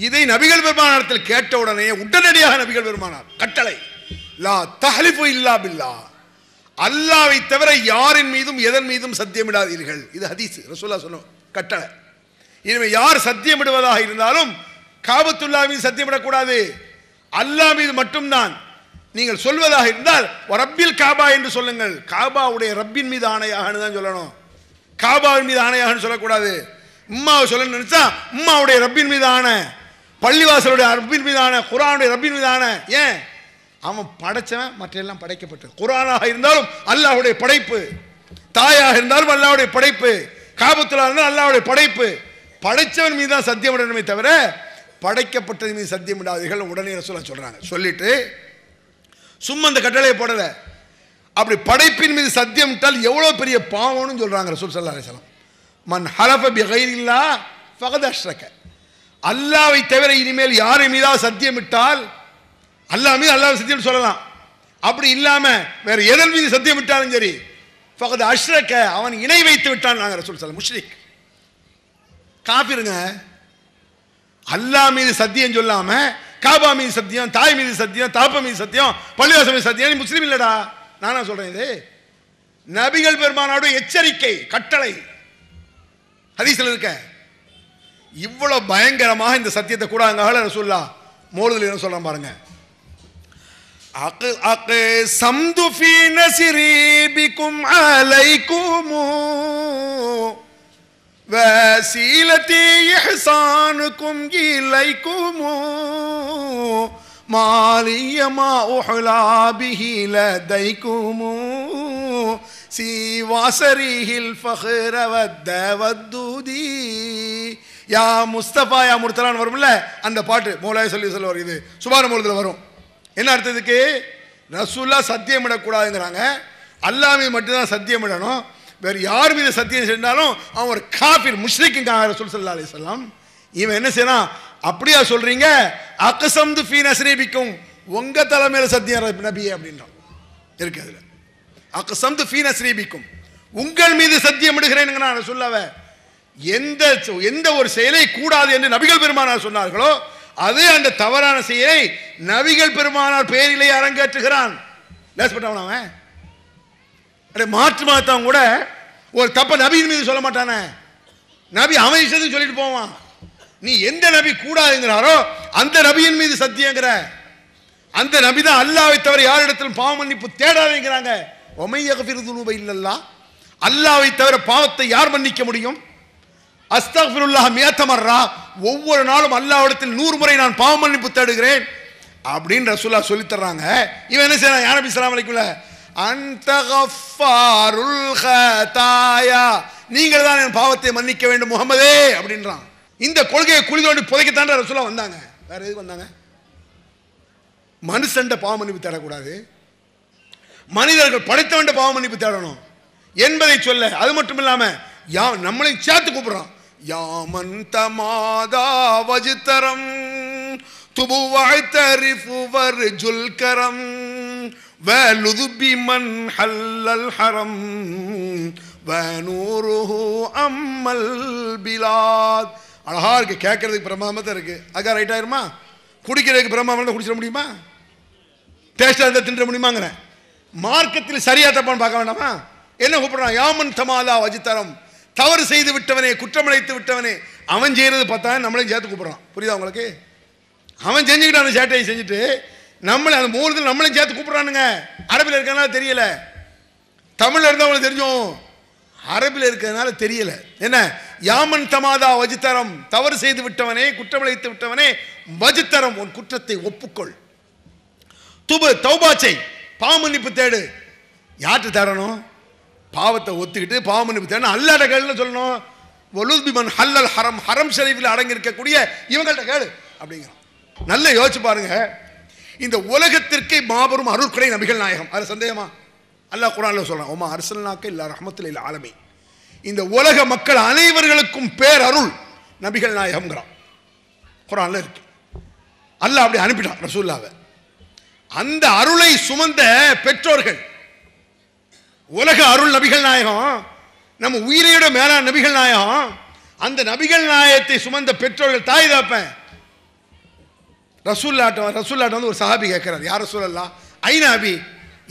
இதை நபிகள் பெருமானாரிடத்தில் கேட்ட உடனே உடனடியாக நபிகள் பெருமானார் கட்டளை, லா தஹ்லிஃபு இல்லா பில்லாஹ், அல்லாஹ்வை தவிர யாரின் மீதும் எதன் மீதும் சத்தியமிடாதீர்கள். இது ஹதீஸ், ரசூலுல்லாஹ் சொன்ன கட்டளை. இனிமே யார் சத்தியமிடுவதாக இருந்தாலும் காபத்துல்லாஹ் மீது சத்தியமிடக்கூடாது, அல்லாஹ் மீது மட்டும்தான். நீங்கள் சொல்வதாக இருந்தால் ரப்பில் காபா என்று சொல்லுங்கள். காபாவுடைய ரப்பின் மீது ஆணையாக தான் சொல்லணும், காபாவின் மீது ஆணையாக சொல்லக்கூடாது. உம்மாவை சொல்லணும்னு நினைச்சா உம்மாவுடைய ரப்பின் மீது ஆணை, பள்ளிவாசலுடைய ரப்பின் மீது ஆணை, குர்ஆனுடைய ரப்பின் மீது ஆணை. ஏன்? அவன் படைச்சவன், மற்ற எல்லாம் படைக்கப்பட்டது. குர்ஆனாக இருந்தாலும் அல்லாஹ்வுடைய படைப்பு, தாயாக இருந்தாலும் அல்லாஹ்வுடைய படைப்பு, காபத்துல்லாஹ் இருந்தாலும் அல்லாஹ்வுடைய படைப்பு. படைச்சவன் மீது தான் சத்தியம் விடணுமே தவிர படைக்கப்பட்டது மீது சத்தியம் விடாதீர்கள் உடனே ரசூலுல்லாஹ் சொல்றாங்க. சொல்லிட்டு சும்மா அந்த கட்டளையை போடல, அப்படி படைப்பின் மீது சத்தியம் விட்டால் எவ்வளவு பெரிய பாவம்னு சொல்றாங்க ரசூல் ஸல்லல்லாஹு அலைஹி வஸல்லம். மன் ஹலஃப பிகைரில்லாஹ் ஃபகத் அஷ்ரக, அல்லாஹ்வை தவிர இனிமேல் யாரை மீதாவது சத்தியமிட்டால், அல்லாஹ் மீது அல்லாஹ் சத்தியம் சொல்லலாம், அப்படி இல்லாம வேற எதன் மீது சத்தியம் விட்டாலும் சரி, ஃபகத் அஷ்ரக, அவன் இணை வைத்து விட்டான். நாங்க ரசூல் ஸல்லல்லாஹு முஷ்ரிக், காபிருங்க. அல்லாஹ் மீது சத்தியம் சொல்லாம காபா மீது சத்தியம், தாய் மீது சத்தியம், தாப்பா மீது சத்தியம், பள்ளிவாசல் மீது சத்தியம், நீ முஸ்லீம் இல்லடா. நானா சொல்றேன், இது நபிகள் பெருமானாரோட எச்சரிக்கை, கட்டளை, ஹதீஸ்ல இருக்க. இவ்வளவு பயங்கரமாக இந்த சத்தியத்தை கூட அங்க ரசூலுல்லாஹ் மௌலிதுல என்ன சொல்றான் பாருங்க. அக்ஸம்து ஃபீ நஸ்ரி பிகும் அலைக்கும் வஸீலதி இஹ்சானுக்கும் இலைக்கும் மாலியமா உஹ்லா பிஹி லதைக்கும் சீவாசரிஹில் ஃபஹ்ர வத்தவதுதி யா முஸ்தபா யா முர்தலான் வரும்ல அந்த பாட்டு, மௌலாய் ஸல்லல்லாஹு அலைஹி வஸல்லம், இது சுபான மௌலிதுல வரும். என்ன அர்த்தத்துக்கு? ரசூலுல்லாஹ் சத்தியம் விடக்கூடாதுங்கிறாங்க, அல்லாஹ் மீது மட்டும்தான் சத்தியம் விடணும், வேறு யார் மீது சத்தியம் செஞ்சாலும் அவன் ஒரு காஃபிர், முஷ்ரிக்குங்காங்க ரசூல் ஸல்லல்லாஹு அலைஹி வஸல்லம். இவன் என்ன செய்யறான்? அப்படியா சொல்றீங்க? அக்ஸம்து ஃபீ நஸ்ரி பிக்கும், உங்க தலைமையில சத்தியம் நபியே அப்படின்றான். இருக்கு அதுல, அக்ஸம்து ஃபீ நஸ்ரி பிக்கும், உங்கள் மீது சத்தியம் இடுகிறேன் ரசூலுல்லாஹ். எந்த ஒரு செயலை கூடாது என்று நபிகள் பெருமானார் சொன்னார்களோ அது அந்த தவறான செயலை நபிகள் பெருமானார் பேரிலே அரங்கேற்றுகிறான். அவன் மாற்று மாத்தவன் கூட ஒரு தப்ப நபியின் மீது சொல்ல மாட்டானே, நபி அவன் இஷ்டத்துக்கு சொல்லிட்டு போவான். நீ எந்த நபி கூடாதுங்கிறாரோ அந்த நபியின் மீது சத்தியங்கிற, அந்த நபி தான் அல்லாஹ்வை தவிர யாரிடத்திலும் பாவ மன்னிப்பு தேடாதீங்கிறாங்க. ஒமையகஃபிரு துனூப இல்லல்லாஹ், அல்லாஹ்வை தவிர பாவத்தை யார் மன்னிக்க முடியும்? அஸ்தக்ஃபிருல்லாஹ் மியத்த மர்ரா, ஒவ்வொரு நாளும் அல்லாஹ்விடத்தில் 100 முறை நான் பாவ மன்னிப்பு தேடுகிறேன் அப்படின்னு ரசூலுல்லாஹ் சொல்லி தர்றாங்க. இவன் என்ன செய்யறான்? யா நபி ஸல்லல்லாஹு அலைஹி வஸல்லம், அன்த கஃபாருல் கதாயா, நீங்கள் தான் என் பாவத்தை மன்னிக்க வேண்டும் முஹம்மதே அப்படின்றான். இந்த கொள்கையை குழி தோண்டி புதைக்கத்தாண்ட ரசூலுல்லாஹ் வந்தாங்க. வேற எதுக்கு வந்தாங்க? மனுஷன்ட பாவ மன்னிப்பு தேடக்கூடாது, மனிதர்கள் படைத்தவன்ட பாவ மன்னிப்பு தேடணும் என்பதை சொல்ல. அது மட்டும் இல்லாம நம்மளையும் சேர்த்து கூப்பிடுறான். யாமன் தமாதா வஜ்தரம் துபுவ தரிஃபு வர்ஜுல் கரம் வலுதுபி மன் ஹல்லல் ஹரம் வனூருஹு அம்மல் பிலாத். அழகா இருக்கு, கேட்கறதுக்கு பிரமாதமா இருக்கு. அக்கா ரைட் ஆயிருமா? குடிக்கிறதுக்கு பிரமாதம் குடிச்சிட முடியுமா? டேஸ்டா இருந்தா தின்ற முடியுமாங்கிற மார்க்கத்தில் சரியா தப்பான்னு பார்க்க வேண்டாமா? என்ன கூப்பிடுறான்? யாமன் தமாலா வஜித்தரம், தவறு செய்து விட்டவனே, குற்றமடைத்து விட்டவனே. அவன் செய்யறது பார்த்தா நம்மளையும் சேர்த்து கூப்பிடுறான். புரியுதா உங்களுக்கு? அவன் செஞ்சுக்கிட்டு அந்த சேட்டையை செஞ்சுட்டு நம்மளை அந்த மூலத்தில் நம்மளையும் சேர்த்து கூப்பிடுறானுங்க. அரபில் இருக்கிறதுனால தெரியல, தமிழ்ல இருந்தவங்களுக்கு தெரிஞ்சோம், அரபில் இருக்கிறதுனால தெரியல. என்ன? யாமன் தமாதா வஜித்தரம், தவறு செய்து விட்டவனே, குற்றமடைத்து விட்டவனே, வஜித்தரம், உன் குற்றத்தை ஒப்புக்கொள். துபு, தௌபாச்சை, பாவமன்னிப்பு தேடு. யார்கிட்ட தேடணும்? பாவத்தை ஒத்துக்கிட்டு பாவமன்னிப்பு தேடணும். அல்லாஹ்ட்ட கேளுன்னு சொல்லணும். வலுதுபிமன் ஹல்லல் ஹரம், ஹரம் ஷரீஃபில் அடங்கி இருக்கக்கூடிய இவங்கள்ட்ட கேளு அப்படிங்கிறான். நல்ல யோசிச்சு பாருங்க. இந்த உலகத்திற்கு மாபெரும் அருள்கொடை நபிகள் நாயகம். அது சந்தேகமா? அல்லாஹ் குர்ஆன்ல சொல்றான், ஒமா அர்சல்னாக்க இல்லா ரஹ்மத்துல் லில் ஆலமீன். இந்த உலக மக்கள் அனைவர்களுக்கும் பேர் அருள் நபிகள் நாயகம்ங்கிறான். குர்ஆன்ல இருக்கு. அல்லாஹ் அப்படி அனுப்பிட்டான் ரசூலுல்லாஹ்வை. அந்த அருளை சுமந்த பெற்றோர்கள், உலக அருள் நபிகள் நாயகம், நம்ம உயிரையோட மேலான நபிகள் நாயகம். அந்த நபிகள் நாயகத்தை சுமந்த பெற்றோர்கள், தாய் தாப்பன். ரசூலுல்லாஹ்ட்ட வந்து ஒரு சஹாபி கேட்கிறார், யார் ரசூலல்லாஹ், ஐன அபி,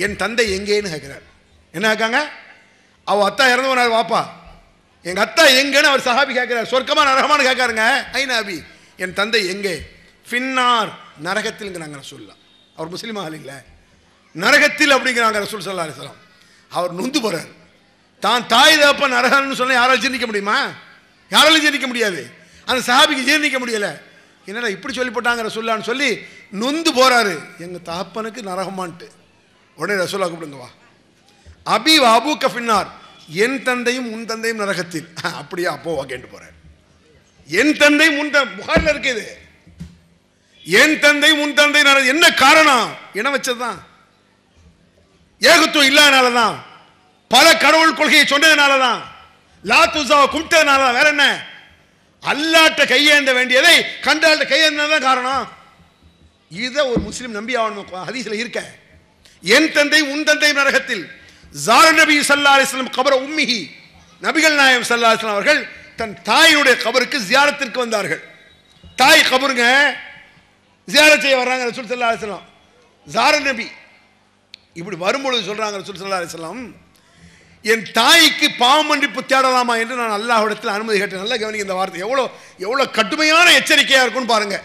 என் தந்தை எங்கேன்னு கேட்கிறார். என்ன கேட்காங்க? அவ அத்தா இறந்து போனார் வாப்பா, எங்க அத்தா எங்கன்னு அவர் சஹாபி கேட்கிறார். சொர்க்கமா நரகமானு கேட்காருங்க. ஐன அபி, என் தந்தை எங்கே? ஃபின்னார், நரகத்தில்ங்கிறாங்க ரசூலுல்லாஹ். அவர் முஸ்லீம் ஆள் இல்லை, நரகத்தில் அப்படிங்கிறாங்க ரசூல் ஸல்லல்லாஹு அலைஹி வஸல்லம். அவர் நொந்து போறார். தான் தாய் தகப்ப நரகம்னு சொன்னா யாராலும் ஜீர்ணிக்க முடியுமா? யாராலும் ஜீர்ணிக்க முடியாது. அந்த சஹாபிக்கு ஜீர்ணிக்க முடியல. என்னடா இப்படி சொல்லி போட்டாங்க ரசூலுல்லாஹ்னு சொல்லி நொந்து போறாரு. எங்க தகப்பனுக்கு நரகமான்ட்டு. உடனே ரசூலுல்லாஹ் கூப்பிடுங்க வா. அபி வ அபூக ஃபின்னார், என் தந்தையும் உன் தந்தையும் நரகத்தில். அப்படியே அப்போ கேட்டு போறார். என் தந்தை முன் புகாரில் இருக்குது. என் தந்தை முன் தந்தை நரகம். என்ன காரணம்? இனம் வச்சதுதான், ஏகத்துவம் இல்லாதனாலதான், பல கடவுள் கொள்கையை சொன்னதுனாலதான், லாத்துசாவை கும்பிட்டதுனாலதான். வேற என்ன? அல்லாட்ட கையேந்த வேண்டியதை கண்டால்ட்ட கையேந்ததான் காரணம். இத ஒரு முஸ்லிம் நம்பி ஆகணும். ஹதீஸ்ல இருக்க, என் தந்தை உன் தந்தை நரகத்தில். ஜார நபி ஸல்லல்லாஹு அலைஹி வஸல்லம் கபர உம்மிஹி, நபிகள் நாயகம் ஸல்லல்லாஹு அலைஹி வஸல்லம் அவர்கள் தன் தாயினுடைய கபருக்கு ஜியாரத்திற்கு வந்தார்கள். தாய் கபருங்க, ஜியாரத் செய்ய வர்றாங்க ரசூல் ஸல்லல்லாஹு அலைஹி வஸல்லம். ஜார நபி இப்படி வரும்பொழுது சொல்றாங்க ரசூல் ஸல்லல்லாஹு அலைஹி வஸல்லம், என் தாய்க்கு பாவ மன்னிப்பு தேடலாமா என்று நான் அல்லாஹ்விடத்தில் அனுமதி கேட்டேன். நல்லா கவனிங்க இந்த வார்த்தை, எவ்வளவு கடுமையான எச்சரிக்கையா இருக்கும்னு பாருங்க.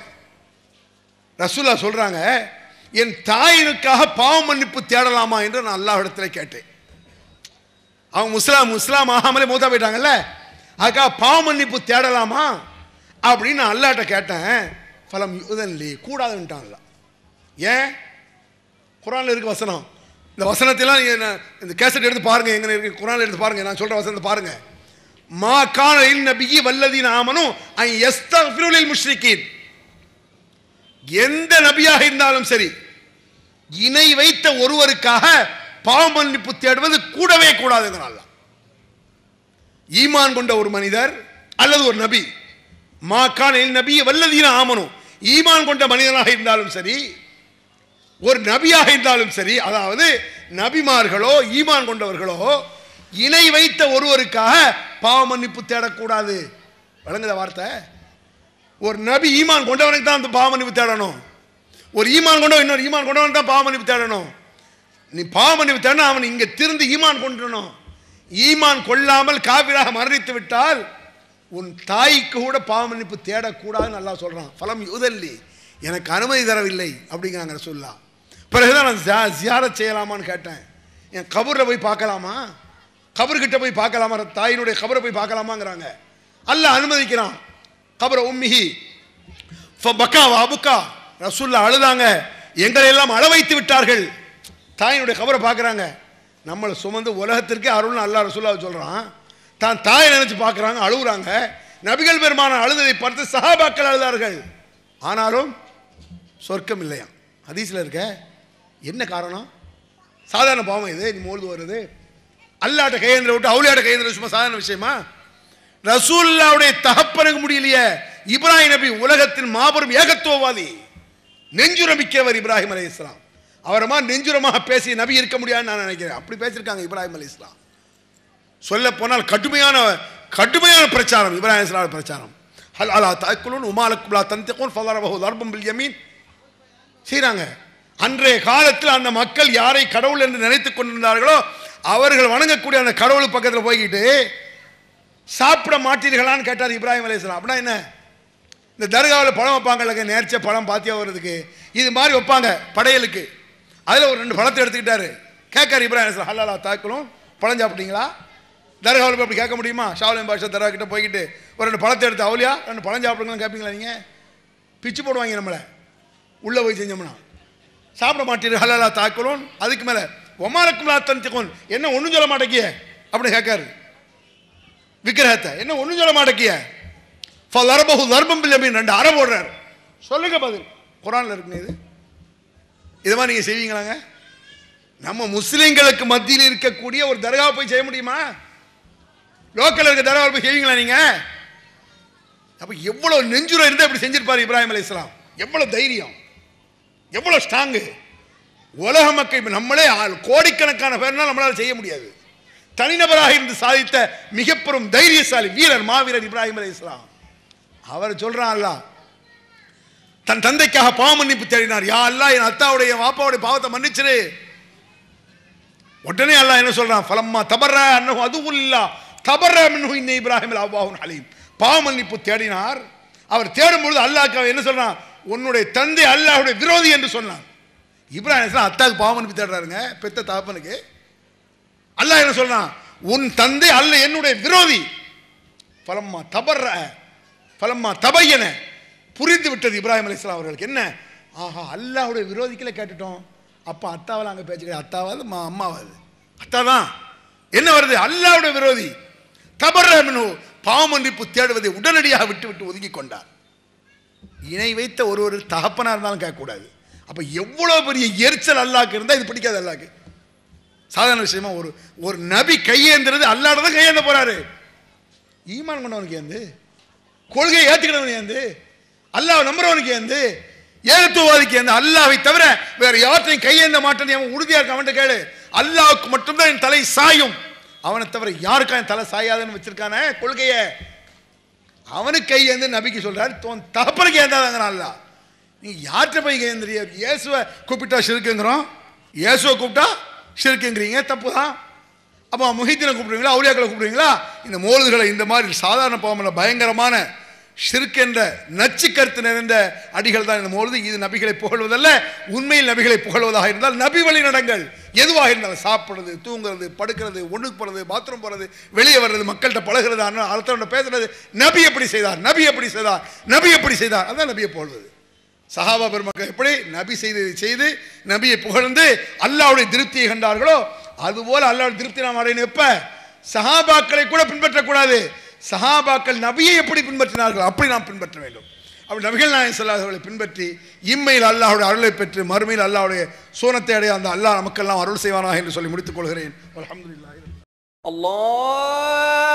ரசூலுல்லாஹ் சொல்றாங்க, என் தாயினுக்காக பாவ மன்னிப்பு தேடலாமா என்று நான் அல்லாஹ்விடத்தில் கேட்டேன். அவங்க முஸ்லாம் ஆகாமலே மூத்தா போயிட்டாங்கல்ல, அதுக்காக பாவ மன்னிப்பு தேடலாமா அப்படின்னு நான் அல்லாஹ்ட்ட கேட்டேன். ஃபலம் யுதன்லி, கூடாதுன்ட்டான்ல. ஏன்? குர்ஆன்ல இருக்கு வசனம். இந்த வசனத்தெல்லாம் இந்த கேசட் எடுத்து பாருங்க, எங்க இருக்கு குர்ஆன்ல எடுத்து பாருங்க. நான் சொல்ற வசனத்தை பாருங்க. மா கான லின் நபியி வல்லதீன ஆமனு அன் யஸ்தக்ஃபிரு லில் முஷ்ரிகீன். எந்த நபியாக இருந்தாலும் சரி, இணை வைத்த ஒருவருக்காக பாவ மன்னிப்பு தேடுவது கூடவே கூடாதுங்கிறான். ஈமான் கொண்ட ஒரு மனிதர் அல்லது ஒரு நபி, மா கான லின் நபியி வல்லதீன ஆமனு, ஈமான் கொண்ட மனிதனாக இருந்தாலும் சரி, ஒரு நபியாக இருந்தாலும் சரி, அதாவது நபிமார்களோ ஈமான் கொண்டவர்களோ இணை வைத்த ஒருவருக்காக பாவ மன்னிப்பு தேடக்கூடாது. வழங்குத வார்த்தை. ஒரு நபி ஈமான் கொண்டவனுக்கு தான் அந்த பாவ மன்னிப்பு தேடணும். ஒரு ஈமான் கொண்டவன் இன்னொரு ஈமான் கொண்டவன் தான் பாவ மன்னிப்பு தேடணும். நீ பாவ மன்னிப்பு தேடணும், அவன் இங்க திருந்து ஈமான் கொண்டணும். ஈமான் கொள்ளாமல் காபிராக மரணித்து விட்டால் உன் தாய்க்கு கூட பாவ மன்னிப்பு தேடக்கூடாதுன்னு அல்லாஹ் சொல்றான். ஃபலம் யுதல்லி, எனக்கு அனுமதி தரவில்லை அப்படிங்கிறாங்க ரசூலுல்லாஹ். பிறகுதான் நான் ஜியாரத் செய்யலாமான்னு கேட்டேன். என் கபூரில் போய் பார்க்கலாமா, கபர்கிட்ட போய் பார்க்கலாமா, தாயினுடைய கபரை போய் பார்க்கலாமாங்கிறாங்க. அல்லாஹ் அனுமதிக்கிறான். கபர உம்மிஹி ஃபபக்கா வஅபுகா, ரசூலுல்லாஹ் அழுதாங்க, எங்களை எல்லாம் அழ வைத்து விட்டார்கள். தாயினுடைய கபரை பார்க்குறாங்க. நம்மளை சுமந்து உலகத்திற்கே அருள்னு அல்லாஹ் ரசூலுல்லாஹ் சொல்கிறான். தான் தாயை நினைச்சு பார்க்குறாங்க, அழுகுறாங்க. நபிகள் பெருமான அழுததை பார்த்து சஹாபாக்கள் அழுதார்கள். ஆனாலும் சொர்க்கம் இல்லையா? ஹதீஸ்ல இருக்க. என்ன காரணம்? சாதாரண பாவம் இது, நீ மோழ்ந்து வருது. அல்லாட்ட கையேந்திர விட்டு அவுளியாட்ட கையேந்திர சும்மா சாதாரண விஷயமா? ரசூலுல்லாஹ்வுடைய தகப்பனுக்கு முடியலையே. இப்ராஹிம் நபி உலகத்தின் மாபெரும் ஏகத்துவவாதி, நெஞ்சுரமிக்கவர் இப்ராஹிம் அலைஹிஸ்ஸலாம். அவரமா நெஞ்சுரமாக பேசி நபி இருக்க முடியாதுன்னு நான் நினைக்கிறேன். அப்படி பேசியிருக்காங்க இப்ராஹிம் அலைஹிஸ்ஸலாம். சொல்ல போனால் கடுமையான பிரச்சாரம் இப்ராஹிம் அலைஹிஸ்ஸலாம் பிரச்சாரம். ஹல் அலா தஅக்குலூன் வமா லக்கும் லா தன்திகூன் ஃபதரபஹு தர்பன் பில் யமீன் செய்றாங்க. அன்றைய காலத்தில் அந்த மக்கள் யாரை கடவுள் என்று நினைத்துக் கொண்டிருந்தார்களோ அவர்கள் வணங்கக்கூடிய அந்த கடவுள் பக்கத்தில் போய்கிட்டு சாப்பிட மாட்டீர்களான்னு கேட்டார் இப்ராஹிம் அலைஹிஸ்ஸலாம். அப்படின்னா என்ன? இந்த தர்காவில் பழம் வைப்பாங்க, நேர்ச்ச பழம் பாத்தியா வருதுக்கு, இது மாதிரி வைப்பாங்க படையலுக்கு. அதில் ஒரு 2 பழத்தை எடுத்துக்கிட்டாரு. கேட்காரு இப்ராஹிம் அலைஹிஸ்ஸலாம், ஹல் அலா தஅக்குலூன், பழம் சாப்பிட்டீங்களா? தர்காவில் அப்படி கேட்க முடியுமா? ஷாவுலின் பாஷா தர்கா கிட்ட போய்கிட்டு ஒரு 2 பழத்தை எடுத்து, அவலியா 2 பழம் சாப்பிடுங்கன்னு கேட்பீங்களா? நீங்கள் பிச்சு போடுவாங்க நம்மளை உள்ளே போய் செஞ்சோம்னா. சாப்பிட மாட்டீர்கள், ஹல் அலா தஅக்குலூன். அதுக்கு மேலே வமா லக்கும் லா தன்திகூன், என்ன ஒன்றும் சொல்ல மாட்டேங்கிய அப்படி கேட்காரு. விக்கிரகத்தை என்ன ஒன்றும் சொல்ல மாட்டேங்கிய ஃபதரபஹு தர்பன் பில் யமீன், 2 அறை போடுறாரு. சொல்லுங்க பதில். குர்ஆன்ல இருக்குங்க. இது மாதிரி நீங்கள் செய்வீங்களாங்க? நம்ம முஸ்லிம்களுக்கு மத்தியில் இருக்கக்கூடிய ஒரு தர்காவை போய் செய்ய முடியுமா? லோக்கல் இருக்க தர்காவை போய் செய்வீங்களா நீங்க? அப்ப எவ்வளவு நெஞ்சுரம் இருந்தா இப்படி செஞ்சிருப்பாரு இப்ராஹிம் அலைஹிஸ்ஸலாம். எவ்வளவு தைரியம், எவ்வளவு ஸ்ட்ராங்கு. உலக மக்கள் நம்மளே கோடிக்கணக்கான பேர்னா நம்மளால செய்ய முடியாது. தனிநபராக இருந்து சாதித்த மிக பெரும் தைரியசாலி வீரர், மாவீரர் இப்ராஹிம் அலைஹிஸ்ஸலாம். அவர் சொல்றான், அல்லாஹ் தன் தந்தைக்காக பாவ மன்னிப்பு தேடினார். யா அல்லாஹ், என் அத்தாவுடைய வாப்பாவுடைய பாவத்தை மன்னிச்சிரு. உடனே அல்லாஹ் என்ன சொல்றான்? ஃபலம்மா தபர்ர அன்னஹு அதுவுல்லாஹ் தபர்ர மின்ஹு இன்ன இப்ராஹிம் லஅவ்வாஹுன் ஹலீம். பாவ மன்னிப்பு தேடினார். அவர் தேடும் பொழுது அல்லாஹ்க்கு என்ன சொல்றான்? உன்னுடைய தந்தை அல்லாஹ்வுடைய விரோதி என்று சொன்னான். இப்ராஹிம் அலைஹிஸ்ஸலாம் அத்தாவுக்கு பாவ மன்னிப்பு தேடுறாருங்க, பெத்த தகப்பனுக்கு. அல்லாஹ் என்ன சொல்றான்? உன் தந்தை அல்ல என்னுடைய விரோதி. ஃபலம்மா தபர்ர ஃபலம்மா தபையன, புரிந்து விட்டது இப்ராஹிம் அலைஹிஸ்ஸலாம் அவர்களுக்கு. என்ன? ஆஹா, அல்லாஹ்வுடைய விரோதிக்கல கேட்டுட்டோம். அப்ப அத்தாவெல்லாம் அங்கே பேச்சு கிடையாது. அத்தாவாது அம்மாவாது, அத்தா தான். என்ன வருது? அல்லாஹ்வுடைய விரோதி. தபர்ர மின்ஹு, பாவ மன்னிப்பு தேடுவதை உடனடியாக விட்டு விட்டு ஒதுக்கி கொண்டார். இணை வைத்த ஒரு தகப்பனா இருந்தாலும் கேட்கக்கூடாது. அப்ப எவ்வளவு பெரிய எரிச்சல் அல்லாஹ்க்கு இருந்தா இது பிடிக்காது அல்லாஹ்க்கு. சாதாரண விஷயமா ஒரு நபி கையேந்துறது அல்லாஹ்ட தான் கையேந்த போறாரு. ஈமான் கொண்டவனுக்கு ஏந்து, கொள்கையை ஏத்துக்கிறவனுக்கு ஏந்து, அல்லாஹ் நம்புறவனுக்கு ஏந்து, ஏகத்துவவாதிக்கு ஏந்து. அல்லாஹ்வை தவிர வேற யார்ட்டையும் கையேந்த மாட்டேன்னு அவன் உறுதியா இருக்க. அவன்கிட்ட கேளு, அல்லாஹ்வுக்கு மட்டும்தான் என் தலை சாயும், அவனை தவிர யாருக்கா என் தலை சாயாதுன்னு வச்சிருக்கானே கொள்கைய, அவனுக்கு கையேந்து நபிக்கு சொல்றாரு. தகப்பனுக்கு ஏந்தாதாங்கிறான் அல்லாஹ். நீங்க யார்கிட்ட போய் கையேந்திரிய? இயேசுவை கூப்பிட்டா ஷிர்க்குங்கிறோம், இயேசுவை கூப்பிட்டா ஷிர்க்குங்கிறீங்க, தப்பு தான். அப்போ முஹித்தீனை கூப்பிடுவீங்களா, அவுலியாக்களை கூப்பிடுவீங்களா? இந்த மௌலிதுகளை இந்த மாதிரி சாதாரண பாவம் பயங்கரமான ஷிர்க் என்ற நச்சு கருத்து நிறைந்த அடிகள் தான் இந்த மௌலிது. இது நபிகளை புகழ்வதல்ல. உண்மையில் நபிகளை புகழ்வதாக இருந்தால் நபி வழி நடங்கள் எதுவாக இருந்தாலும், சாப்பிடுறது, தூங்குறது, படுக்கிறது, ஒண்ணுக்கு போறது, பாத்ரூம் போறது, வெளியே வர்றது, மக்கள்கிட்ட பழகிறது, அடுத்தவங்க பேசுறது, நபி எப்படி செய்தார், நபி எப்படி செய்தார், நபி எப்படி செய்தார், அதான் நபியை புகழ்வது. சஹாபா பெருமக்கள் எப்படி நபி செய்து நபியை புகழ்ந்து அல்லாஹ்வுடைய திருப்தியை கண்டார்களோ அதுபோல அல்லாஹ்வுடைய திருப்தி நாம் அடையணும். எப்ப? சஹாபாக்களை கூட பின்பற்றக்கூடாது. சஹாபாக்கள் நபியை எப்படி பின்பற்றினார்கள் அப்படி நாம் பின்பற்ற வேண்டும். அப்படி நபிகள் நாயகம் ஸல்லல்லாஹு அலைஹி வஸல்லம் பின்பற்றி இம்மையில் அல்லாஹ்வுடைய அருளை பெற்று மறுமையில் அல்லாஹ்வுடைய சோனத்தை அடைய அந்த அல்லாஹ் நமக்கெல்லாம் அருள் செய்வானாக என்று சொல்லி முடித்துக் கொள்கிறேன். அல்ஹம்துலில்லாஹ். அல்லாஹ்